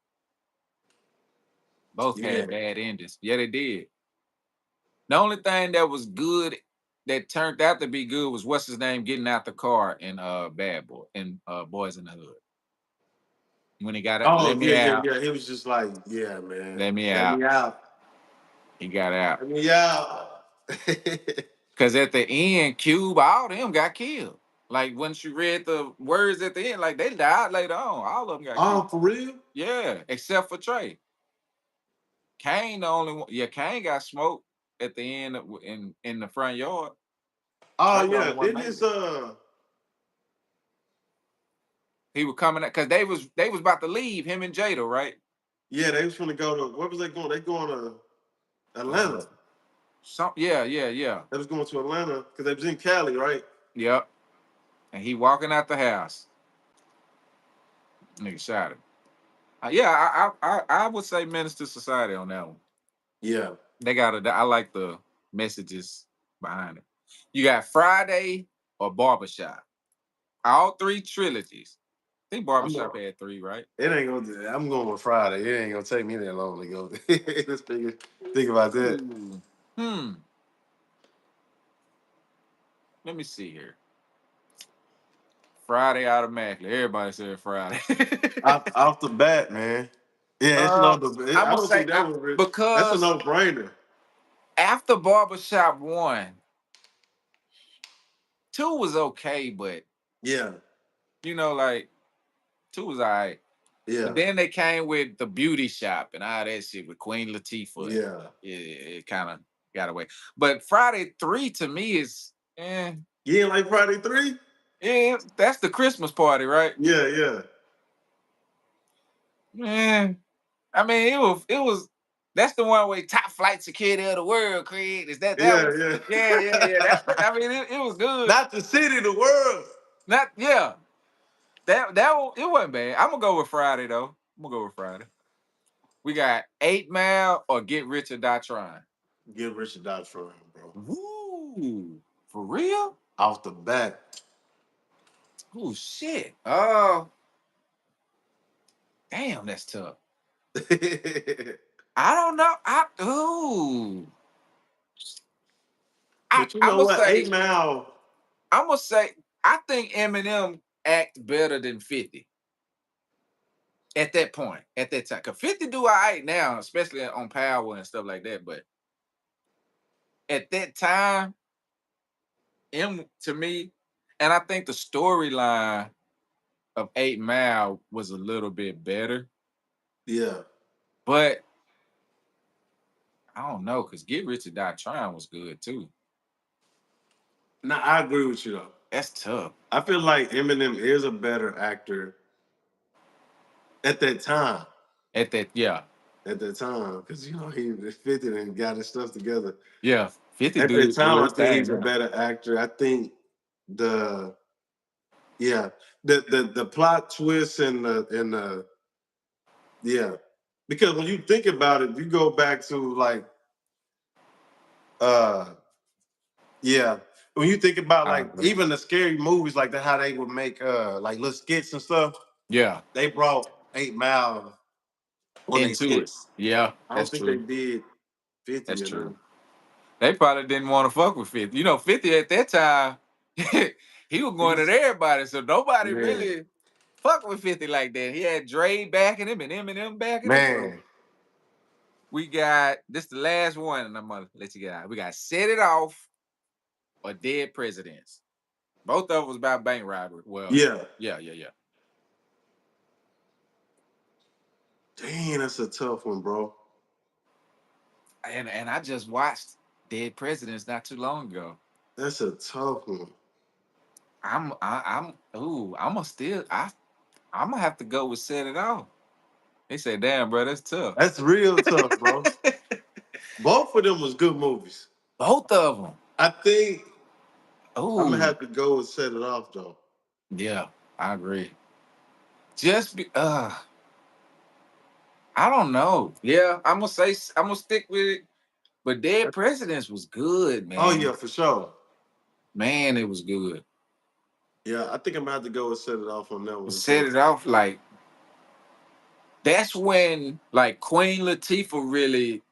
A: Both
B: Yeah.
A: had bad endings. Yeah, they did. The only thing that was good that turned out to be good was what's his name getting out the car in Bad Boy and Boys in the Hood. When he got it,
B: Oh
A: let me
B: yeah, yeah,
A: out,
B: yeah. He was just like, yeah, man,
A: let me
B: let
A: out.
B: me out,
A: He got out.
B: let me out.
A: Cause at the end, Cube, all them got killed. Like once you read the words at the end, like they died later on. All of them got killed.
B: Oh, for real?
A: Yeah, except for Trey. Kane the only one. Yeah, Kane got smoked at the end in the front yard.
B: Oh
A: Trey the only
B: yeah.
A: one
B: Didn't
A: made
B: his
A: it. He was coming because they was about to leave him and Jada, right?
B: yeah, they was gonna go to where was they going? They going to
A: Uh,
B: Atlanta.
A: yeah.
B: They was going to Atlanta because they was in Cali, right?
A: Yep. And he walking out the house. Nigga shot him. Yeah, I would say Minister Society on that one.
B: Yeah.
A: They got a. I like the messages behind it. You got Friday or Barbershop. All three trilogies. I think
B: I'm
A: Barbershop
B: going.
A: had three, right?
B: It ain't gonna. I'm going with Friday. It ain't gonna take me that long to go. Let's think about that.
A: Ooh. Hmm. Let me see here. Friday automatically. Everybody said Friday.
B: Off the bat, man. Yeah, it's no.
A: uh,
B: I
A: I'm gonna
B: don't
A: say
B: think that was. That's a
A: because
B: no brainer.
A: after Barbershop one, two was okay, but
B: Yeah.
A: like two was all right. But
B: Yeah.
A: then they came with the beauty shop and all that shit with Queen Latifah, and
B: Yeah.
A: it kind of got away. But Friday 3 to me is,
B: You ain't like Friday 3?
A: yeah, that's the Christmas party, right?
B: Yeah, yeah.
A: Man, I mean, it was. That's the one where top flight security of the world, Craig. Is that
B: Yeah,
A: one?
B: yeah.
A: Yeah. I mean, it was good.
B: Not the city, the world.
A: Not yeah. That one, it wasn't bad. I'm gonna go with Friday though. I'm gonna go with Friday. We got 8 Mile or Get Rich or Die Trying.
B: Get Richard Dodge for him, bro.
A: Woo, for real?
B: Off the bat.
A: Oh shit. Damn, that's tough. I don't know.
B: But you
A: I'm
B: know
A: gonna
B: what?
A: say
B: 8 Mile.
A: I'm gonna say I think Eminem act better than 50 at that point, at that time. Cause 50 do all right now, especially on Power and stuff like that. But at that time, M to me, and I think the storyline of 8 Mile was a little bit better.
B: Yeah.
A: But I don't know, because Get Rich or Die Trying was good too.
B: Now I agree with you though.
A: That's tough.
B: I feel like Eminem is a better actor at that time.
A: At that, yeah.
B: At that time, because he 50 and got his stuff together.
A: Yeah. 50
B: At that
A: do
B: time, I
A: his
B: think
A: thing
B: he's a
A: now.
B: better actor. I think the yeah, the plot twist and the yeah, because when you think about it, you go back to like uh yeah, when you think about
A: I
B: like
A: agree.
B: even the scary movies like that, how they would make like little skits and stuff.
A: Yeah.
B: They brought 8 Mile on their
A: Into it.
B: skits.
A: Yeah,
B: I don't
A: that's
B: think they
A: true.
B: did
A: That's
B: 50 or
A: true.
B: nothing.
A: They probably didn't want to fuck with 50. 50 at that time, he was
B: He
A: going at
B: was
A: everybody. So nobody
B: yeah,
A: really fuck with 50 like that. He had Dre backing him and Eminem backing him. So
B: man.
A: we got this the last one, and I'm gonna let you get out. We got Set It Off or Dead Presidents. Both of them was about bank robbery. Well,
B: Yeah.
A: yeah.
B: Dang, that's a tough one, bro.
A: And I just watched Dead Presidents not too long ago.
B: That's a tough one.
A: I'm gonna I'm gonna have to go with Set It Off. They say, damn, bro, that's tough.
B: That's real tough, bro. Both of them was good movies.
A: Both of them.
B: I think I'm gonna
A: Oh,
B: have to go and Set It Off though.
A: yeah, I agree. Just be I don't know. Yeah, I'm gonna stick with it. But Dead Presidents was good,
B: Oh
A: man.
B: yeah, for sure.
A: Man, it was good.
B: Yeah, I think I'm gonna have to go and Set It Off on that one as
A: Set
B: well.
A: it off like that's when like Queen Latifah really,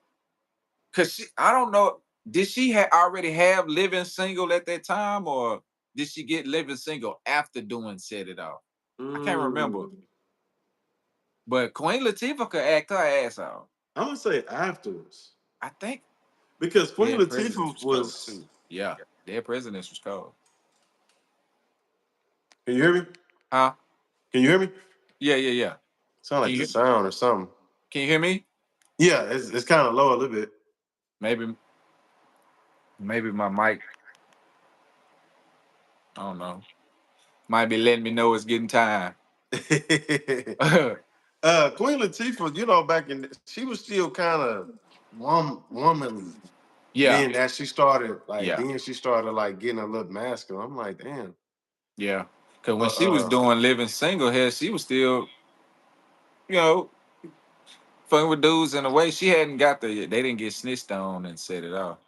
A: cause I don't know, did she already have Living Single at that time, or did she get Living Single after doing Set It Off? I can't remember.
B: Mm,
A: But Queen Latifah could act her ass off.
B: I'm gonna say afterwards
A: I think
B: because Queen
A: Dead Presidents
B: Latifah
A: was cold
B: was.
A: too. Yeah, Dead Presidents was cold.
B: Can you hear me?
A: Huh?
B: Can you hear me?
A: Yeah, yeah, yeah.
B: Sound
A: Can
B: like
A: you
B: the
A: hear,
B: sound or something.
A: can you hear me?
B: Yeah, it's kind of low a little bit.
A: Maybe my mic. I don't know. Might be letting me know it's getting time.
B: Queen Latifah, back in she was still kind of womanly.
A: Yeah,
B: Then as she started,
A: yeah,
B: she started like getting a little masculine. I'm like, damn.
A: yeah. Cause
B: Uh,
A: when she was
B: uh,
A: doing Living Single here, she was still, you know, fucking with dudes in a way she hadn't got they didn't get snitched on and Set It Off.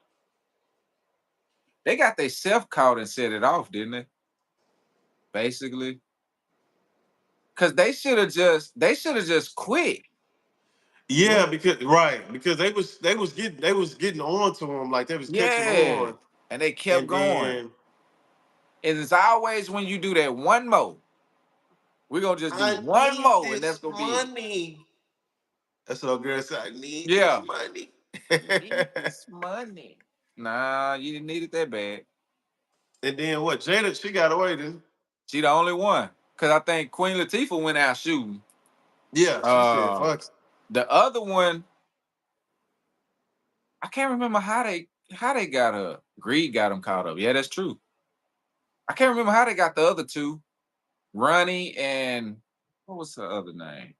A: They got they self caught and Set It Off, didn't they? Basically. Cause they should have just quit.
B: yeah,
A: What?
B: because they was getting on to him like they was catching
A: Yeah.
B: on,
A: And they kept
B: and
A: going.
B: then
A: And it's always when you do that one more, we're gonna just do
B: I
A: one
B: need
A: more and that's
B: this
A: gonna be it.
B: money. That's what girl said. I need this
A: Yeah.
B: money.
A: Need this money. Nah, you didn't need it that bad.
B: And then what? Jada, she got away then.
A: She the only one. Cause I think Queen Latifah went out shooting.
B: Yeah, she said,
A: Uh
B: "Fuck."
A: the other one, I can't remember how they got her. Greed got them caught up. Yeah, that's true. I can't remember how they got the other two. Ronnie and what was her other name?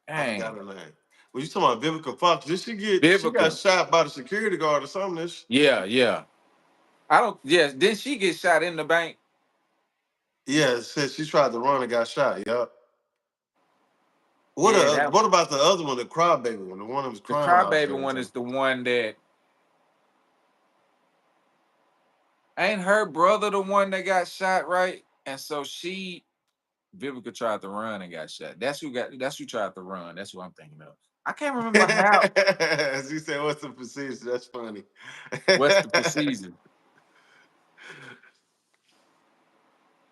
B: I forgot
A: Dang.
B: her name. When you talking about Vivica Fox, did she get? She got
A: Vivica.
B: shot by the security guard or something.
A: Yeah, yeah. I don't. Yes. Didn't she get shot in the bank?
B: Yeah, it said she tried to run and got shot. Yup.
A: Yeah. That
B: What about the other one, the crybaby one, the one that was
A: the
B: crying all the
A: crybaby
B: damn
A: one
B: time?
A: is the one that ain't her brother the one that got shot, right? And so Vivica tried to run and got shot. That's who tried to run. That's what I'm thinking of. I can't remember how.
B: She said, "What's the procedure?" That's funny.
A: What's the procedure?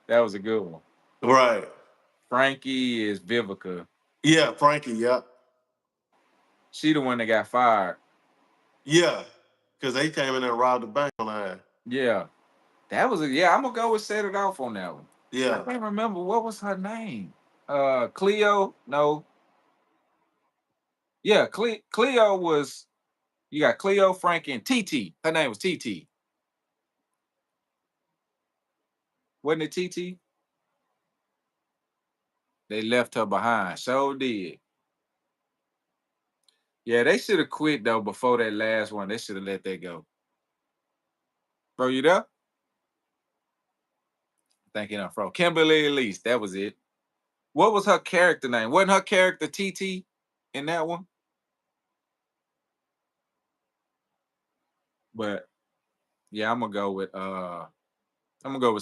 A: That was a good one.
B: Right.
A: Frankie is Vivica.
B: Yeah, Frankie. Yep.
A: She the one that got fired.
B: Yeah, because they came in there and robbed the bank on her.
A: Yeah. That was a yeah. I'm gonna go with Set It Off on that one. I
B: Yeah.
A: can't remember what was her name. Cleo. No. Yeah, Cleo was. You got Cleo, Frankie, and TT. Her name was TT. Wasn't it TT? They left her behind. So did. Yeah, they should have quit though before that last one. They should have let that go. Bro, you there? Thank you, know, bro. Kimberly Elise. That was it. What was her character name? Wasn't her character TT in that one? But yeah, I'm gonna go with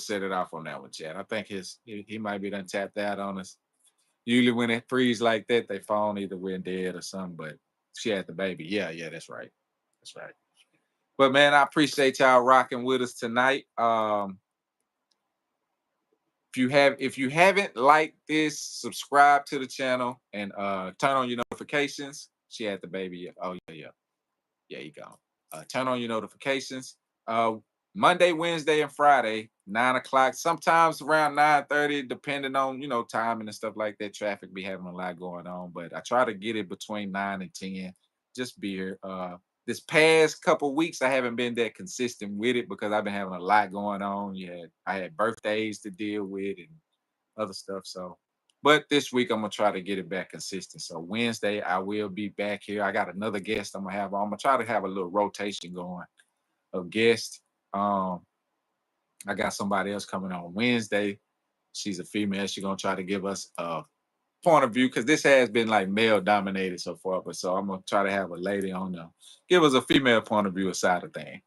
A: Set It Off on that one, Chad. I think he might be done tapped out on us. Usually when it freeze like that, they fall either we're dead or something. But she had the baby. Yeah, yeah, that's right. That's right. But man, I appreciate y'all rocking with us tonight. If you haven't liked this, subscribe to the channel and turn on your notifications. She had the baby. Oh yeah, yeah. Yeah, you go. Turn on your notifications. Uh, Monday, Wednesday, and Friday, 9 o'clock. Sometimes around 9:30, depending on timing and stuff like that. Traffic be having a lot going on, but I try to get it between 9 and 10. Just be here. This past couple weeks, I haven't been that consistent with it because I've been having a lot going on. I had birthdays to deal with and other stuff. So, but this week I'm gonna try to get it back consistent. So Wednesday I will be back here. I got another guest I'm gonna have on. I'm gonna try to have a little rotation going of guests. Um, I got somebody else coming on Wednesday. She's a female. She's gonna try to give us a point of view because this has been like male dominated so far. But so I'm gonna try to have a lady on there, give us a female point of view aside of things.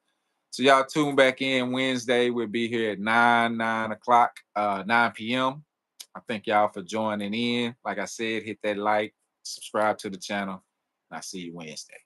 A: So y'all tune back in Wednesday. We'll be here at 9 o'clock, 9 p.m. I thank y'all for joining in. Like I said, hit that like, subscribe to the channel, and I'll see you Wednesday.